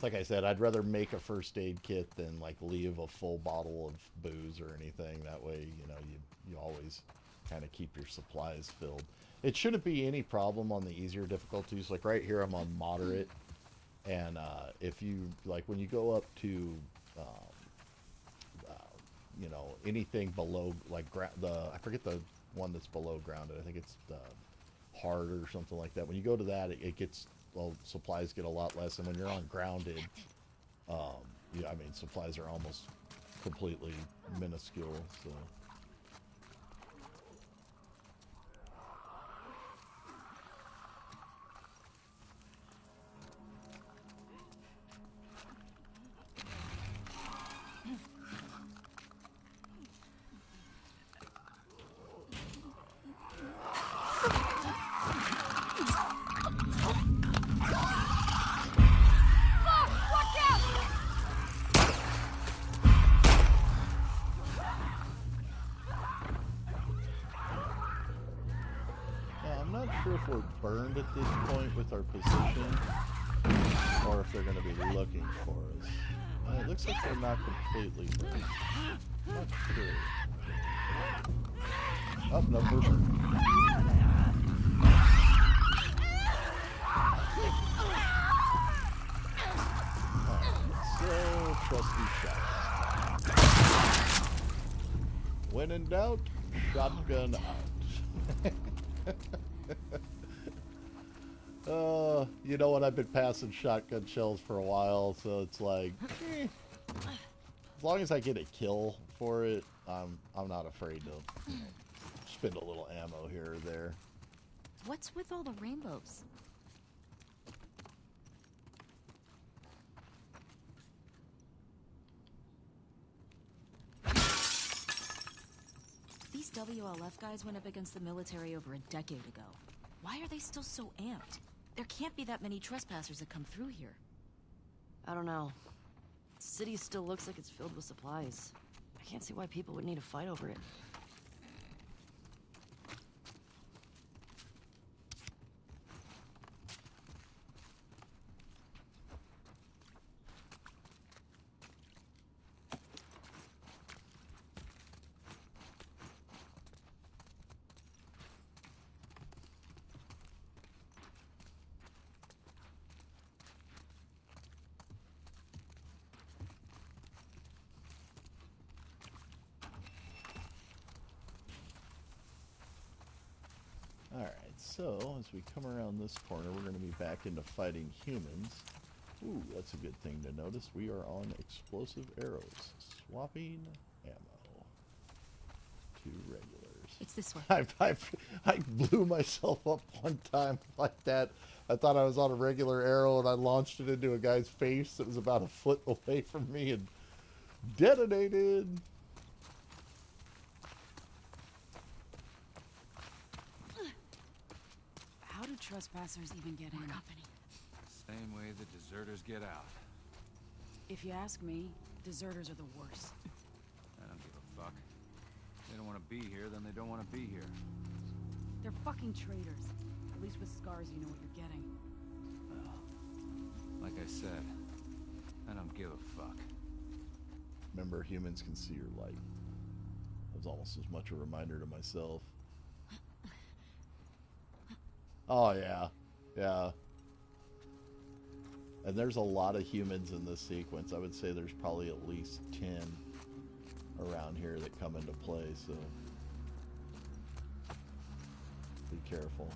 Like I said, I'd rather make a first aid kit than like leave a full bottle of booze or anything. That way, you know, you always kind of keep your supplies filled. It shouldn't be any problem on the easier difficulties. Like right here, I'm on moderate, and if you like when you go up to you know, anything below like I forget the one that's below grounded. I think it's the hard or something like that. When you go to that, it gets, well, supplies get a lot less, and when you're on grounded, yeah, I mean, supplies are almost completely minuscule. So. If we're burned at this point with our position, or if they're going to be looking for us. It looks like they're not completely burned. Not sure. Oh, no, we're burned. Alright, so trusty shot. When in doubt, shotgun out. You know what? I've been passing shotgun shells for a while, so it's like, as long as I get a kill for it, I'm not afraid to, you know, spend a little ammo here or there. What's with all the rainbows? These WLF guys went up against the military over a decade ago. Why are they still so amped? There can't be that many trespassers that come through here. I don't know. The city still looks like it's filled with supplies. I can't see why people would need a fight over it. So, as we come around this corner, we're going to be back into fighting humans. Ooh, that's a good thing to notice. We are on explosive arrows. Swapping ammo to regulars. It's this way. I blew myself up one time like that. I thought I was on a regular arrow, and I launched it into a guy's face that was about a foot away from me and detonated. How do trespassers even get in? Company. Same way the deserters get out. If you ask me, deserters are the worst. I don't give a fuck. If they don't want to be here, then they don't want to be here. They're fucking traitors. At least with scars, you know what you're getting. Well, like I said, I don't give a fuck. Remember, humans can see your light. That was almost as much a reminder to myself. Oh, yeah. Yeah. And there's a lot of humans in this sequence. I would say there's probably at least 10 around here that come into play, so be careful.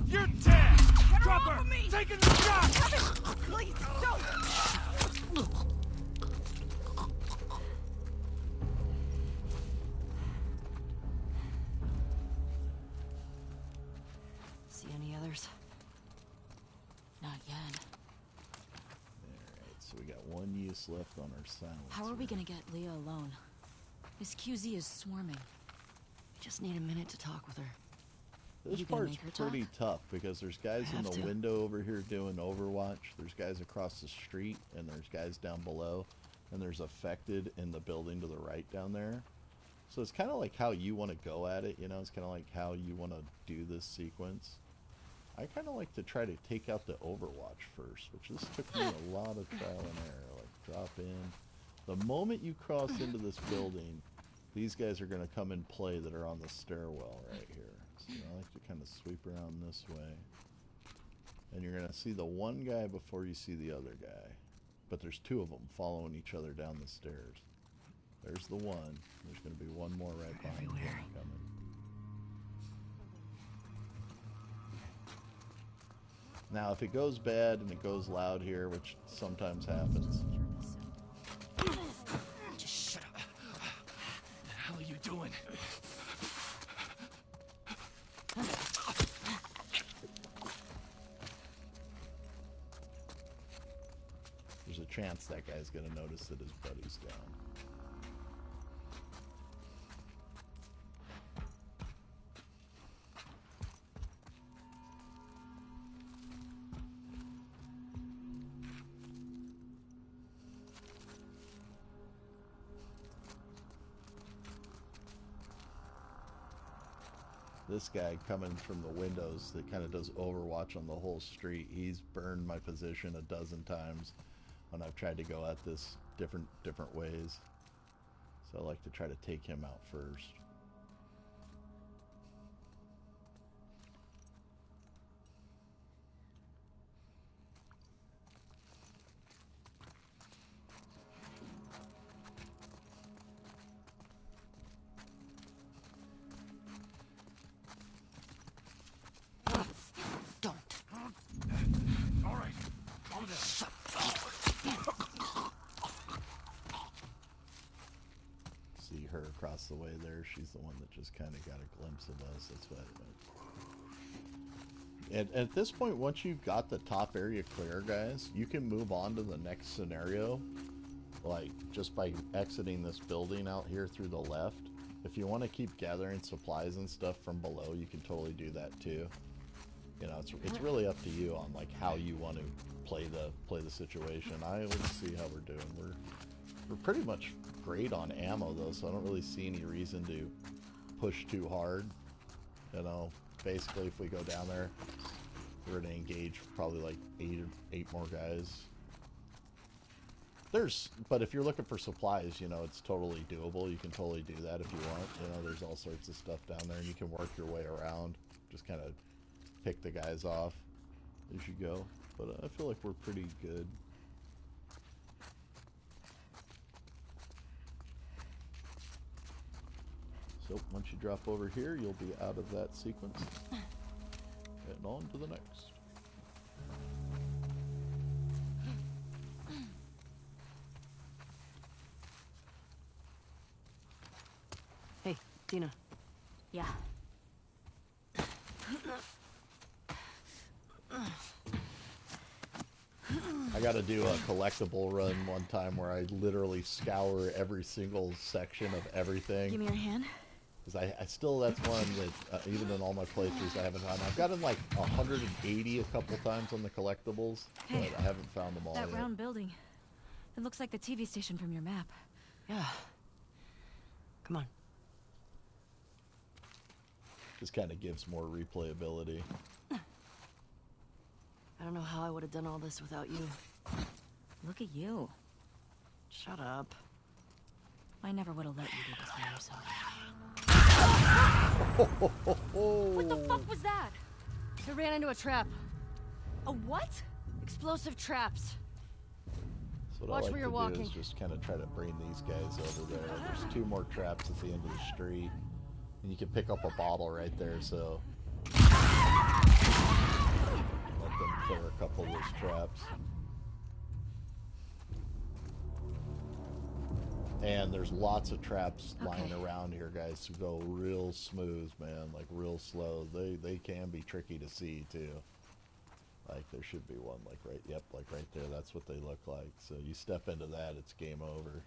You're dead! Drop her! Taking the shot! Please, don't! See any others? Not yet. Alright, so we got one use left on our silence. How are we gonna get Leah alone? This QZ is swarming. We just need a minute to talk with her. This You gonna part's make her talk? pretty tough because there's guys in have the to. window over here doing Overwatch, there's guys across the street, and there's guys down below, and there's affected in the building to the right down there. So it's kind of like how you want to go at it, you know, it's kind of like how you want to do this sequence. I kind of like to try to take out the Overwatch first, which this took me a lot of trial and error. Like, drop in. The moment you cross into this building, these guys are going to come and play that are on the stairwell right here. So I like to kind of sweep around this way. And you're going to see the one guy before you see the other guy. But there's two of them following each other down the stairs. There's the one. There's going to be one more right behind him coming. Now, if it goes bad and it goes loud here, which sometimes happens. Just shut up. What the hell are you doing? There's a chance that guy's going to notice that his buddy's down. This guy coming from the windows that kind of does Overwatch on the whole street, he's burned my position a dozen times when I've tried to go at this different ways. So I like to try to take him out first. All right. Calm down. See her across the way there. She's the one that just kind of got a glimpse of us. That's what. And at this point, once you've got the top area clear, guys, you can move on to the next scenario, like just by exiting this building out here through the left. If you want to keep gathering supplies and stuff from below, you can totally do that too. You know, it's really up to you on like how you want to play the situation. I will see how we're doing. We're pretty much great on ammo though, so I don't really see any reason to push too hard. You know, basically if we go down there, we're gonna engage probably like eight more guys. But if you're looking for supplies, you know, it's totally doable. You can totally do that if you want. You know, there's all sorts of stuff down there, and you can work your way around. Just kind of pick the guys off as you go. But I feel like we're pretty good. So once you drop over here, you'll be out of that sequence. And on to the next. Hey, Dina. Yeah. I gotta do a collectible run one time where I literally scour every single section of everything. Give me your hand. Because I still, that's one that, even in all my playthroughs, I haven't found. I've gotten like 180 a couple times on the collectibles, Hey, but I haven't found them all That yet. round building. It looks like the TV station from your map. Yeah. Come on. Just kind of gives more replayability. I don't know how I would have done all this without you. Look at you. Shut up. I never would have let you do this by yourself. What the fuck was that? I ran into a trap. A what? Explosive traps. So what Watch I like where you're to walking. do is just kind of try to bring these guys over there. There's 2 more traps at the end of the street. And you can pick up a bottle right there, so... let them clear a couple of those traps. And there's lots of traps lying around here, guys, to go real smooth, man. Like, real slow. They can be tricky to see, too. Like, there should be one, like, right, yep, like right there. That's what they look like. So you step into that, it's game over.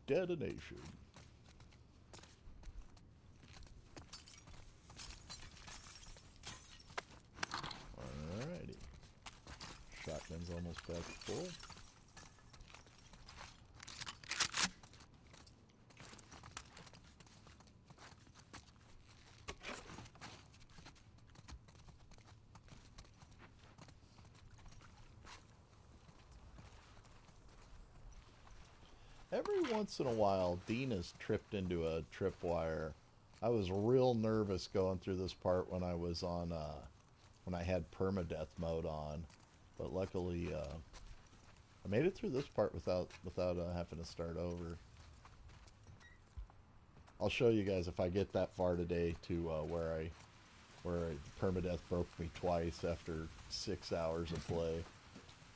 Detonation. Alrighty. Shotgun's almost back full. Every once in a while, Dean has tripped into a tripwire. I was real nervous going through this part when I was on, when I had permadeath mode on, but luckily, I made it through this part without having to start over. I'll show you guys if I get that far today to where permadeath broke me twice after 6 hours of play.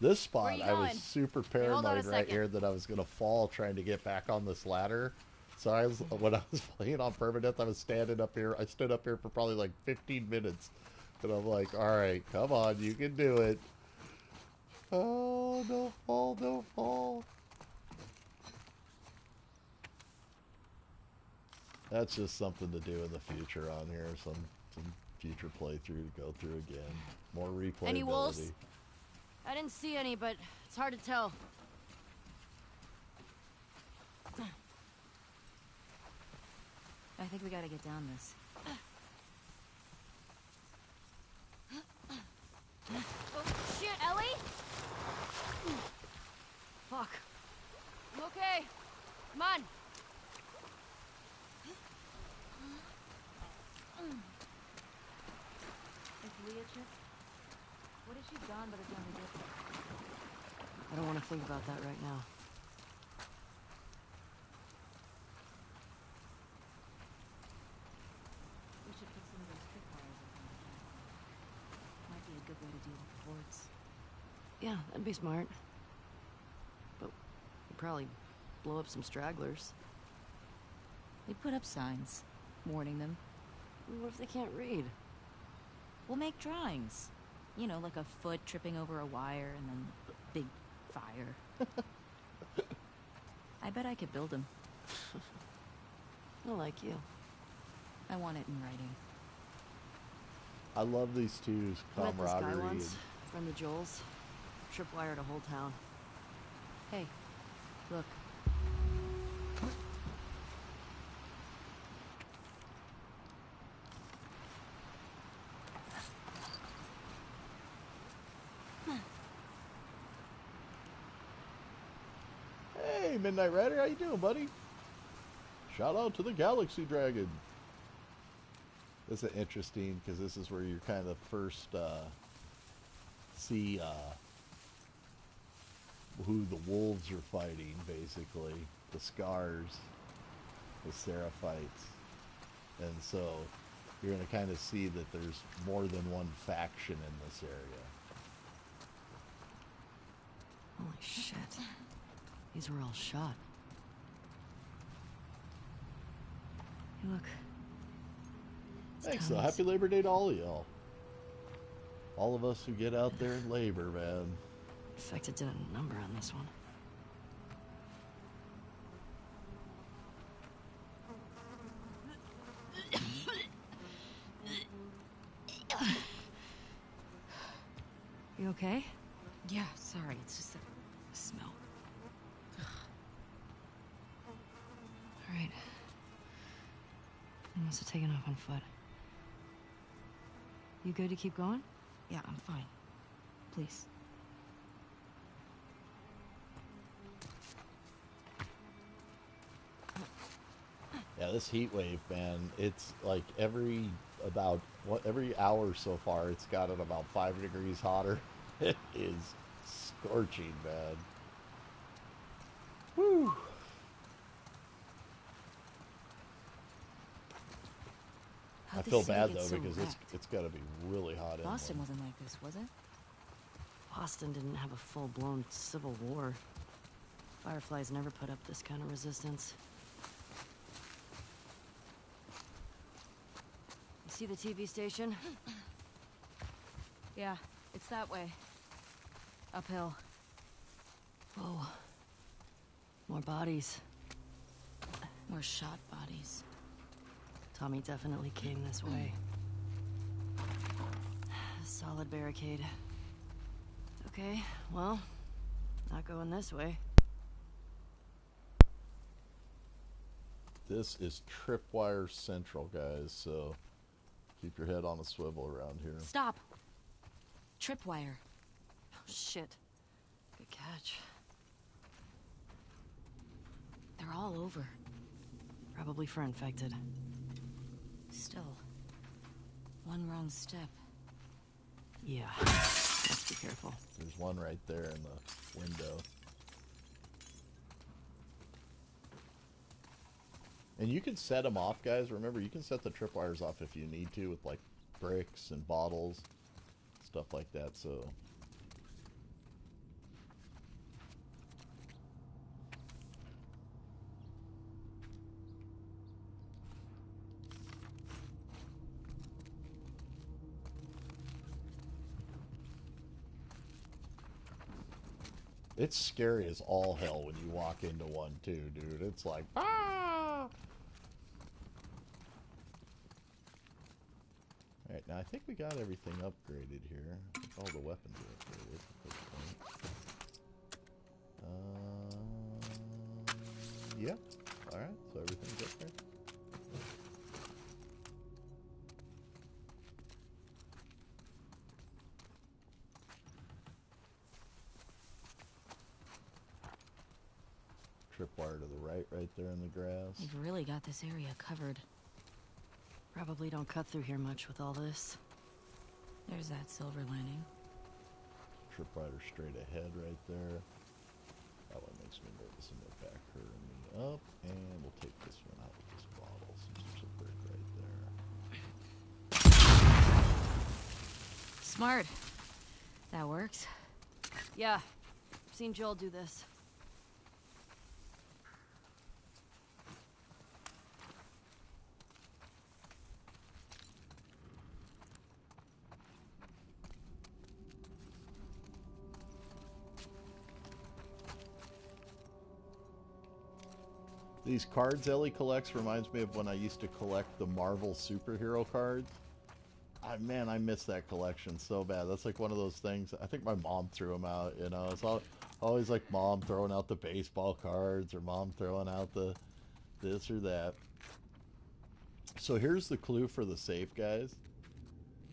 This spot, I was super paranoid right here that I was going to fall trying to get back on this ladder. So when I was playing on permadeath, I was standing up here. I stood up here for probably like 15 minutes. And I'm like, all right, come on, you can do it. Oh, no fall, no fall. That's just something to do in the future on here. Some future playthrough to go through again. More replayability. Any wolves? I didn't see any, but it's hard to tell. I think we gotta get down this. Oh, shit, Ellie? Fuck. You okay? Come on. Is Leah Chip? What if she's gone, but it's only different? I don't want to think about that right now. We should put some of those tripwires up on the camp. Might be a good way to deal with the forts. Yeah, that'd be smart. But we'd probably blow up some stragglers. They put up signs, warning them. What if they can't read? We'll make drawings. You know, like a foot tripping over a wire and then big fire. I bet I could build them. I like you. I want it in writing. I love these two's I met this guy camaraderie. once, friend of Joel's. Tripwired a whole town. Hey, look. Hey, Midnight Rider, how you doing, buddy? Shout out to the Galaxy Dragon. This is interesting because this is where you kind of first see who the wolves are fighting, basically. The Scars, the Seraphites. And so you're going to kind of see that there's more than one faction in this area. Holy shit. These were all shot. Hey, look. Thanks, so happy Labor Day to all of y'all. All of us who get out there and labor, man. Infected did a number on this one. You okay? Yeah, sorry, it's just the smell. Alright. You must have taken off on foot. You good to keep going? Yeah, I'm fine. Please. this heat wave, man, it's like every hour so far, it's gotten about 5 degrees hotter. It is scorching, man. Woo! I feel bad though because it's got to be really hot in Boston wasn't like this, was it? Boston didn't have a full-blown civil war. Fireflies never put up this kind of resistance. You see the TV station? Yeah, it's that way. Uphill. Whoa. More bodies. More shot bodies. Tommy definitely came this way. Solid barricade. Okay, well, not going this way. This is Tripwire Central, guys, so keep your head on a swivel around here. Stop! Tripwire. Oh, shit. Good catch. They're all over. Probably for infected. Still, one wrong step. Yeah, let's be careful. There's one right there in the window. And you can set them off, guys. Remember, you can set the tripwires off if you need to with, like, bricks and bottles, stuff like that, so... It's scary as all hell when you walk into one, too, dude. It's like, ah! Alright, now I think we got everything upgraded here. I think all the weapons are upgraded at this point. Yeah. Alright, so everything's up there. Tripwire to the right there in the grass. They've really got this area covered. Probably don't cut through here much with all this. There's that silver lining. Tripwire straight ahead right there. That one makes me nervous in the back, hurting me up. And we'll take this one out with this bottle since there's a brick right there. Smart. That works. Yeah, I've seen Joel do this. These cards Ellie collects reminds me of when I used to collect the Marvel superhero cards. Man, I miss that collection so bad. That's like one of those things. I think my mom threw them out, you know. It's always like mom throwing out the baseball cards or mom throwing out the this or that. So here's the clue for the safe, guys.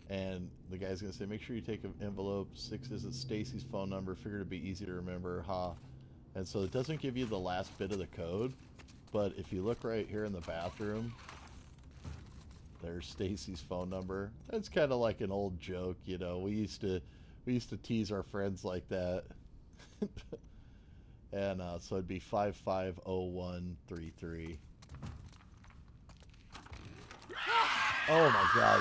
And the guy's going to say, make sure you take an envelope, 6 digits, Stacy's phone number. Figure it'd be easy to remember, ha. And so it doesn't give you the last bit of the code. But if you look right here in the bathroom, there's Stacy's phone number. It's kind of like an old joke, you know. We used to tease our friends like that. And so it'd be 550133. Oh my God,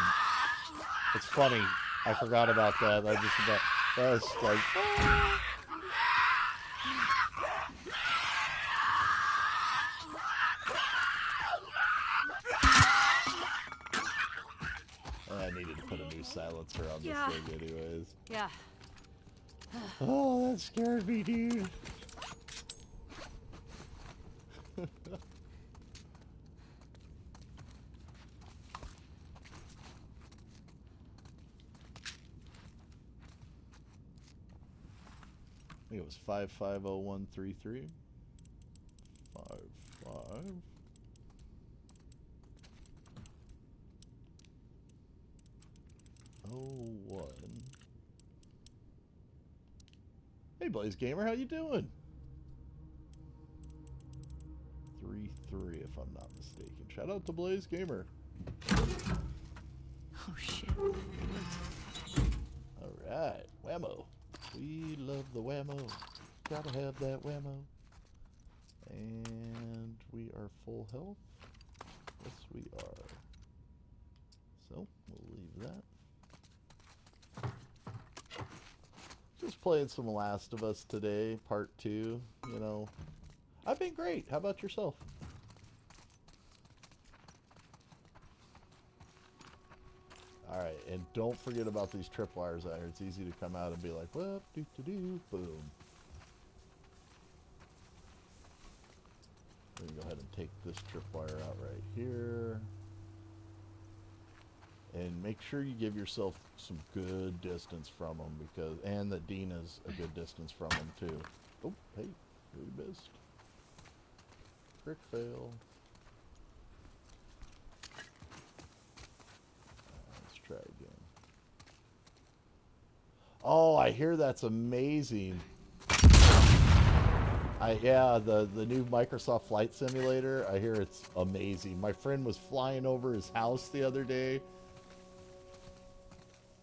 it's funny. I forgot about that. That was like. I needed to put a new silencer on this thing anyways. Yeah. Oh, that scared me, dude. I think it was 550133. 55. Oh, one. Hey, Blaze Gamer, how you doing? 3 3, if I'm not mistaken. Shout out to Blaze Gamer. Oh shit. Alright, whammo. We love the whammo. Gotta have that whammo. And we are full health. Yes, we are. So, we'll leave that. Just playing some Last of Us today, part 2. You know, I've been great. How about yourself? Alright, and don't forget about these tripwires out here. It's easy to come out and be like, whoop, doo-doo-doo, boom. We're going to go ahead and take this tripwire out right here. And make sure you give yourself some good distance from them, because, and that Dina's a good distance from them too. Oh, hey, we missed. Crick fail. Let's try again. Oh, I hear that's amazing. Yeah, the new Microsoft Flight Simulator, I hear it's amazing. My friend was flying over his house the other day.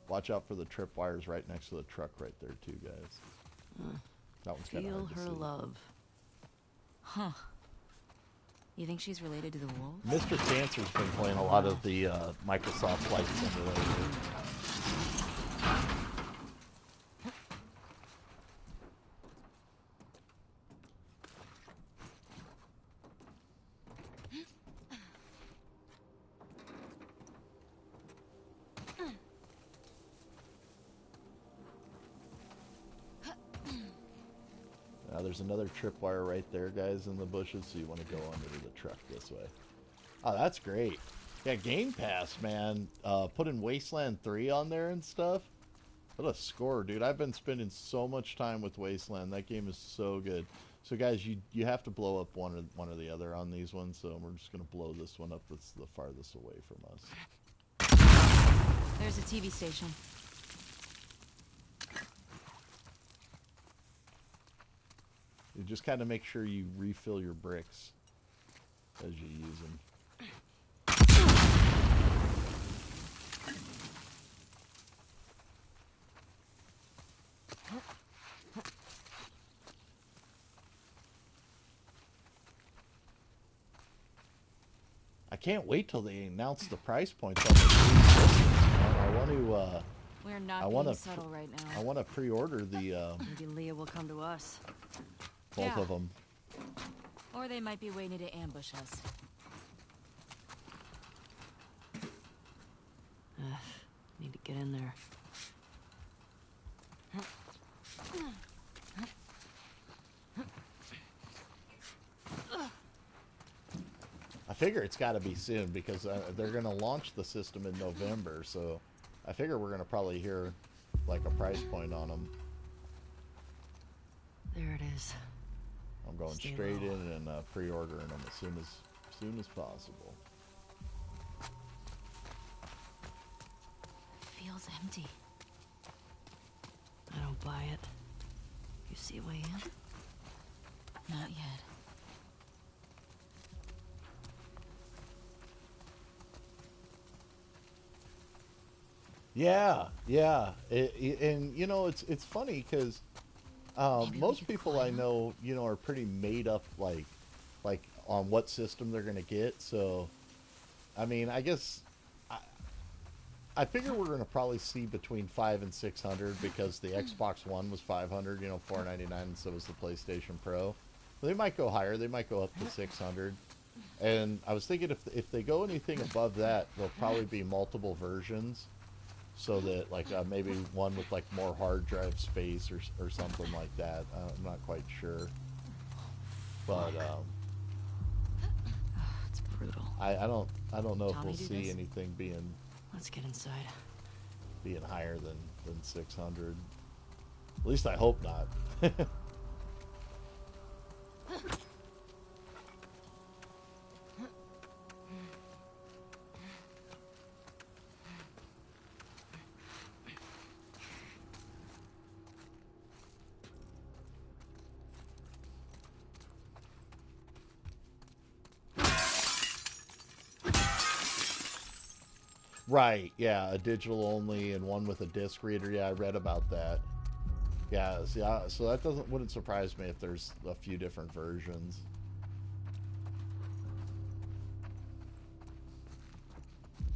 Watch out for the tripwires right next to the truck right there too, guys. That one's kind of Feel hard to her see. love. Huh. You think she's related to the wolves? Mr. Cancer's been playing a lot of the Microsoft Flight Simulator. Now there's another tripwire right there, guys, in the bushes, so you want to go under the truck this way. Oh, that's great. Yeah, Game Pass, man. Putting Wasteland 3 on there and stuff. What a score, dude. I've been spending so much time with Wasteland. That game is so good. So, guys, you have to blow up one or the other on these ones, so we're just going to blow this one up that's the farthest away from us. There's a TV station. You just kind of make sure you refill your bricks as you use them. I can't wait till they announce the price points on the I want to. We're not being subtle right now. I want to pre-order the. Maybe Leah will come to us. Both of them. Or they might be waiting to ambush us. Need to get in there. I figure it's got to be soon because they're going to launch the system in November, so I figure we're going to probably hear like a price point on them. There it is. I'm going Stay straight low. in and pre-ordering them as soon as possible. It feels empty. I don't buy it. You see a way in? Not yet. Yeah. And you know, it's funny because most people I know, you know, are pretty made up like on what system they're gonna get. So, I mean, I guess I figure we're gonna probably see between 500 and 600 because the Xbox One was 500, you know, $499, and so was the PlayStation Pro. They might go higher. They might go up to 600. And I was thinking if they go anything above that, there'll probably be multiple versions. So that, like, maybe one with, like, more hard drive space or something like that. I'm not quite sure. But, it's brutal. I don't know if Tommy, we'll do see this? anything Let's get inside. being higher than 600. At least I hope not. Right, yeah, a digital only and one with a disc reader. Yeah, I read about that. Yeah, so that wouldn't surprise me if there's a few different versions.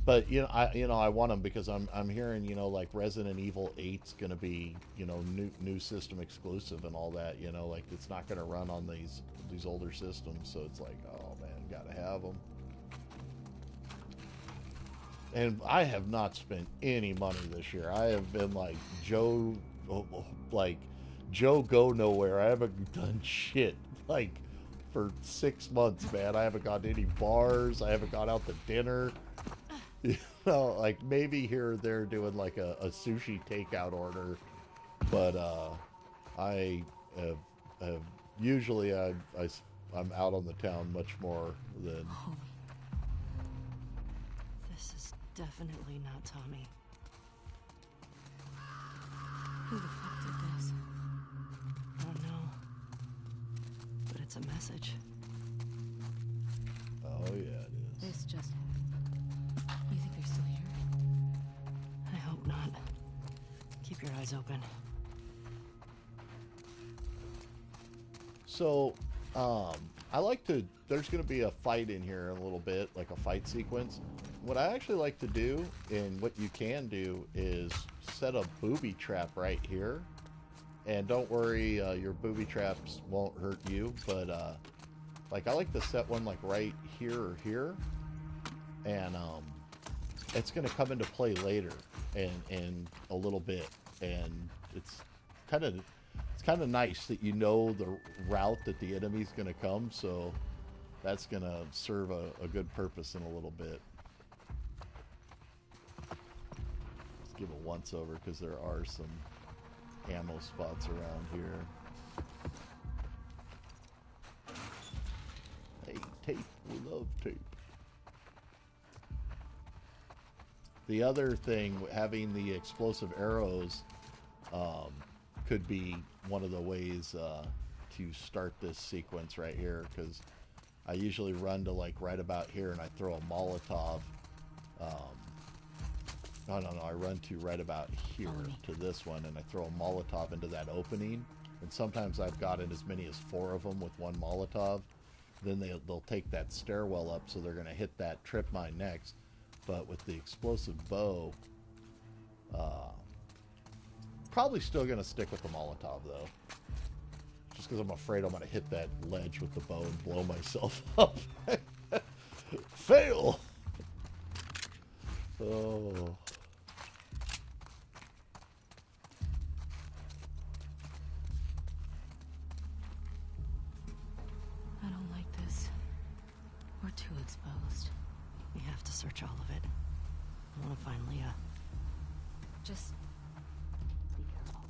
But I want them because I'm hearing like Resident Evil 8's gonna be new system exclusive and all that. Like it's not gonna run on these older systems, so it's like, oh man, gotta have them. And I have not spent any money this year. I have been like Joe go nowhere. I haven't done shit like for 6 months, man. I haven't gone to any bars. I haven't gone out to dinner. Like maybe here or there doing like a sushi takeout order, but I have usually I'm out on the town much more than. This is definitely not Tommy. Who the fuck did this? I don't know, but it's a message. Oh yeah, it is. This just happened. You think they're still here? I hope not. Keep your eyes open. So, I like to. There's going to be a fight in here in a little bit, like a fight sequence. What I actually like to do, and what you can do, is set a booby trap right here. And don't worry, your booby traps won't hurt you. But like I like to set one like right here or here, and it's going to come into play later in a little bit, and it's kind of nice that you know the route that the enemy's going to come, so that's going to serve a good purpose in a little bit. Let's give a once over because there are some ammo spots around here. Hey, tape, we love tape. The other thing, having the explosive arrows could be one of the ways to start this sequence right here, because I usually run to like right about here and I throw a Molotov. No, I run to right about here to this one and I throw a Molotov into that opening, and sometimes I've gotten as many as 4 of them with one Molotov. Then they'll take that stairwell up, so they're going to hit that trip mine next. But with the explosive bow, probably still going to stick with the Molotov, though. Just because I'm afraid I'm going to hit that ledge with the bow and blow myself up. Fail! Oh. I don't like this. We're too exposed. We have to search all of it. I want to find Leah. Just be careful.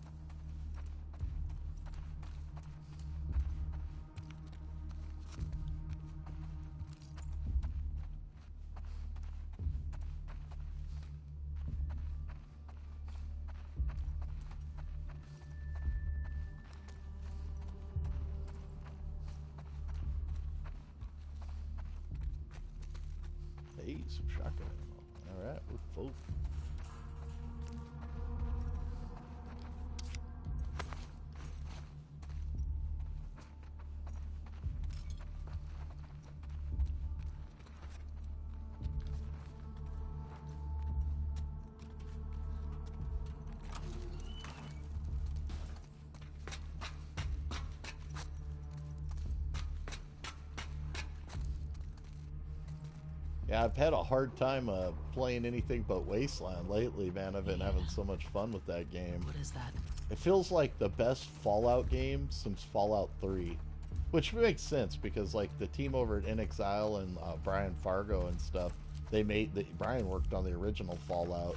Hey, some shotgun ammo. Alright, we're full. Yeah, I've had a hard time playing anything but Wasteland lately, man. I've been having so much fun with that game. What is that? It feels like the best Fallout game since Fallout 3. Which makes sense, because like the team over at inXile and Brian Fargo and stuff, Brian worked on the original Fallout.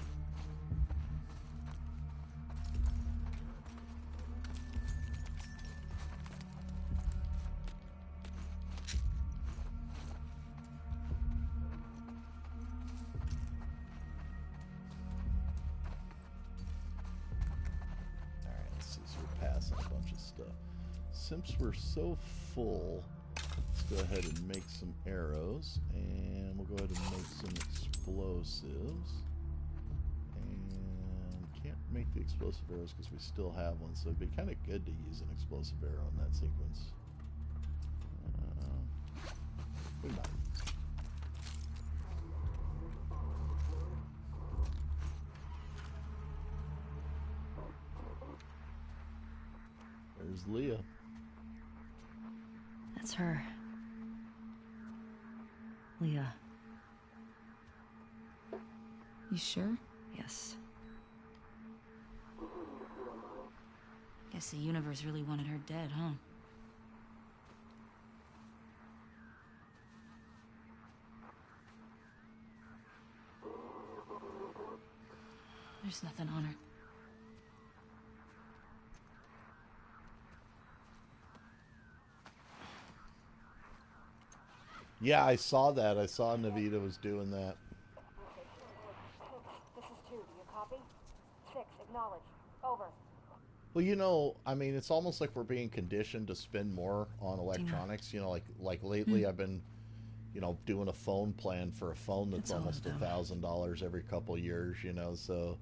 Since we're so full, let's go ahead and make some arrows, and we'll go ahead and make some explosives. can't make the explosive arrows because we still have one, so it'd be kind of good to use an explosive arrow in that sequence. We might. There's Leah. That's her. Leah. You sure? Yes. Guess the universe really wanted her dead, huh? There's nothing on her. Yeah, I saw that. I saw Navita was doing that. This is 2. Do you copy? 6. Acknowledge. Over. Well, you know, I mean, it's almost like we're being conditioned to spend more on electronics. You know, like lately I've been, you know, doing a phone plan for a phone that's almost $1,000 every couple years, you know, so,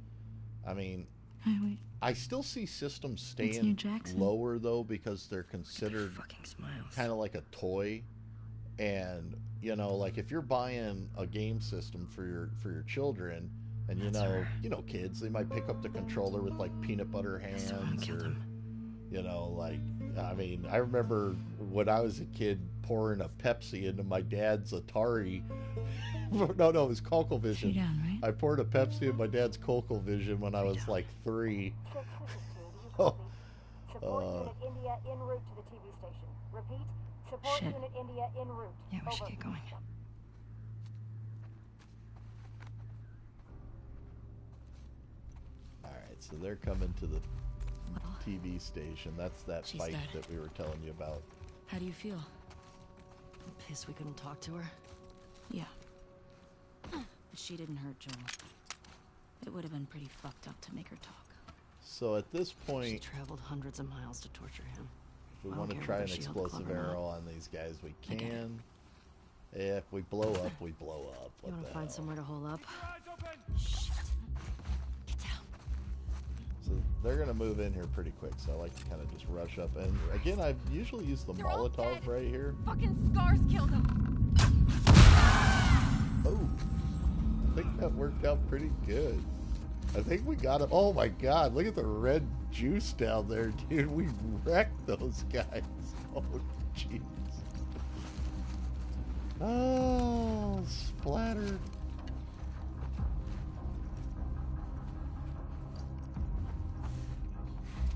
I mean, I still see systems staying lower, though, because they're considered kind of like a toy. And, you know, like if you're buying a game system for your children, and you know, kids, they might pick up the controller with like peanut butter hands, or, you know, like, I mean, I remember when I was a kid pouring a Pepsi into my dad's Atari. No, it was ColecoVision. Right? I poured a Pepsi in my dad's ColecoVision when I was like 3. Support Unit India en route to the TV station. Repeat. Support Unit India en route. Yeah, we should get going. Alright, so they're coming to the TV station. That's that fight that we were telling you about. How do you feel? I'm pissed we couldn't talk to her. Yeah. But she didn't hurt Joel. It would have been pretty fucked up to make her talk. So at this point, she traveled hundreds of miles to torture him. If we want to try an explosive arrow on these guys, we can. If we blow up, we blow up. You want to find somewhere to hole up? Shit. Get down. So they're going to move in here pretty quick, so I like to kind of just rush up. And again, I usually use the Molotov right here. Fucking Scars killed him. Oh, I think that worked out pretty good. I think we got him. Oh my god, look at the red juice down there, dude. We wrecked those guys. Oh, jeez. Oh, splattered.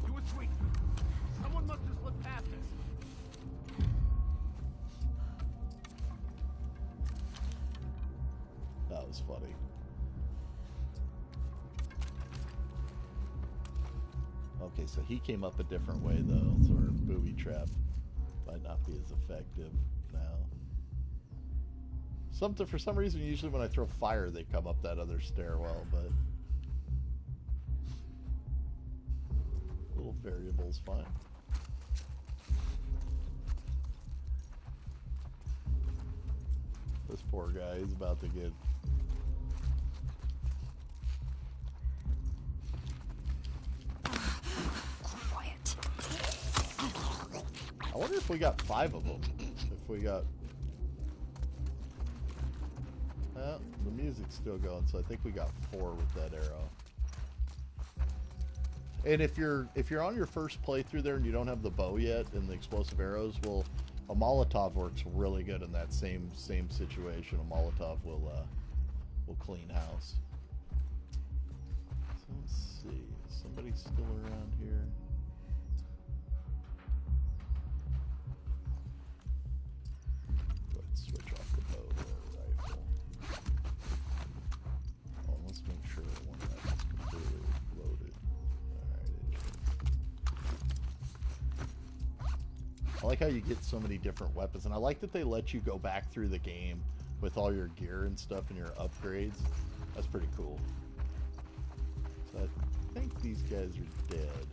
You were sweet. Someone must have slipped past us. That was funny. Okay, so he came up a different way, though, so our booby trap might not be as effective now. For some reason, usually when I throw fire, they come up that other stairwell, but little variable's fine. This poor guy, he's about to get... Quiet. I wonder if we got 5 of them. If we got... Well, the music's still going, so I think we got 4 with that arrow. And if you're on your first playthrough there and you don't have the bow yet and the explosive arrows, well, a Molotov works really good in that same situation. A Molotov will clean house. So let's see, is somebody still around here? Go ahead and switch off the bow there, rifle. Oh, let's make sure one of that is completely loaded. I like how you get so many different weapons, and I like that they let you go back through the game with all your gear and stuff and your upgrades. That's pretty cool. So I think these guys are dead.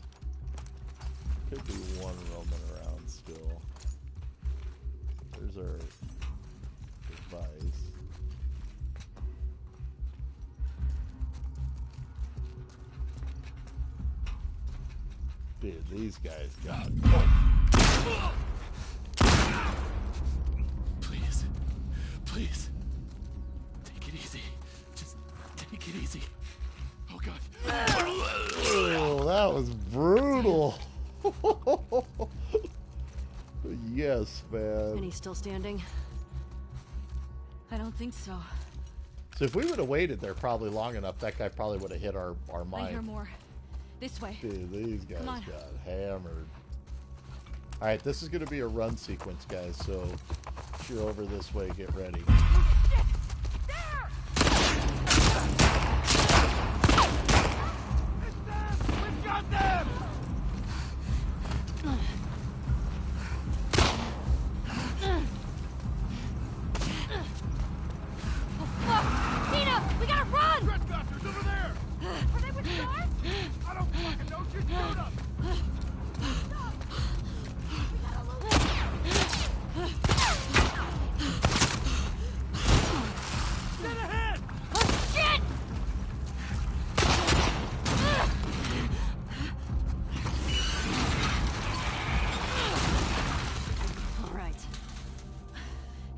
Could be one roaming around still. There's our device. Dude, these guys got... Please. Please. Take it easy. Just take it easy. Oh, God. Oh, that was brutal. Yes, man. And he's still standing? I don't think so. So if we would have waited there probably long enough, that guy probably would have hit our I hear mine. more. This way. Dude, these guys Come on. got hammered. All right, this is going to be a run sequence, guys. So if you're over this way, get ready. We've got them! Oh, fuck! Tina, we gotta run! Trespassers over there! Are they with Scars? I don't fucking know. Just shoot us! Get ahead! Oh, shit! All right.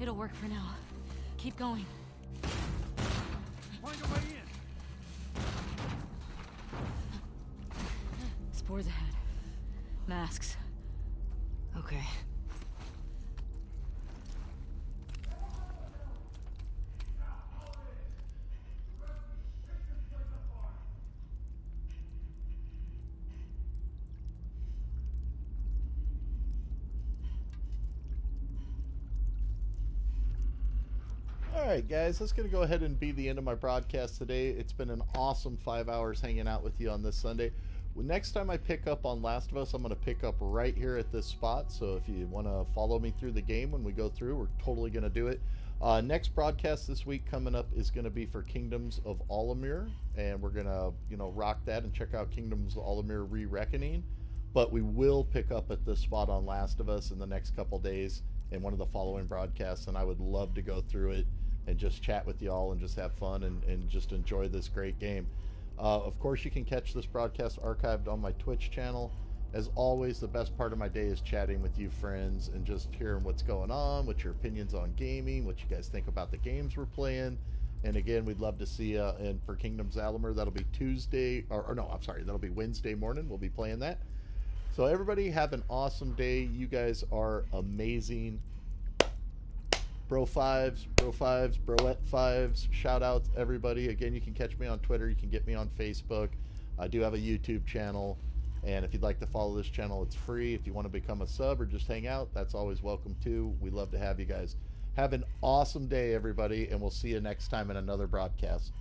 It'll work for now. Keep going. Find a way in. Spores ahead. Masks. Okay. All right, guys, that's going to go ahead and be the end of my broadcast today. It's been an awesome 5 hours hanging out with you on this Sunday. Well, next time I pick up on Last of Us, I'm going to pick up right here at this spot. So if you want to follow me through the game when we go through, we're totally going to do it. Next broadcast this week coming up is going to be for Kingdoms of Alamir, and we're going to, rock that and check out Kingdoms of Alamir Re-Reckoning. But we will pick up at this spot on Last of Us in the next couple days in one of the following broadcasts, and I would love to go through it and just chat with y'all and just have fun and just enjoy this great game. Of course, you can catch this broadcast archived on my Twitch channel. As always, the best part of my day is chatting with you friends and just hearing what's going on, what your opinions on gaming, what you guys think about the games we're playing. And again, we'd love to see you. And for Kingdoms Alamir, that'll be that'll be Wednesday morning. We'll be playing that. So everybody have an awesome day. You guys are amazing. Bro fives, broette fives, shout out to everybody. Again, you can catch me on Twitter. You can get me on Facebook. I do have a YouTube channel. And if you'd like to follow this channel, it's free. If you want to become a sub or just hang out, that's always welcome too. We love to have you guys. Have an awesome day, everybody. And we'll see you next time in another broadcast.